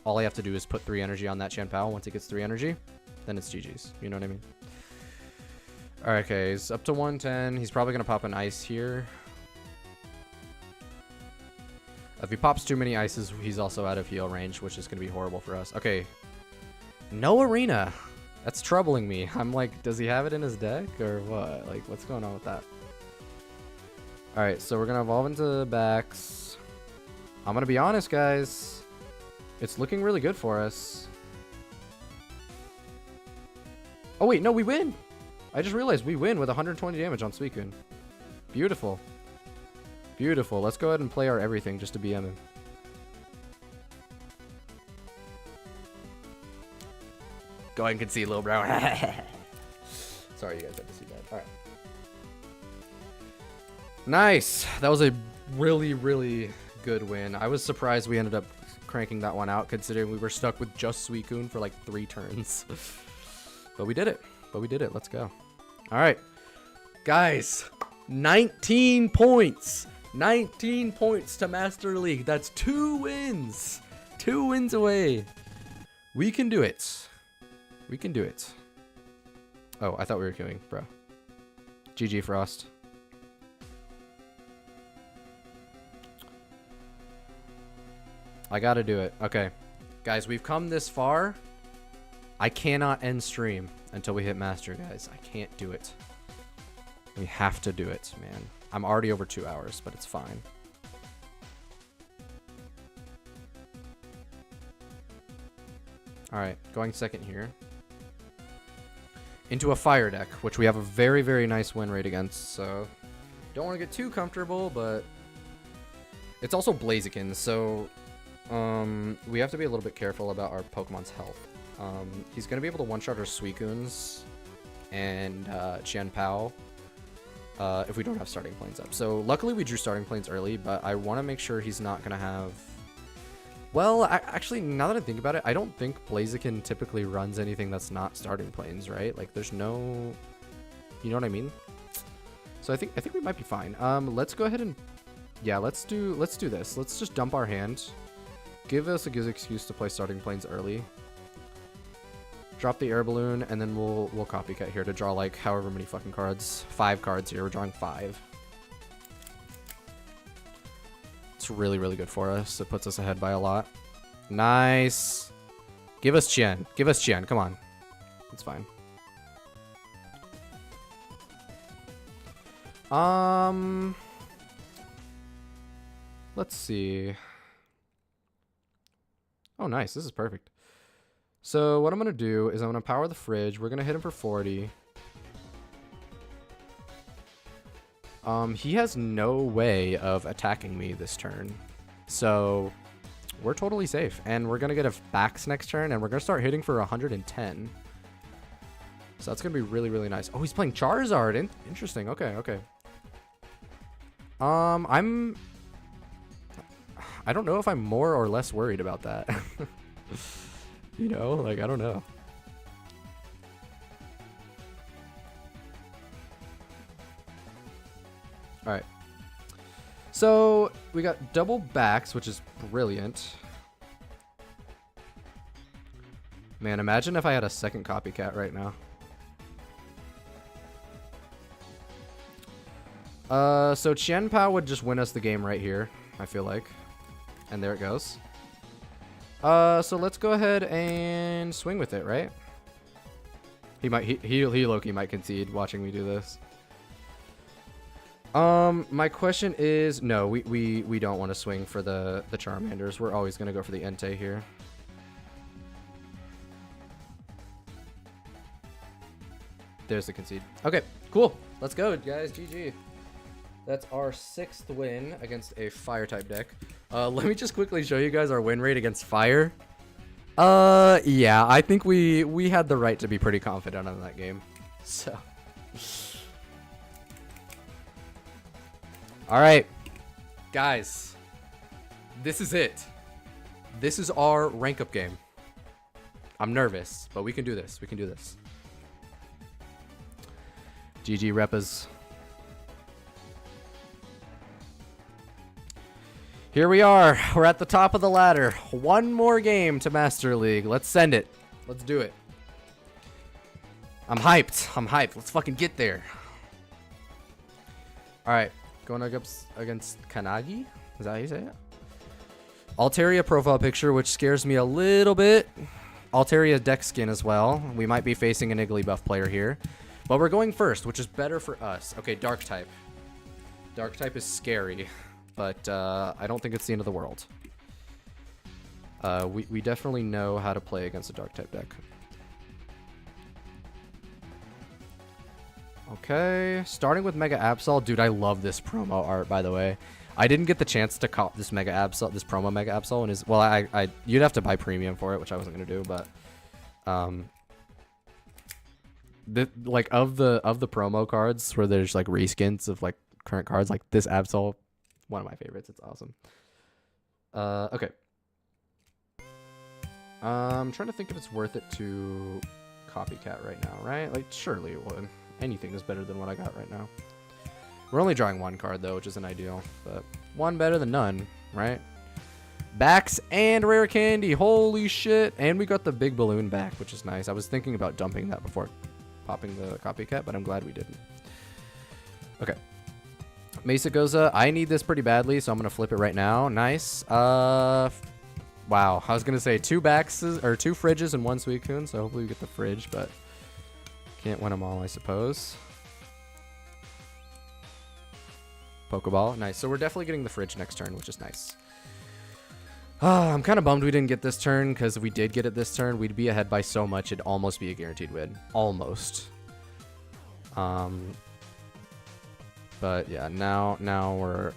all I have to do is put 3 energy on that Chien-Pao. Once it gets 3 energy, then it's GG's. You know what I mean? Alright, okay. He's up to 110. He's probably going to pop an ice here. If he pops too many ices, he's also out of heal range, which is going to be horrible for us. Okay. No arena. That's troubling me. I'm like, does he have it in his deck or what? Like, what's going on with that? Alright, so we're going to evolve into backs. I'm going to be honest, guys. It's looking really good for us. Oh wait, no, we win. I just realized we win with 120 damage on Suicune. Beautiful. Beautiful. Let's go ahead and play our everything just to BM him. Go ahead and concede, little bro. Sorry you guys had to see that. Alright. Nice. That was a really, really good win. I was surprised we ended up cranking that one out, considering we were stuck with just Suicune for like 3 turns. But we did it. Let's go. Alright. Guys, 19 points. 19 points to Master League. That's 2 wins. 2 wins away. We can do it. We can do it. Oh, I thought we were queuing, bro. GG, Frost. I gotta do it. Okay. Guys, we've come this far. I cannot end stream until we hit Master, guys. I can't do it. We have to do it, man. I'm already over 2 hours, but it's fine. Alright, going second here. Into a fire deck, which we have a very, very nice win rate against, so don't want to get too comfortable, but it's also Blaziken, so we have to be a little bit careful about our Pokemon's health. He's going to be able to one-shot our Suicunes and Chien-Pao if we don't have starting planes up. So luckily we drew starting planes early, but I want to make sure he's not going to have... Well, actually, now that I think about it, I don't think Blaziken typically runs anything that's not starting planes, right? Like, there's no... You know what I mean? So I think we might be fine. Let's go ahead and... Yeah, let's do this. Let's just dump our hand. Give us a good excuse to play starting planes early. Drop the air balloon, and then we'll copycat here to draw, like, however many fucking cards. 5 cards here. We're drawing 5. It's really, really good for us. It puts us ahead by a lot. Nice. Give us Chien. Give us Chien. Come on. It's fine. Let's see. Oh, nice. This is perfect. So what I'm going to do is I'm going to power the fridge. We're going to hit him for 40. He has no way of attacking me this turn. So we're totally safe. And we're going to get a backs next turn, and we're going to start hitting for 110. So that's going to be really, really nice. Oh, he's playing Charizard. Interesting. Okay, okay. I don't know if I'm more or less worried about that. You know, like, I don't know. Alright. So, we got double backs, which is brilliant. Man, imagine if I had a second copycat right now. So Chien-Pao would just win us the game right here, I feel like. And there it goes. So let's go ahead and swing with it, right? He Loki might concede watching me do this. My question is, no, we don't want to swing for the Charmanders. We're always gonna go for the Entei here. There's the concede. Okay, cool. Let's go, guys. GG. That's our 6th win against a fire-type deck. Let me just quickly show you guys our win rate against fire. Yeah, I think we had the right to be pretty confident on that game. So. Alright. Guys. This is it. This is our rank-up game. I'm nervous, but we can do this. We can do this. GG, Reppas. Here we are. We're at the top of the ladder. One more game to Master League. Let's send it. Let's do it. I'm hyped. I'm hyped. Let's fucking get there. Alright. Going against Kanagi? Is that how you say it? Altaria profile picture, which scares me a little bit. Altaria deck skin as well. We might be facing an Igglybuff player here. But we're going first, which is better for us. Okay, Dark type. Dark type is scary. But I don't think it's the end of the world. We definitely know how to play against a Dark type deck. Okay, starting with Mega Absol. Dude, I love this promo art, by the way. I didn't get the chance to cop this Mega Absol, this promo Mega Absol, and well, you'd have to buy premium for it, which I wasn't gonna do, but like of the promo cards where there's like reskins of like current cards, like this Absol, one of my favorites. It's awesome. Okay. I'm trying to think if it's worth it to copycat right now, right? Like, surely it would. Anything is better than what I got right now. We're only drawing one card, though, which isn't ideal. But one better than none, right? Backs and rare candy. Holy shit. And we got the big balloon back, which is nice. I was thinking about dumping that before popping the copycat, but I'm glad we didn't. Okay. Mesa Goza. I need this pretty badly, so I'm going to flip it right now. Nice. Wow, I was going to say 2 backs or 2 fridges and 1 Suicune, so hopefully we get the fridge, but can't win them all, I suppose. Pokeball, nice. So we're definitely getting the fridge next turn, which is nice. I'm kind of bummed we didn't get this turn, because if we did get it this turn, we'd be ahead by so much, it'd almost be a guaranteed win. Almost. But yeah, now we're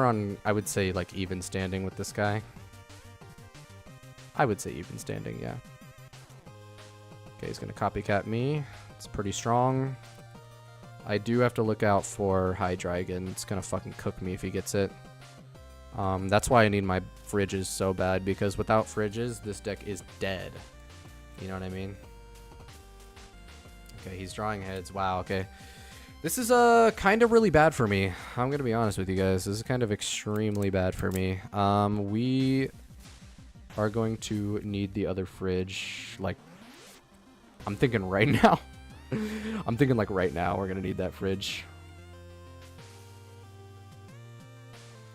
on, I would say, like, even standing with this guy. I would say even standing, yeah. Okay, he's going to copycat me. It's pretty strong. I do have to look out for Hydreigon. It's going to fucking cook me if he gets it. That's why I need my fridges so bad, because without fridges, this deck is dead. You know what I mean? Okay, he's drawing heads. Wow, okay. This is kind of really bad for me. I'm going to be honest with you guys. This is kind of extremely bad for me. We are going to need the other fridge, like, I'm thinking right now. I'm thinking like right now we're gonna need that fridge.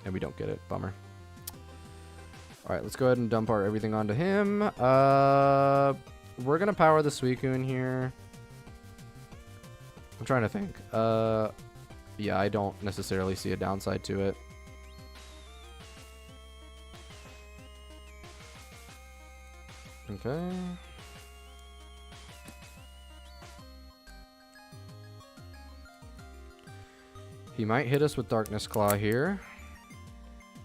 And we don't get it, bummer. Alright, let's go ahead and dump our everything onto him. We're gonna power the Suicune here. I'm trying to think. Yeah, I don't necessarily see a downside to it. Okay. He might hit us with Darkness Claw here.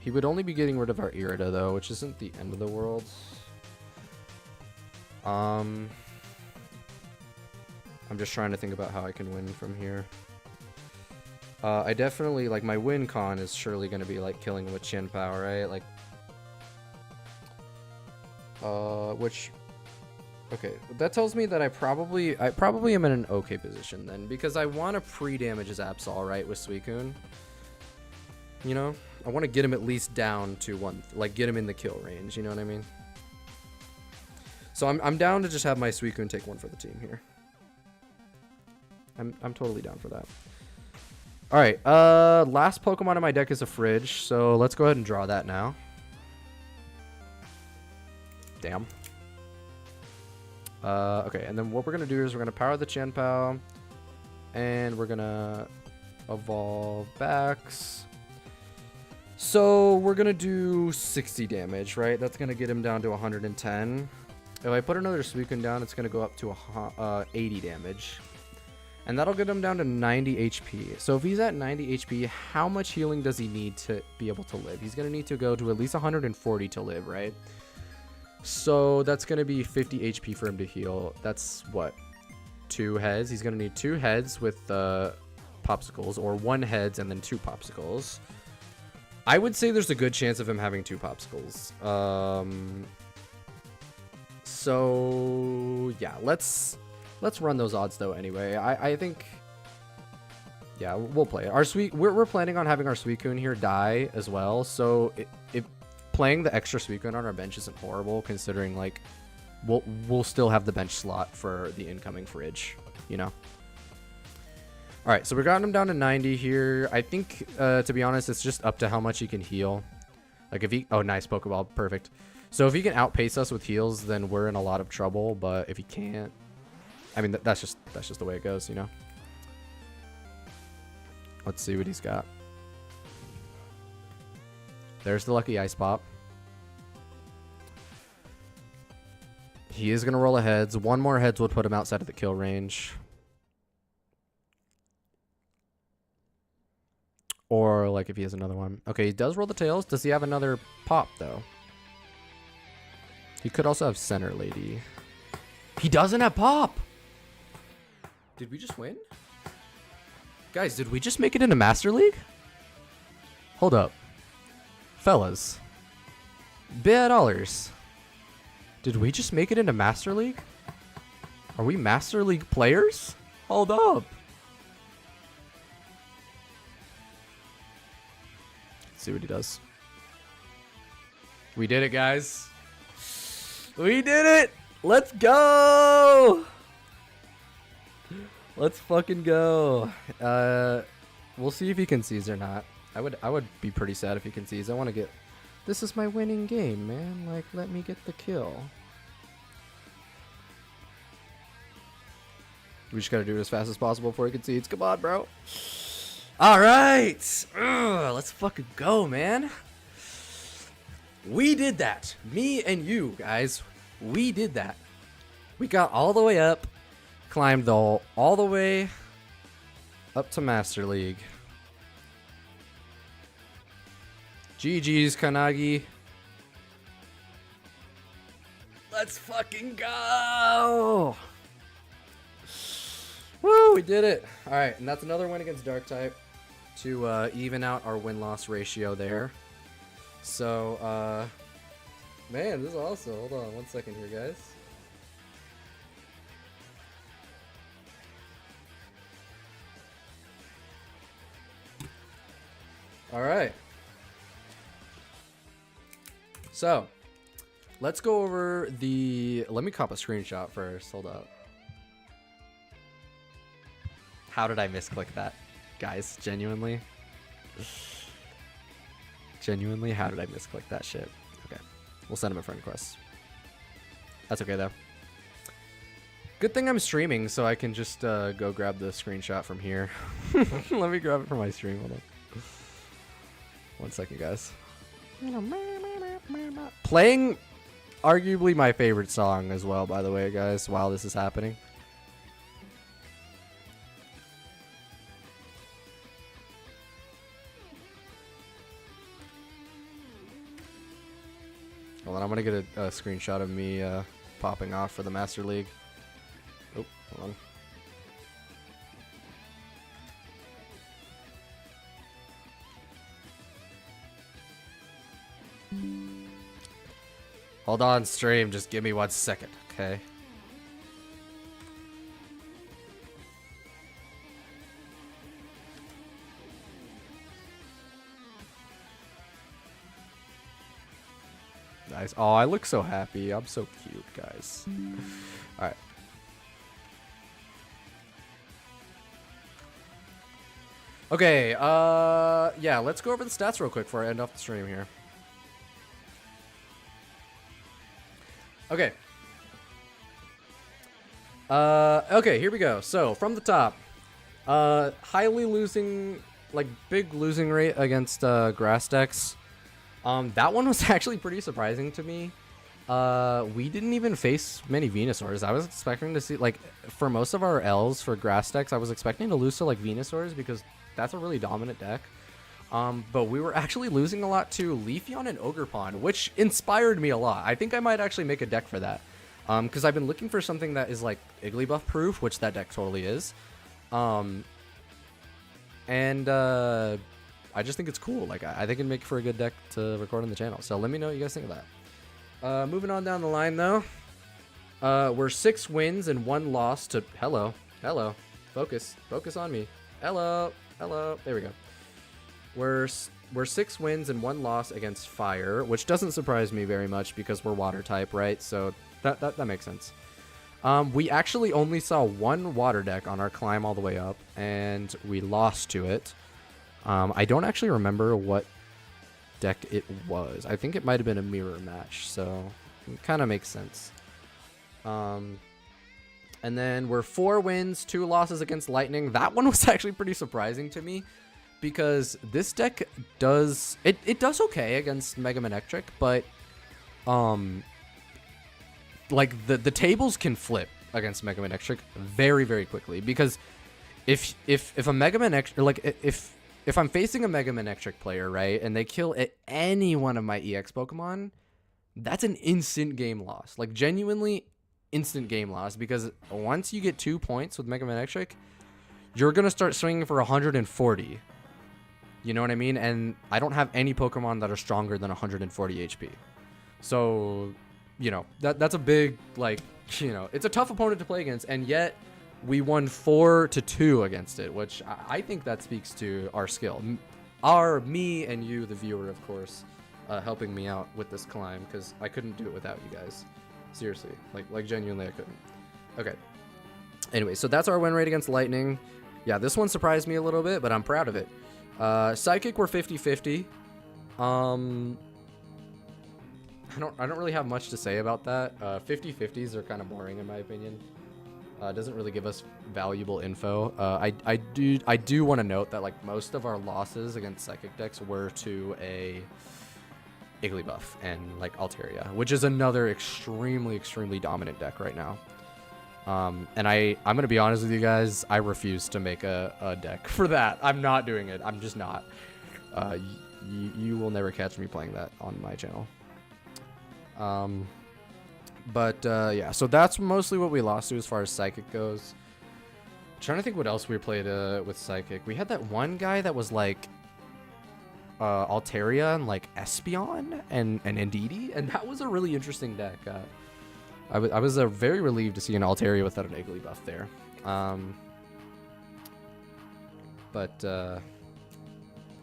He would only be getting rid of our Irida, though, which isn't the end of the world. I'm just trying to think about how I can win from here. I definitely, like, my win con is surely going to be, like, killing him with Chien-Pao, right? Like, which, okay, that tells me that I probably am in an okay position then, because I want to pre-damage his Absol, right, with Suicune. You know, I want to get him at least down to one, like, get him in the kill range, you know what I mean? So I'm down to just have my Suicune take one for the team here. I'm totally down for that. All right, last Pokemon in my deck is a fridge, so let's go ahead and draw that now. Damn. Okay, and then what we're going to do is we're going to power the Chien-Pao, and we're going to evolve Backs. So we're going to do 60 damage, right? That's going to get him down to 110. If I put another Suicune down, it's going to go up to 80 damage. And that'll get him down to 90 HP. So if he's at 90 HP, how much healing does he need to be able to live? He's going to need to go to at least 140 to live, right? So that's going to be 50 HP for him to heal. That's what? 2 heads. He's going to need 2 heads with popsicles, or 1 heads and then 2 popsicles. I would say there's a good chance of him having 2 popsicles. So yeah, let's run those odds though anyway. I think, yeah, we'll play it. We're planning on having our Suicune here die as well. So if playing the extra Suicune on our bench isn't horrible, considering like we'll still have the bench slot for the incoming fridge, you know. All right, so we got him down to 90 here. I think to be honest, it's just up to how much he can heal. Like if he, oh nice Pokeball, perfect. So if he can outpace us with heals, then we're in a lot of trouble. But if he can't, I mean that's just the way it goes, you know. Let's see what he's got. There's the lucky Ice Pop. He is going to roll a heads. 1 more heads would put him outside of the kill range. Or like if he has another one. Okay, he does roll the tails. Does he have another pop though? He could also have center lady. He doesn't have pop. Did we just win? Guys, did we just make it into Master League? Hold up. Fellas. $1. Did we just make it into Master League? Are we Master League players? Hold up. Let's see what he does. We did it, guys. We did it. Let's go. Let's fucking go. We'll see if he concedes or not. I would be pretty sad if he concedes. I want to get... This is my winning game, man. Like, let me get the kill. We just gotta do it as fast as possible before he concedes. Come on, bro. All right. Let's fucking go, man. We did that. Me and you, guys. We did that. We got all the way up. Climbed all the way up to Master League. GG's, Kanagi. Let's fucking go. Woo, we did it. All right, and that's another win against Dark type to even out our win-loss ratio there. So, man, this is awesome. Hold on 1 second here, guys. All right. So, let's go over the... Let me cop a screenshot first. Hold up. How did I misclick that? Guys, genuinely? Genuinely, how did I misclick that shit? Okay. We'll send him a friend request. That's okay, though. Good thing I'm streaming, so I can just go grab the screenshot from here. Let me grab it from my stream. Hold on. 1 second, guys. Playing arguably my favorite song as well, by the way, guys, while this is happening. Hold on, I'm gonna get a screenshot of me popping off for the Master League. Oh, hold on. Hold on, stream. Just give me 1 second, okay? Nice. Oh, I look so happy. I'm so cute, guys. All right. Okay, yeah, let's go over the stats real quick before I end off the stream here. Okay. Okay, here we go. So, from the top, highly losing, like, big losing rate against, grass decks. That one was actually pretty surprising to me. We didn't even face many Venusaurs. I was expecting to see, like, for most of our L's for grass decks, I was expecting to lose to, like, Venusaurs because that's a really dominant deck. But we were actually losing a lot to Leafeon and Ogerpon, which inspired me a lot. I think I might actually make a deck for that. Because I've been looking for something that is, like, Igglybuff proof, which that deck totally is. I just think it's cool. Like, I think it'd make for a good deck to record on the channel. So let me know what you guys think of that. Moving on down the line, though. We're 6 wins and 1 loss to... Hello. Hello. Focus. Focus on me. Hello. Hello. There we go. We're 6 wins and 1 loss against Fire, which doesn't surprise me very much because we're Water type, right? So that makes sense. We actually only saw 1 Water deck on our climb all the way up, and we lost to it. I don't actually remember what deck it was. I think it might have been a mirror match, so it kind of makes sense. And then we're 4 wins, 2 losses against Lightning. That one was actually pretty surprising to me because this deck does... It does okay against Mega Manectric, but like the tables can flip against Mega Manectric very, very quickly because if a Mega Manectric... Like, if if I'm facing a Mega Manectric player, right, and they kill any one of my EX Pokemon, that's an instant game loss. Like, genuinely instant game loss, because once you get 2 points with Mega Manectric, you're going to start swinging for 140. You know what I mean? And I don't have any Pokemon that are stronger than 140 HP. So, you know, that's a big, like, you know, it's a tough opponent to play against, and yet we won 4-2 against it, which I think that speaks to our skill. Me and you, the viewer, of course, helping me out with this climb, because I couldn't do it without you guys. Seriously, like genuinely I couldn't. Okay. Anyway, so that's our win rate against Lightning. Yeah, this one surprised me a little bit, but I'm proud of it. Psychic, we're 50-50. I don't really have much to say about that. 50-50s are kind of boring in my opinion. Doesn't really give us valuable info. I do want to note that like most of our losses against Psychic decks were to a Igglybuff and like Altaria, which is another extremely dominant deck right now. And I'm gonna be honest with you guys, I refuse to make a deck for that. I'm not doing it. I'm just not. You will never catch me playing that on my channel. Yeah, so that's mostly what we lost to as far as Psychic goes. I'm trying to think what else we played with Psychic. We had that one guy that was like Altaria and like Espeon and Indeedee, and that was a really interesting deck. I was very relieved to see an Altaria without an Igglybuff there.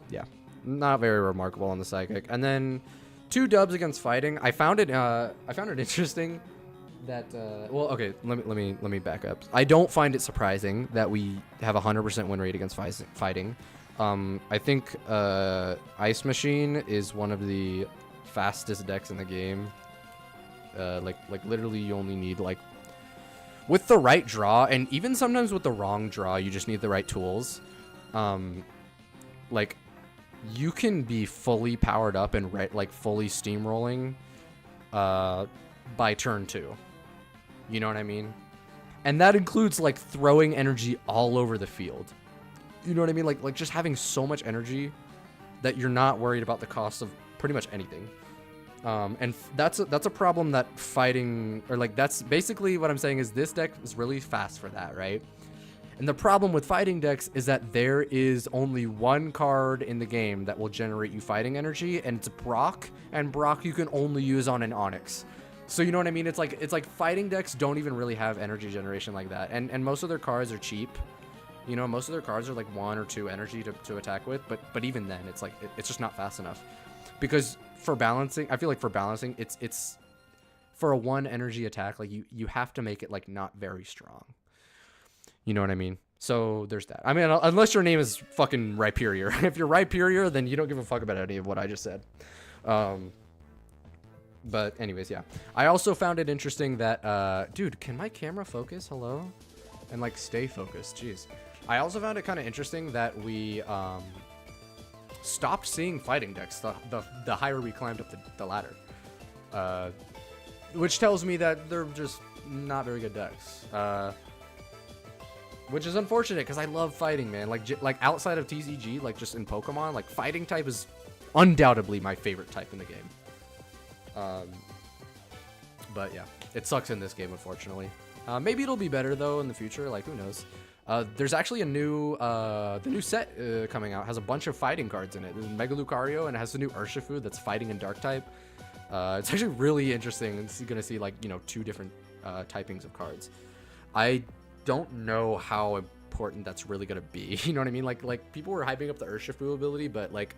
Yeah, not very remarkable on the Psychic. And then 2 dubs against Fighting. I found it interesting that well, okay, let me back up. I don't find it surprising that we have a 100% win rate against Fighting. I think Ice Machine is one of the fastest decks in the game. Like literally you only need like with the right draw, and even sometimes with the wrong draw, you just need the right tools. Like you can be fully powered up and like fully steamrolling by turn 2. You know what I mean? And that includes like throwing energy all over the field. You know what I mean? Like just having so much energy that you're not worried about the cost of pretty much anything. And that's a problem that Fighting, or like that's basically what I'm saying is this deck is really fast for that, right? And the problem with Fighting decks is that there is only one card in the game that will generate you fighting energy, and it's Brock, and Brock you can only use on an Onix. So you know what I mean? It's like Fighting decks don't even really have energy generation like that, and most of their cards are cheap. You know, most of their cards are like 1 or 2 energy to attack with, but even then, it's like it's just not fast enough. Because for balancing, I feel like for balancing, it's for a 1 energy attack, like you have to make it like not very strong. You know what I mean? So there's that. I mean, unless your name is fucking Rhyperior. If you're Rhyperior, then you don't give a fuck about any of what I just said. But anyways, yeah. I also found it interesting that, dude, can my camera focus? Hello? And like stay focused. Jeez. I also found it kind of interesting that we stopped seeing Fighting decks the higher we climbed up the ladder. Which tells me that they're just not very good decks. Which is unfortunate because I love Fighting, man. Like outside of TCG, like just in Pokemon, like Fighting type is undoubtedly my favorite type in the game. But yeah, it sucks in this game, unfortunately. Maybe it'll be better though in the future. Like who knows? There's actually a new the new set coming out has a bunch of Fighting cards in it. There's Mega Lucario, and it has the new Urshifu that's Fighting and Dark type. It's actually really interesting. It's gonna see like 2 different typings of cards. I don't know how important that's really gonna be. You know what I mean? Like people were hyping up the Urshifu ability, but like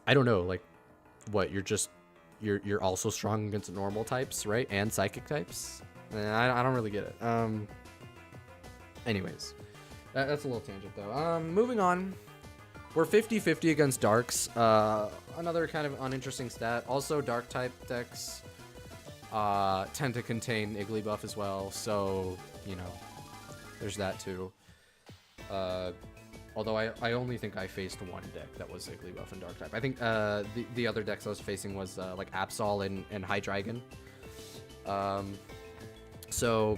I don't know. Like what you're also strong against normal types, right? And psychic types. I don't really get it. Anyways, that's a little tangent though. Moving on. We're 50-50 against Darks. Another kind of uninteresting stat. Also, Dark type decks tend to contain Igglybuff as well, so, you know, there's that too. Although I only think I faced one deck that was Igglybuff and Dark type. I think the other decks I was facing was like Absol and Hydreigon. So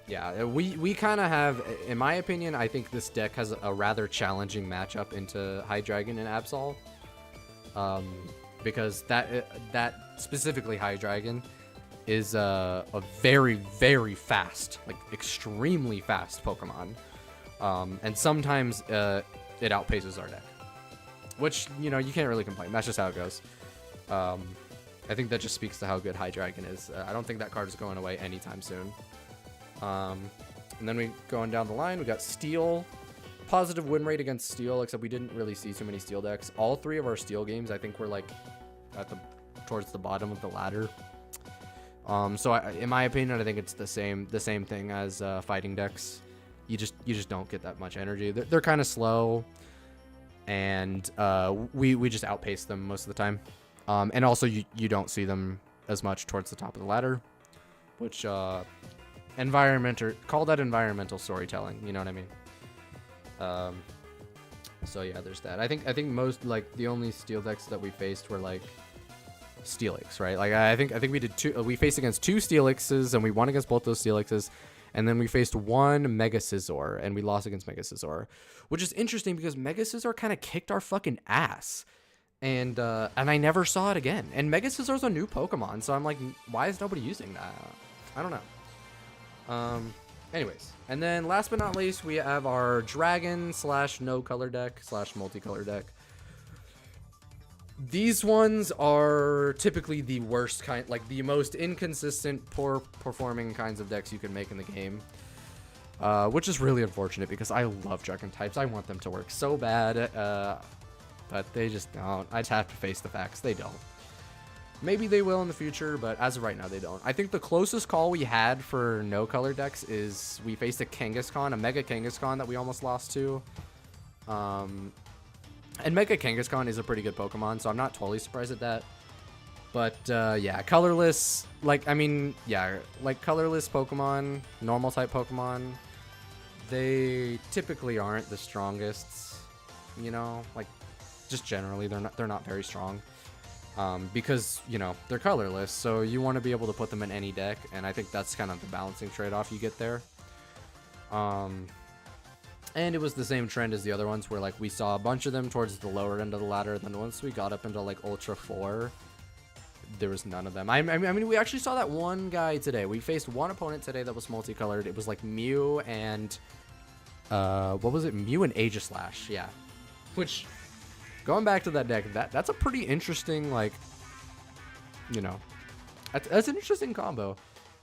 Yeah, we kind of have, in my opinion, I think this deck has a rather challenging matchup into High Dragon and Absol. Because that specifically High Dragon is a very, very fast, like extremely fast Pokemon. And sometimes it outpaces our deck. Which, you know, you can't really complain. That's just how it goes. I think that just speaks to how good High Dragon is. I don't think that card is going away anytime soon. And then we going down the line, we got Steel. Positive win rate against Steel, except we didn't really see too many Steel decks. All three of our Steel games, I think, were like towards the bottom of the ladder. So in my opinion, I think it's the same thing as fighting decks. You just don't get that much energy. They're kind of slow, and we just outpace them most of the time. And also you don't see them as much towards the top of the ladder, which call that environmental storytelling. You know what I mean? So yeah, there's that. I think most, like, the only Steel decks that we faced were like Steelix, right? Like I think we faced against 2 Steelixes and we won against both those Steelixes, and then we faced 1 Mega Scizor and we lost against Mega Scizor, which is interesting because Mega Scizor kind of kicked our fucking ass, and I never saw it again. And Mega Scizor's a new Pokemon, so I'm like, why is nobody using that? I don't know. Anyways, and then last but not least, we have our Dragon / no color deck / multicolor deck. These ones are typically the worst kind, like the most inconsistent, poor performing kinds of decks you can make in the game. Which is really unfortunate because I love Dragon types. I want them to work so bad, but they just don't. I just have to face the facts. They don't. Maybe they will in the future, but as of right now, they don't. I think the closest call we had for no color decks is we faced a Kangaskhan, a Mega Kangaskhan that we almost lost to. And Mega Kangaskhan is a pretty good Pokemon, so I'm not totally surprised at that. But yeah, colorless, like colorless Pokemon, normal type Pokemon, they typically aren't the strongest. You know, like just generally, they're not very strong. Because, you know, they're colorless, so you want to be able to put them in any deck, and I think that's kind of the balancing trade-off you get there. And it was the same trend as the other ones, where, like, we saw a bunch of them towards the lower end of the ladder, and then once we got up into, like, Ultra 4, there was none of them. I mean, we actually saw that one guy today. We faced one opponent today that was multicolored. It was, like, Mew and, what was it? Mew and Aegislash, yeah. Which... going back to that deck, that's a pretty interesting, like, you know, that's an interesting combo.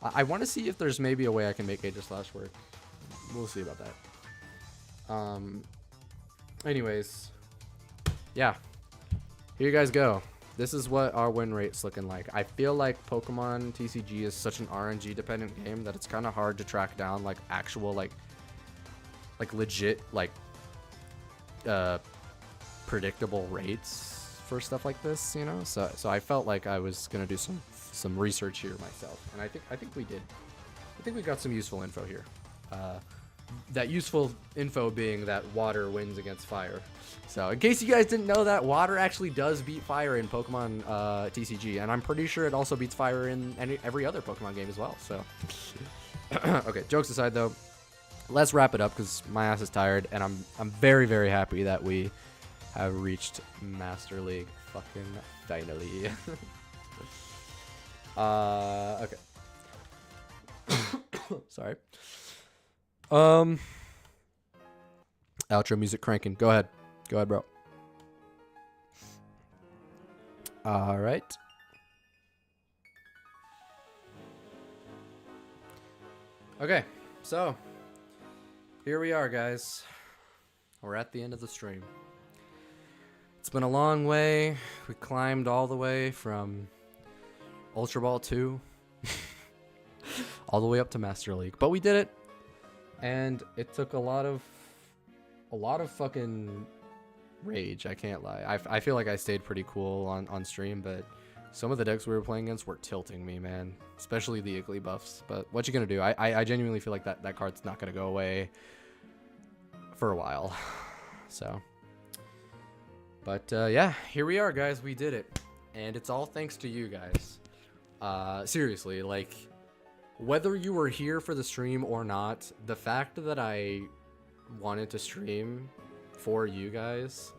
I want to see if there's maybe a way I can make Aegislash work. We'll see about that. Anyways, yeah, here you guys go. This is what our win rate's looking like. I feel like Pokemon TCG is such an RNG dependent game that it's kind of hard to track down, like, actual, like legit, like, predictable rates for stuff like this, you know. So I felt like I was gonna do some research here myself, and I think we did. I think we got some useful info here. That useful info being that water wins against fire. So in case you guys didn't know that, water actually does beat fire in Pokemon TCG, and I'm pretty sure it also beats fire in every other Pokemon game as well. So okay, jokes aside though, let's wrap it up because my ass is tired, and I'm very, very happy that we have reached Master League fucking finally. Okay. Sorry. Outro music cranking. Go ahead, bro. All right. Okay, so here we are, guys. We're at the end of the stream. It's been a long way. We climbed all the way from Ultra Ball 2 all the way up to Master League, but we did it, and it took a lot of fucking rage. I can't lie. I feel like I stayed pretty cool on stream, but some of the decks we were playing against were tilting me, man. Especially the Iggly buffs. But what you gonna do? I genuinely feel like that card's not gonna go away for a while. So. But yeah, here we are, guys. We did it, and it's all thanks to you guys. Seriously, like, whether you were here for the stream or not, the fact that I wanted to stream for you guys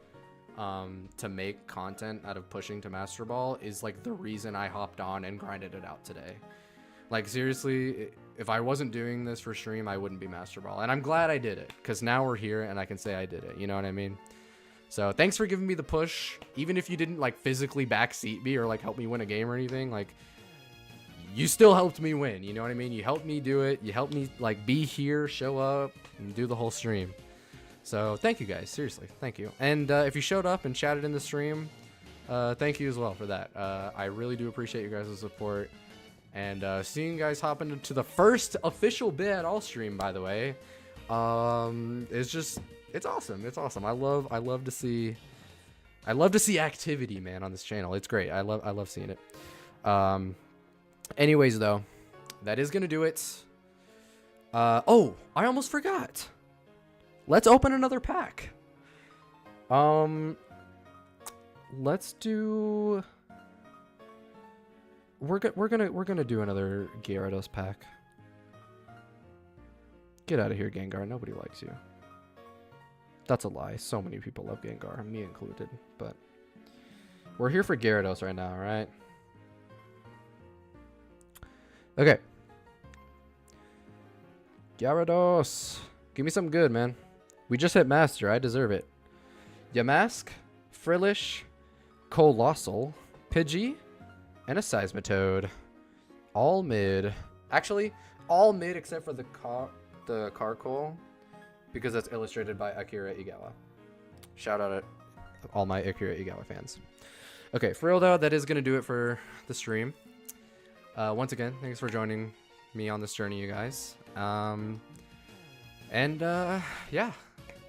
to make content out of pushing to Master Ball is like the reason I hopped on and grinded it out today. Like seriously, if I wasn't doing this for stream, I wouldn't be Master Ball. And I'm glad I did it, because now we're here and I can say I did it. You know what I mean? So thanks for giving me the push. Even if you didn't like physically backseat me or like help me win a game or anything, like you still helped me win. You know what I mean? You helped me do it. You helped me like be here, show up, and do the whole stream. So thank you guys. Seriously, thank you. And if you showed up and chatted in the stream, thank you as well for that. I really do appreciate you guys' support. And seeing you guys hop into the first official Bit at All stream, by the way, it's just, it's awesome. It's awesome. I love to see activity, man, on this channel. It's great. I love seeing it. Anyways, though, that is gonna do it. Oh, I almost forgot. Let's open another pack. Let's do. We're gonna do another Gyarados pack. Get out of here, Gengar. Nobody likes you. That's a lie. So many people love Gengar, me included. But we're here for Gyarados right now, right? Okay. Gyarados. Give me something good, man. We just hit Master. I deserve it. Yamask, Frillish, Colossal, Pidgey, and a Seismitoad. All mid. Actually, all mid except for the Carkol, because that's illustrated by Akira Igawa. Shout out to all my Akira Igawa fans. Okay, for real though, that is going to do it for the stream. Once again, thanks for joining me on this journey, you guys. Yeah,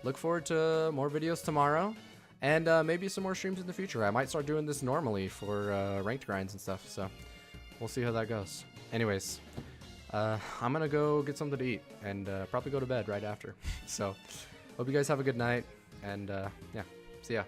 look forward to more videos tomorrow, and maybe some more streams in the future. I might start doing this normally for ranked grinds and stuff, so we'll see how that goes. Anyways, I'm gonna go get something to eat and probably go to bed right after. So hope you guys have a good night, and yeah, see ya.